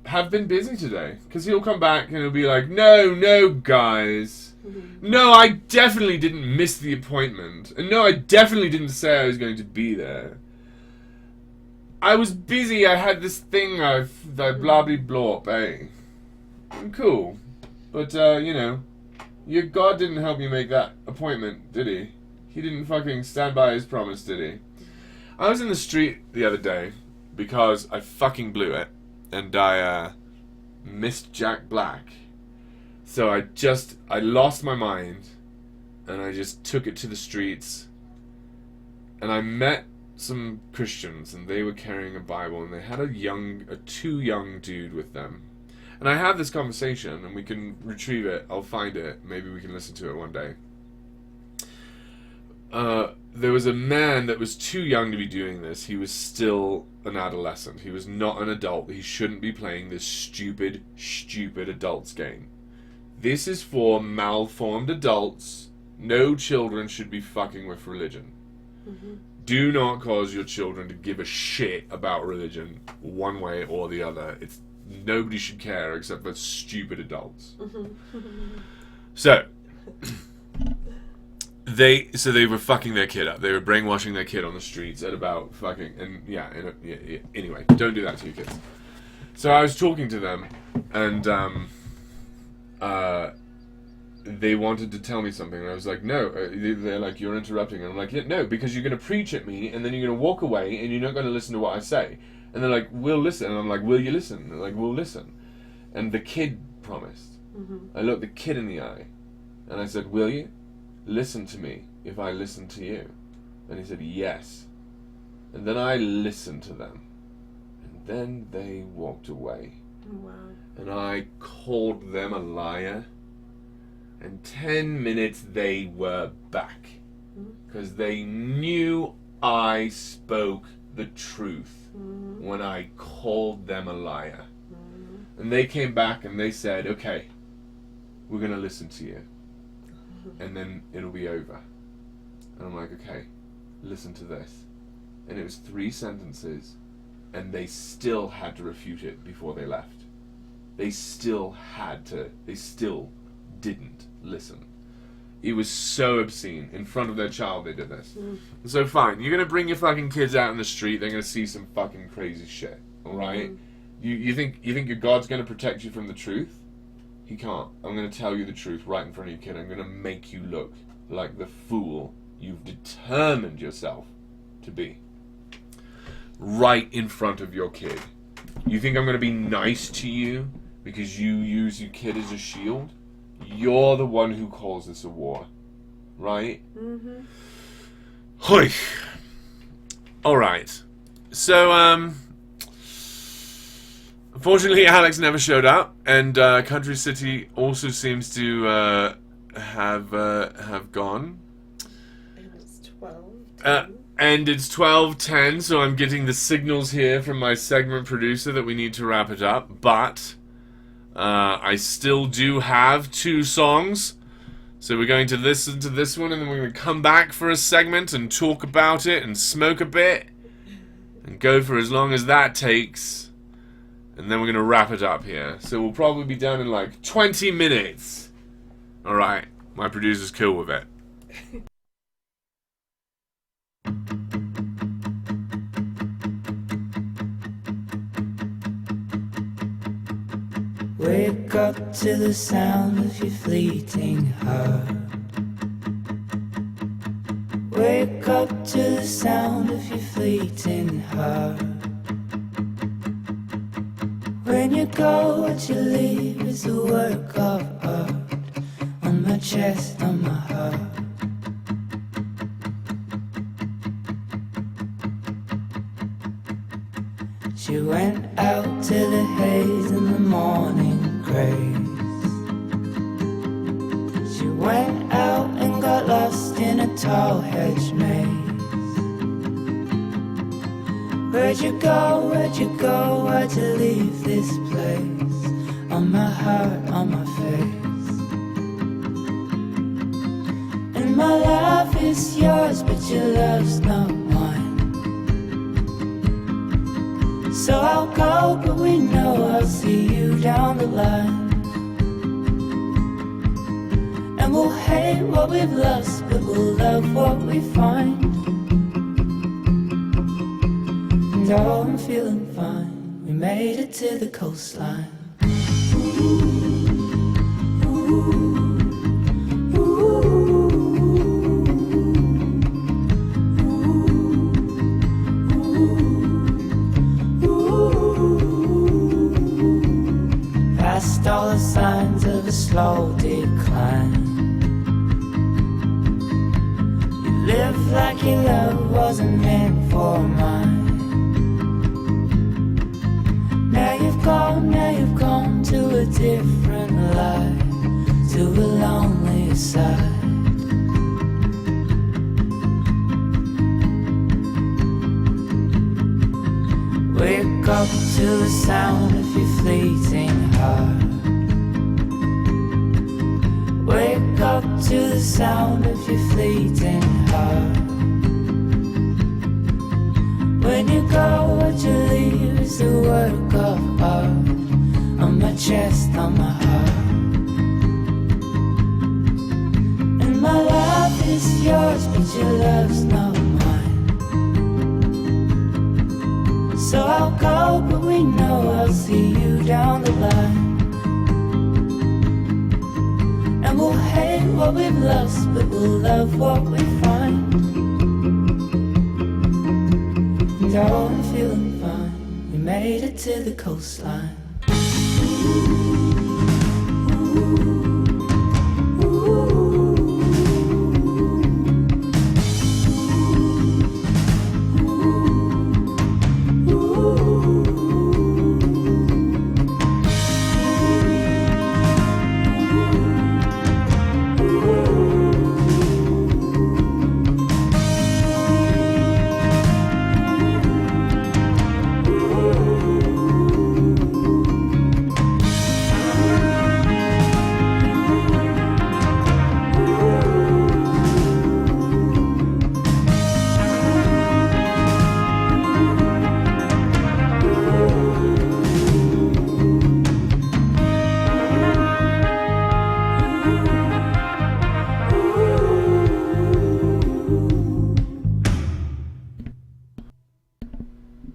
have been busy today, because he'll come back and he'll be like, no, guys. No, I definitely didn't miss the appointment. And no, I definitely didn't say I was going to be there. I was busy, I had this thing, that blah blah blah, eh? Cool. But, your God didn't help you make that appointment, did he? He didn't fucking stand by his promise, did he? I was in the street the other day because I fucking blew it. And I missed Jack Black. So I lost my mind. And I just took it to the streets. And I met some Christians. And they were carrying a Bible. And they had a too young dude with them. And I had this conversation, and we can retrieve it. I'll find it. Maybe we can listen to it one day. There was a man that was too young to be doing this. He was still an adolescent. He was not an adult. He shouldn't be playing this stupid adults game. This is for malformed adults. No children should be fucking with religion. Mm-hmm. Do not cause your children to give a shit about religion one way or the other. Nobody should care except for stupid adults. So they were fucking their kid up. They were brainwashing their kid on the streets at about fucking anyway, don't do that to your kids. So I was talking to them, and they wanted to tell me something, and I was like, no. They're like, you're interrupting, and I'm like, yeah, no, because you're going to preach at me, and then you're going to walk away, and you're not going to listen to what I say. And they're like, we'll listen. And I'm like, will you listen? And they're like, we'll listen. And the kid promised. Mm-hmm. I looked the kid in the eye. And I said, will you listen to me if I listen to you? And he said, yes. And then I listened to them. And then they walked away. Wow. And I called them a liar. And 10 minutes they were back. Because they knew I spoke the truth. Mm-hmm. When I called them a liar. Mm-hmm. And they came back and they said, okay, we're going to listen to you. Mm-hmm. And then it'll be over. And I'm like, okay, listen to this. And it was 3 sentences, and they still had to refute it before they left. They still didn't listen. It was so obscene. In front of their child they did this. So fine, you're going to bring your fucking kids out in the street, they're going to see some fucking crazy shit. Alright? You think your God's going to protect you from the truth? He can't. I'm going to tell you the truth right in front of your kid. I'm going to make you look like the fool you've determined yourself to be. Right in front of your kid. You think I'm going to be nice to you because you use your kid as a shield? You're the one who calls this a war. Right? Mm-hmm. Hoi. Alright. So, unfortunately, Alex never showed up, and Country City also seems to have gone. And it's 12:10. And it's 12:10, so I'm getting the signals here from my segment producer that we need to wrap it up, but I still do have 2 songs, so we're going to listen to this one, and then we're going to come back for a segment and talk about it and smoke a bit and go for as long as that takes, and then we're going to wrap it up here. So we'll probably be done in like 20 minutes. Alright, my producer's cool with it. Wake up to the sound of your fleeting heart. Wake up to the sound of your fleeting heart. When you go, what you leave is a work of art. On my chest, on my heart. She went out to the haze in the morning grace. She went out and got lost in a tall hedge maze. Where'd you go, where'd you go, why'd you leave this place? On my heart, on my face. And my love is yours, but your love's not mine. So I'll go, but we know I'll see you down the line. And we'll hate what we've lost, but we'll love what we find. And oh, I'm feeling fine. We made it to the coastline. Past all the signs of a slow decline. You live like your love wasn't meant for mine. Now you've gone to a different life, to a lonely side. Wake up to the sound of your fleeting heart. Wake up to the sound of your fleeting heart. When you go, what you leave is a work of art. On my chest, on my heart. And my love is yours, but your love's not mine. So I'll go, but we know I'll see you down the line. And we'll hate what we've lost, but we'll love what we find. And oh, I'm feeling fine. We made it to the coastline.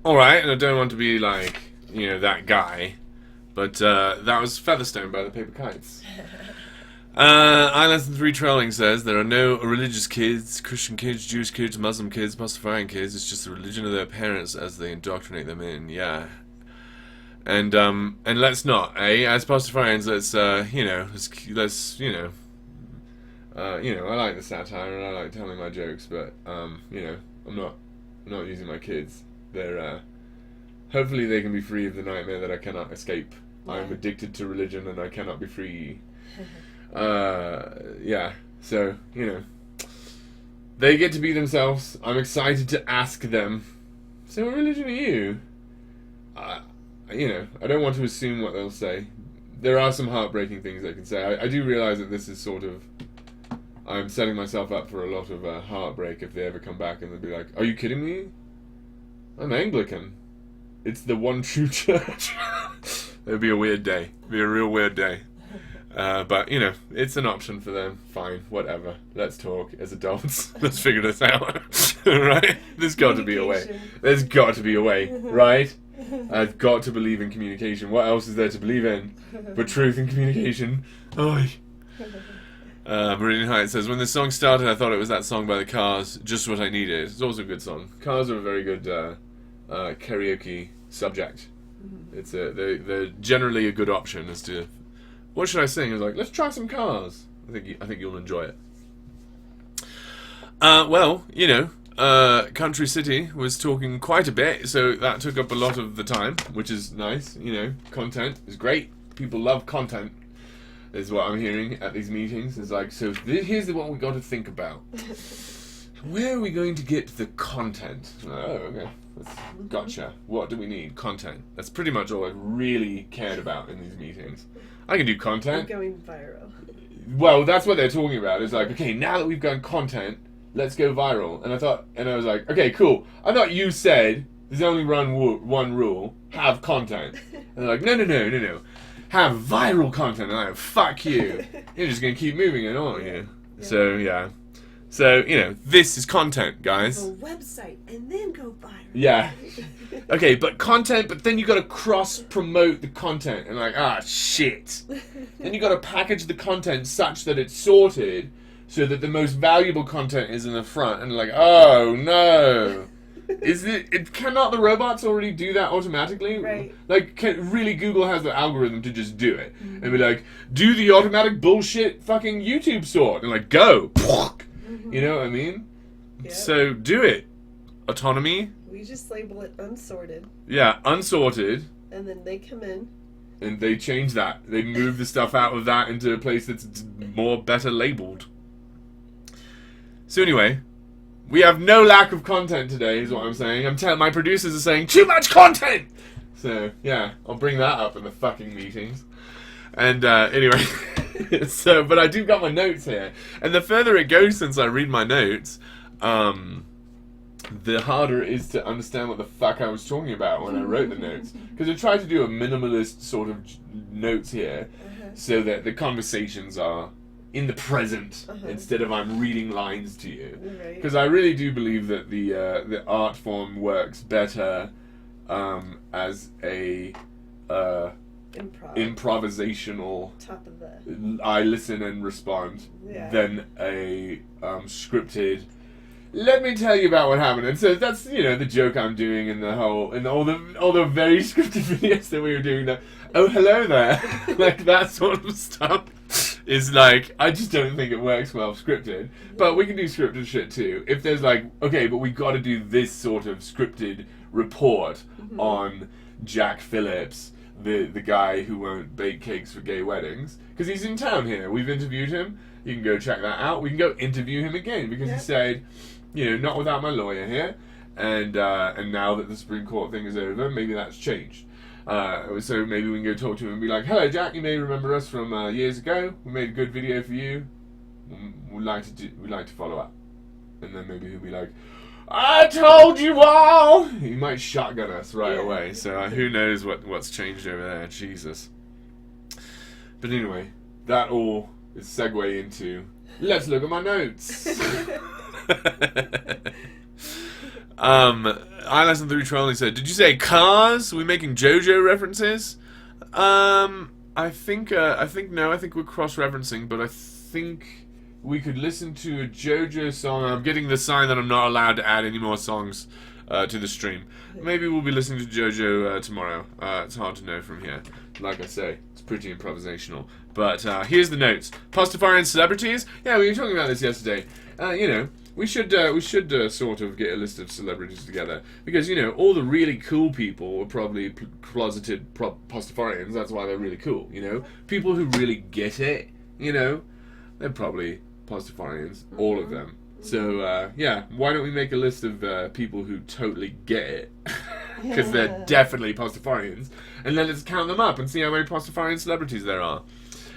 Alright, and I don't want to be like, you know, that guy, but that was Featherstone by the Paper Kites. iLesson3 Trolling says there are no religious kids, Christian kids, Jewish kids, Muslim kids, Pastafarian kids. It's just the religion of their parents as they indoctrinate them in. Yeah, and let's not, as Pastafarians, let's I like the satire and I like telling my jokes, but I'm not using my kids. They're hopefully they can be free of the nightmare that I cannot escape. Yeah. I'm addicted to religion and I cannot be free. So they get to be themselves. I'm excited to ask them, so what religion are you? I don't want to assume what they'll say. There are some heartbreaking things they can say. I do realize that this is sort of, I'm setting myself up for a lot of heartbreak if they ever come back and they'll be like, are you kidding me? I'm Anglican. It's the one true church. It would be a weird day. It'd be a real weird day. But, you know, it's an option for them. Fine, whatever. Let's talk as adults. Let's figure this out. Right? There's got to be a way. Communication. There's got to be a way, right? I've got to believe in communication. What else is there to believe in but truth and communication? Oh. Meridian Heights says, when this song started, I thought it was that song by the Cars, Just What I Needed. It's also a good song. Cars are a very good karaoke subject. They're generally a good option as to what should I sing. I was like, let's try some Cars. I think you'll enjoy it. Well, you know, Country City was talking quite a bit, so that took up a lot of the time, which is nice. You know, content is great. People love content, is what I'm hearing at these meetings. It's like, so here's what we got to think about. Where are we going to get the content? Oh, okay. Gotcha. What do we need? Content. That's pretty much all I've really cared about in these meetings. I can do content. We're going viral. Well, that's what they're talking about. It's like, okay, now that we've got content, let's go viral. And I was like, okay, cool. I thought you said there's only one rule: have content. And they're like, no. Have viral content. And I'm like, fuck you. You're just gonna keep moving it, aren't you? Yeah. So yeah. So, you know, this is content, guys. A website and then go viral. Yeah. Okay, but content, but then you gotta cross-promote the content. And like, shit. Then you gotta package the content such that it's sorted so that the most valuable content is in the front. And like, oh, no. Cannot the robots already do that automatically? Right. Like, really, Google has the algorithm to just do it. And be like, do the automatic bullshit fucking YouTube sort. And like, go. You know what I mean? Yep. So do it. Autonomy. We just label it unsorted, Yeah, unsorted. and then they come in. And they change that. They move the stuff out of that into a place that's better labeled. So anyway, we have no lack of content today, is what I'm saying. My producers are saying, too much content! So, yeah, I'll bring that up in the fucking meetings. And, anyway... but I do got my notes here. And the further it goes since I read my notes, the harder it is to understand what the fuck I was talking about when I wrote the notes. Because I tried to do a minimalist sort of notes here, so that the conversations are in the present instead of I'm reading lines to you. Because I really do believe that the art form works better as a improvisational Top of the... I listen and respond Yeah. than a scripted let me tell you about what happened. And so that's, you know, the joke I'm doing in all the very scripted videos that we were doing now. Oh, hello there. Like that sort of stuff is like, I just don't think it works well scripted. But we can do scripted shit too. If there's like, okay, but we got to do this sort of scripted report on Jack Phillips, the guy who won't bake cakes for gay weddings, because he's in town here. We've interviewed him. You can go check that out. We can go interview him again because he said, you know, not without my lawyer here, and now that the Supreme Court thing is over, maybe that's changed. So maybe we can go talk to him and be like, hello Jack, you may remember us from years ago. We made a good video for you. We'd like to follow up. And then maybe he'll be like, I told you all. He might shotgun us right away. So who knows what's changed over there? Jesus. But anyway, that all is segue into let's look at my notes. iLesson 3 Trolling said, did you say cars? Are we making JoJo references? I think no, I think we're cross-referencing, but I think we could listen to a JoJo song. I'm getting the sign that I'm not allowed to add any more songs to the stream. Maybe we'll be listening to JoJo tomorrow. It's hard to know from here. Like I say, it's pretty improvisational. But here's the notes. Pastafarian celebrities? Yeah, we were talking about this yesterday. You know, we should sort of get a list of celebrities together, because you know all the really cool people are probably closeted Pastafarians. That's why they're really cool. You know, people who really get it. You know, they're probably Pastafarians, all of them. So yeah, why don't we make a list of people who totally get it, because they're definitely Pastafarians, and then let's count them up and see how many Pastafarian celebrities there are,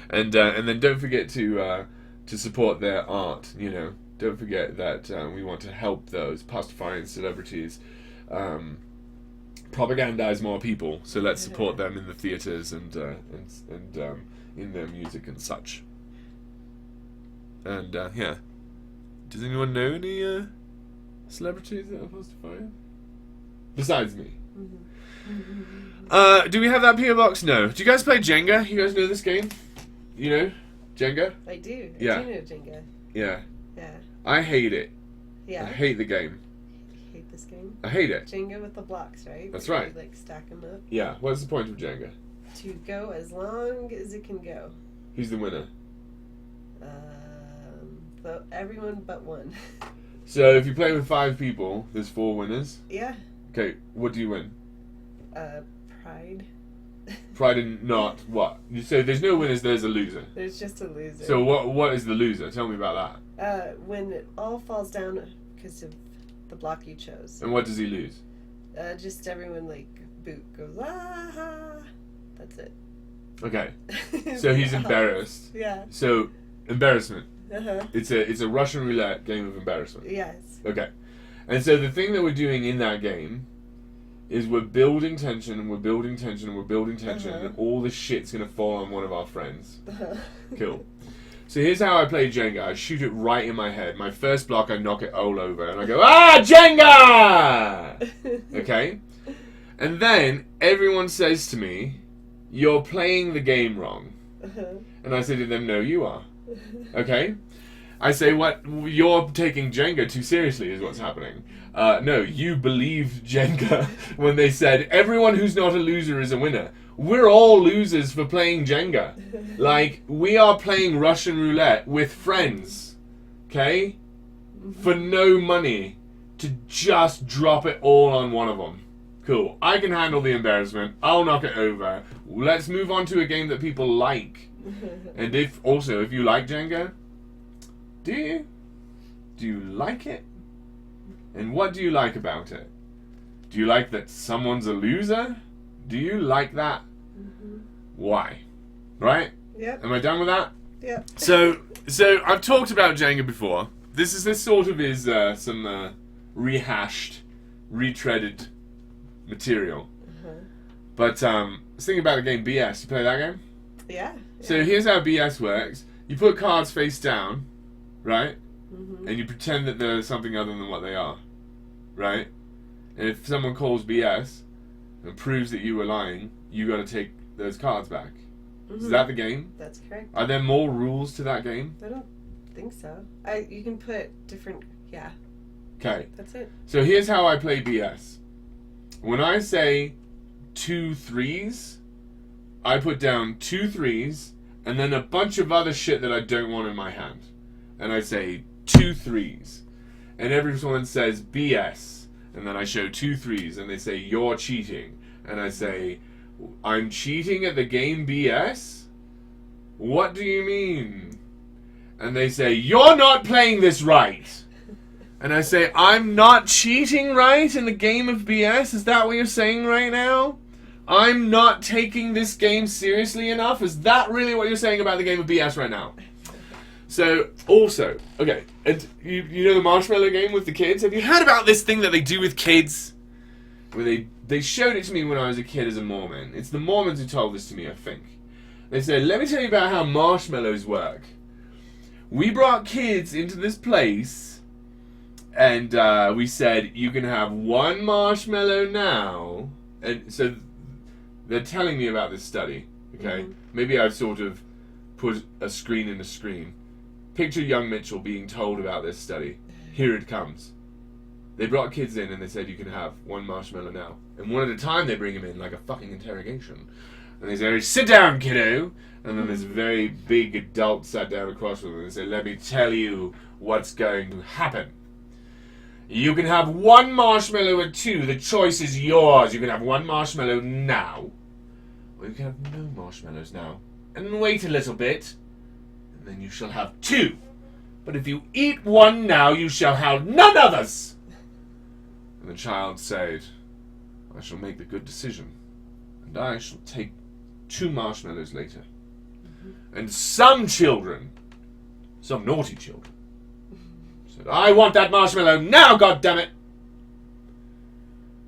and then don't forget to support their art. You know. Don't forget that we want to help those Pastafarian celebrities propagandize more people. So let's support them in the theaters and in their music and such. And yeah, does anyone know any celebrities that are Pastafarian besides me? Do we have that PO box? No. Do you guys play Jenga? You guys know this game? You know Jenga? I do. Yeah. I do know Jenga. Yeah. Yeah. I hate it. Yeah. I hate the game. You hate this game? I hate it. Jenga with the blocks, right? That's Where right. You, like, stack them up. Yeah. What's the point of Jenga? To go as long as it can go. Who's the winner? Everyone but one. So if you play with 5 people, there's 4 winners. Yeah. Okay, what do you win? Pride. Pride in not what? You say there's no winners, there's a loser. There's just a loser. So what is the loser? Tell me about that. When it all falls down because of the block you chose. And what does he lose? Just everyone like boot goes ah. That's it. Okay. So he's embarrassed. Yeah. So embarrassment. Uh-huh. It's a Russian roulette game of embarrassment. Yes. Okay. And so the thing that we're doing in that game is we're building tension and we're building tension and we're building tension and all the shit's gonna fall on one of our friends. Cool. So here's how I play Jenga. I shoot it right in my head. My first block, I knock it all over and I go, Jenga! Okay? And then everyone says to me, you're playing the game wrong. And I say to them, no, you are. Okay? I say, what? You're taking Jenga too seriously is what's happening. No, you believed Jenga when they said, everyone who's not a loser is a winner. We're all losers for playing Jenga. Like, we are playing Russian roulette with friends. Okay? For no money. To just drop it all on one of them. Cool. I can handle the embarrassment. I'll knock it over. Let's move on to a game that people like. And if you like Jenga, do you? Do you like it? And what do you like about it? Do you like that someone's a loser? Do you like that? Why? Right? Yep. Am I done with that? Yep. So I've talked about Jenga before. This sort of is some rehashed, retreaded material. But I was thinking about the game BS. You play that game? Yeah. So here's how BS works. You put cards face down, right? And you pretend that they're something other than what they are, right? And if someone calls BS and proves that you were lying, you got to take those cards back. Is that the game? That's correct. Are there more rules to that game? I don't think so. You can put different. Yeah. Okay. That's it. So here's how I play BS. When I say 2 3s, I put down 2 3s and then a bunch of other shit that I don't want in my hand. And I say 2 3s. And everyone says BS. And then I show 2 3s and they say you're cheating. And I say I'm cheating at the game BS? What do you mean? And they say you're not playing this right. And I say I'm not cheating right in the game of BS? Is that what you're saying right now? I'm not taking this game seriously enough? Is that really what you're saying about the game of BS right now? So, also, okay, and you know the marshmallow game with the kids? Have you heard about this thing that they do with kids? Where they showed it to me when I was a kid as a Mormon. It's the Mormons who told this to me, I think. They said, let me tell you about how marshmallows work. We brought kids into this place, and we said, you can have 1 marshmallow now. And so they're telling me about this study, okay? Maybe I've sort of put a screen in a screen. Picture young Mitchell being told about this study. Here it comes. They brought kids in and they said you can have 1 marshmallow now. And one at a time they bring him in like a fucking interrogation. And they say, sit down, kiddo. And then this very big adult sat down across from them and said, let me tell you what's going to happen. You can have 1 marshmallow or 2. The choice is yours. You can have 1 marshmallow now. Or you can have no marshmallows now. And wait a little bit. And then you shall have 2. But if you eat 1 now, you shall have none others. And the child said, I shall make the good decision. And I shall take 2 marshmallows later. And some children, some naughty children, said, I want that marshmallow now, goddammit!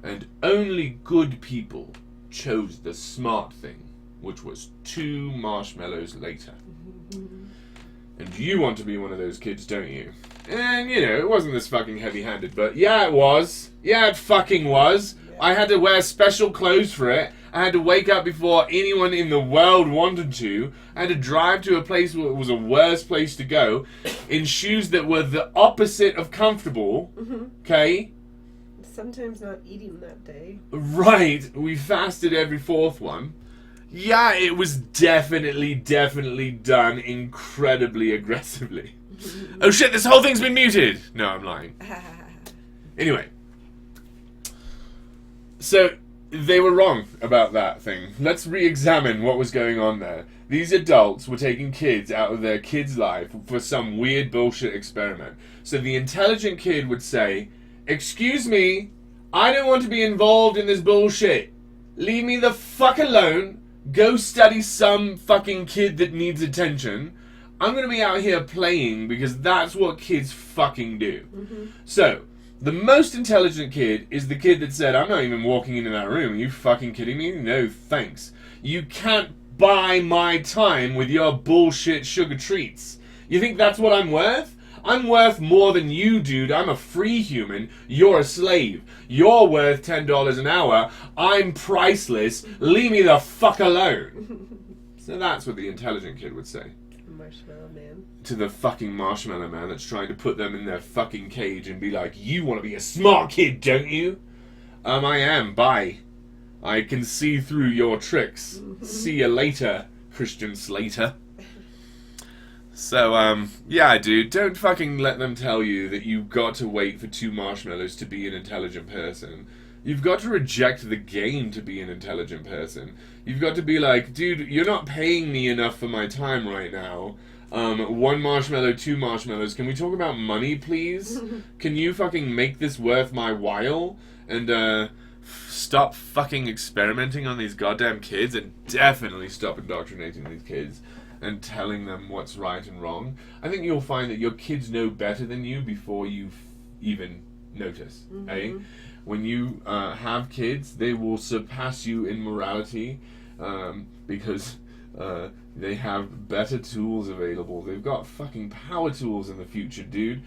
And only good people chose the smart thing. which was 2 marshmallows later. And you want to be one of those kids, don't you? And, you know, it wasn't this fucking heavy-handed, but yeah, it was. Yeah, it fucking was. I had to wear special clothes for it. I had to wake up before anyone in the world wanted to. I had to drive to a place where it was a worse place to go in shoes that were the opposite of comfortable. Okay? Sometimes not eating that day. Right. We fasted every 4th one. Yeah, it was definitely done incredibly aggressively. Oh shit, this whole thing's been muted! No, I'm lying. Anyway. So, they were wrong about that thing. Let's re-examine what was going on there. These adults were taking kids out of their kid's life for some weird bullshit experiment. So the intelligent kid would say, "Excuse me, I don't want to be involved in this bullshit. Leave me the fuck alone. Go study some fucking kid that needs attention. I'm gonna be out here playing because that's what kids fucking do." So, the most intelligent kid is the kid that said, "I'm not even walking into that room. Are you fucking kidding me? No thanks. You can't buy my time with your bullshit sugar treats. You think that's what I'm worth? I'm worth more than you, dude. I'm a free human. You're a slave. You're worth $10 an hour. I'm priceless. Leave me the fuck alone." So that's what the intelligent kid would say. Marshmallow man. To the fucking marshmallow man that's trying to put them in their fucking cage and be like, "You want to be a smart kid, don't you?" I am. Bye. I can see through your tricks. See you later, Christian Slater. So, yeah, dude, don't fucking let them tell you that you've got to wait for 2 marshmallows to be an intelligent person. You've got to reject the game to be an intelligent person. You've got to be like, "Dude, you're not paying me enough for my time right now. 1 marshmallow, 2 marshmallows. Can we talk about money, please? Can you fucking make this worth my while? And, stop fucking experimenting on these goddamn kids, and definitely stop indoctrinating these kids and telling them what's right and wrong. I think you'll find that your kids know better than you before you even notice, eh? When you have kids, they will surpass you in morality because they have better tools available. They've got fucking power tools in the future, dude.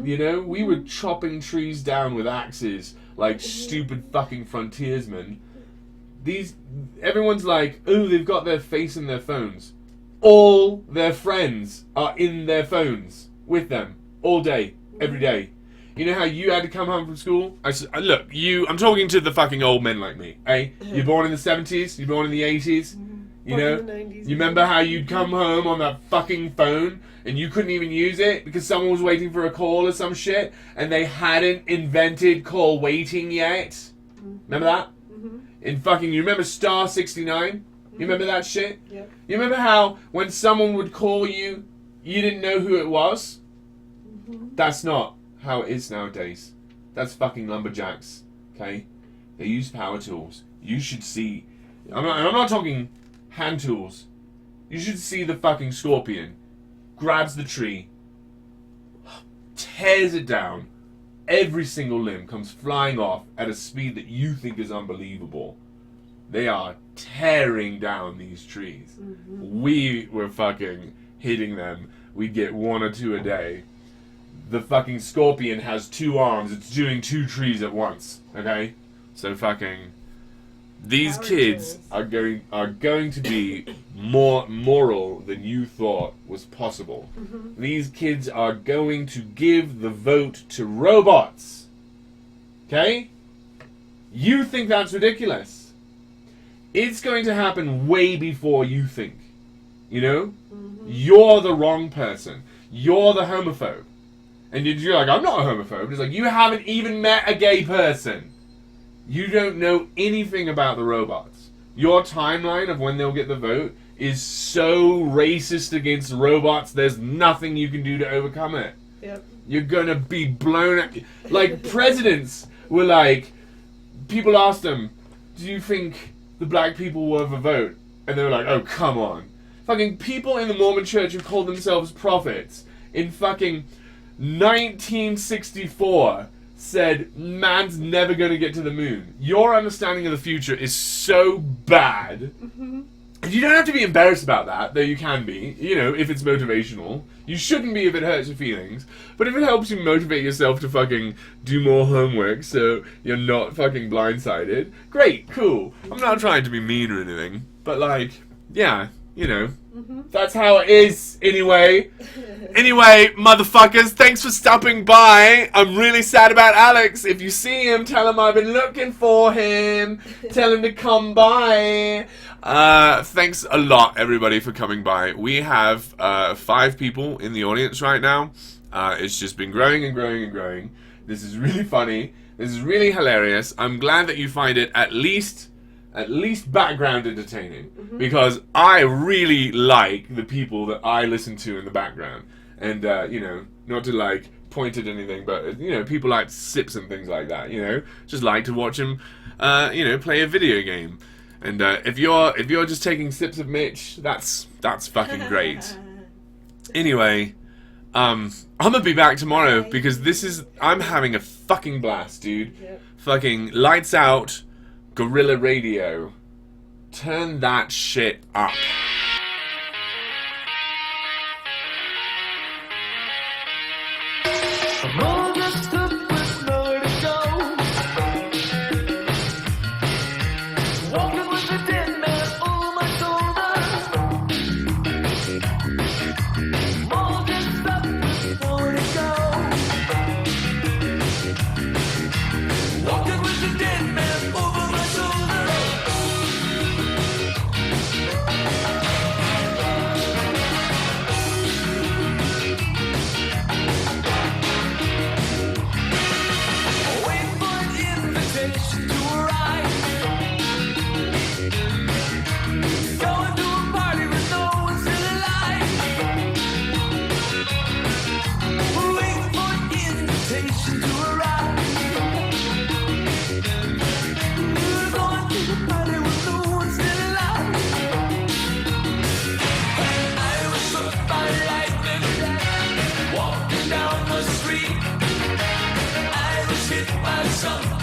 You know, we were chopping trees down with axes like stupid fucking frontiersmen. Everyone's like, "Oh, they've got their face in their phones." All their friends are in their phones with them all day, every day. You know how you had to come home from school? Look, I'm talking to the fucking old men like me, eh? You're born in the 70s, you're born in the 80s, you know? You remember how you'd come home on that fucking phone and you couldn't even use it because someone was waiting for a call or some shit and they hadn't invented call waiting yet? Remember that? You remember Star 69? You remember that shit? Yep. You remember how when someone would call you, you didn't know who it was? That's not how it is nowadays. That's fucking lumberjacks, okay? They use power tools. You should see... I'm not talking hand tools. You should see the fucking scorpion. Grabs the tree. Tears it down. Every single limb comes flying off at a speed that you think is unbelievable. They are tearing down these trees. We were fucking hitting them. We'd get 1 or 2 a day. The fucking scorpion has 2 arms. It's doing 2 trees at once. Okay? So fucking... These kids are going to be more moral than you thought was possible. These kids are going to give the vote to robots. Okay? You think that's ridiculous. It's going to happen way before you think. You know? You're the wrong person. You're the homophobe. And you're like, "I'm not a homophobe." It's like, you haven't even met a gay person. You don't know anything about the robots. Your timeline of when they'll get the vote is so racist against robots, there's nothing you can do to overcome it. Yep. You're gonna be blown up. Like, presidents were like, people asked them, "Do you think the black people will have a vote?" And they were like, "Oh, come on." Fucking people in the Mormon church who called themselves prophets in fucking 1964 said, "Man's never going to get to the moon." Your understanding of the future is so bad You don't have to be embarrassed about that, though you can be, you know, if it's motivational. You shouldn't be if it hurts your feelings. But if it helps you motivate yourself to fucking do more homework so you're not fucking blindsided, great, cool. I'm not trying to be mean or anything. But, like, yeah, you know, that's how it is, anyway. Anyway, motherfuckers, thanks for stopping by. I'm really sad about Alex. If you see him, tell him I've been looking for him. Tell him to come by. Thanks a lot, everybody, for coming by. We have 5 people in the audience right now. It's just been growing and growing and growing. This is really funny. This is really hilarious. I'm glad that you find it at least background entertaining, because I really like the people that I listen to in the background. And, you know, not to, like, point at anything, but, you know, people like Sips and things like that, you know? Just like to watch them, you know, play a video game. And if you're just taking sips of Mitch, that's fucking great. Anyway, I'm gonna be back tomorrow because I'm having a fucking blast, dude. Yep. Fucking lights out, guerrilla radio. Turn that shit up. I'm all dressed up with nowhere to go. Walking with a dead man on my shoulder. I'm all dressed up with nowhere to go. Walking with a dead man over my shoulder. Wait for an invitation to arrive. Going to a party with no one still alive. Wait for an invitation to arrive. Going to a party with no one still alive. I was struck by lightning, walking down the street. I was hit by something.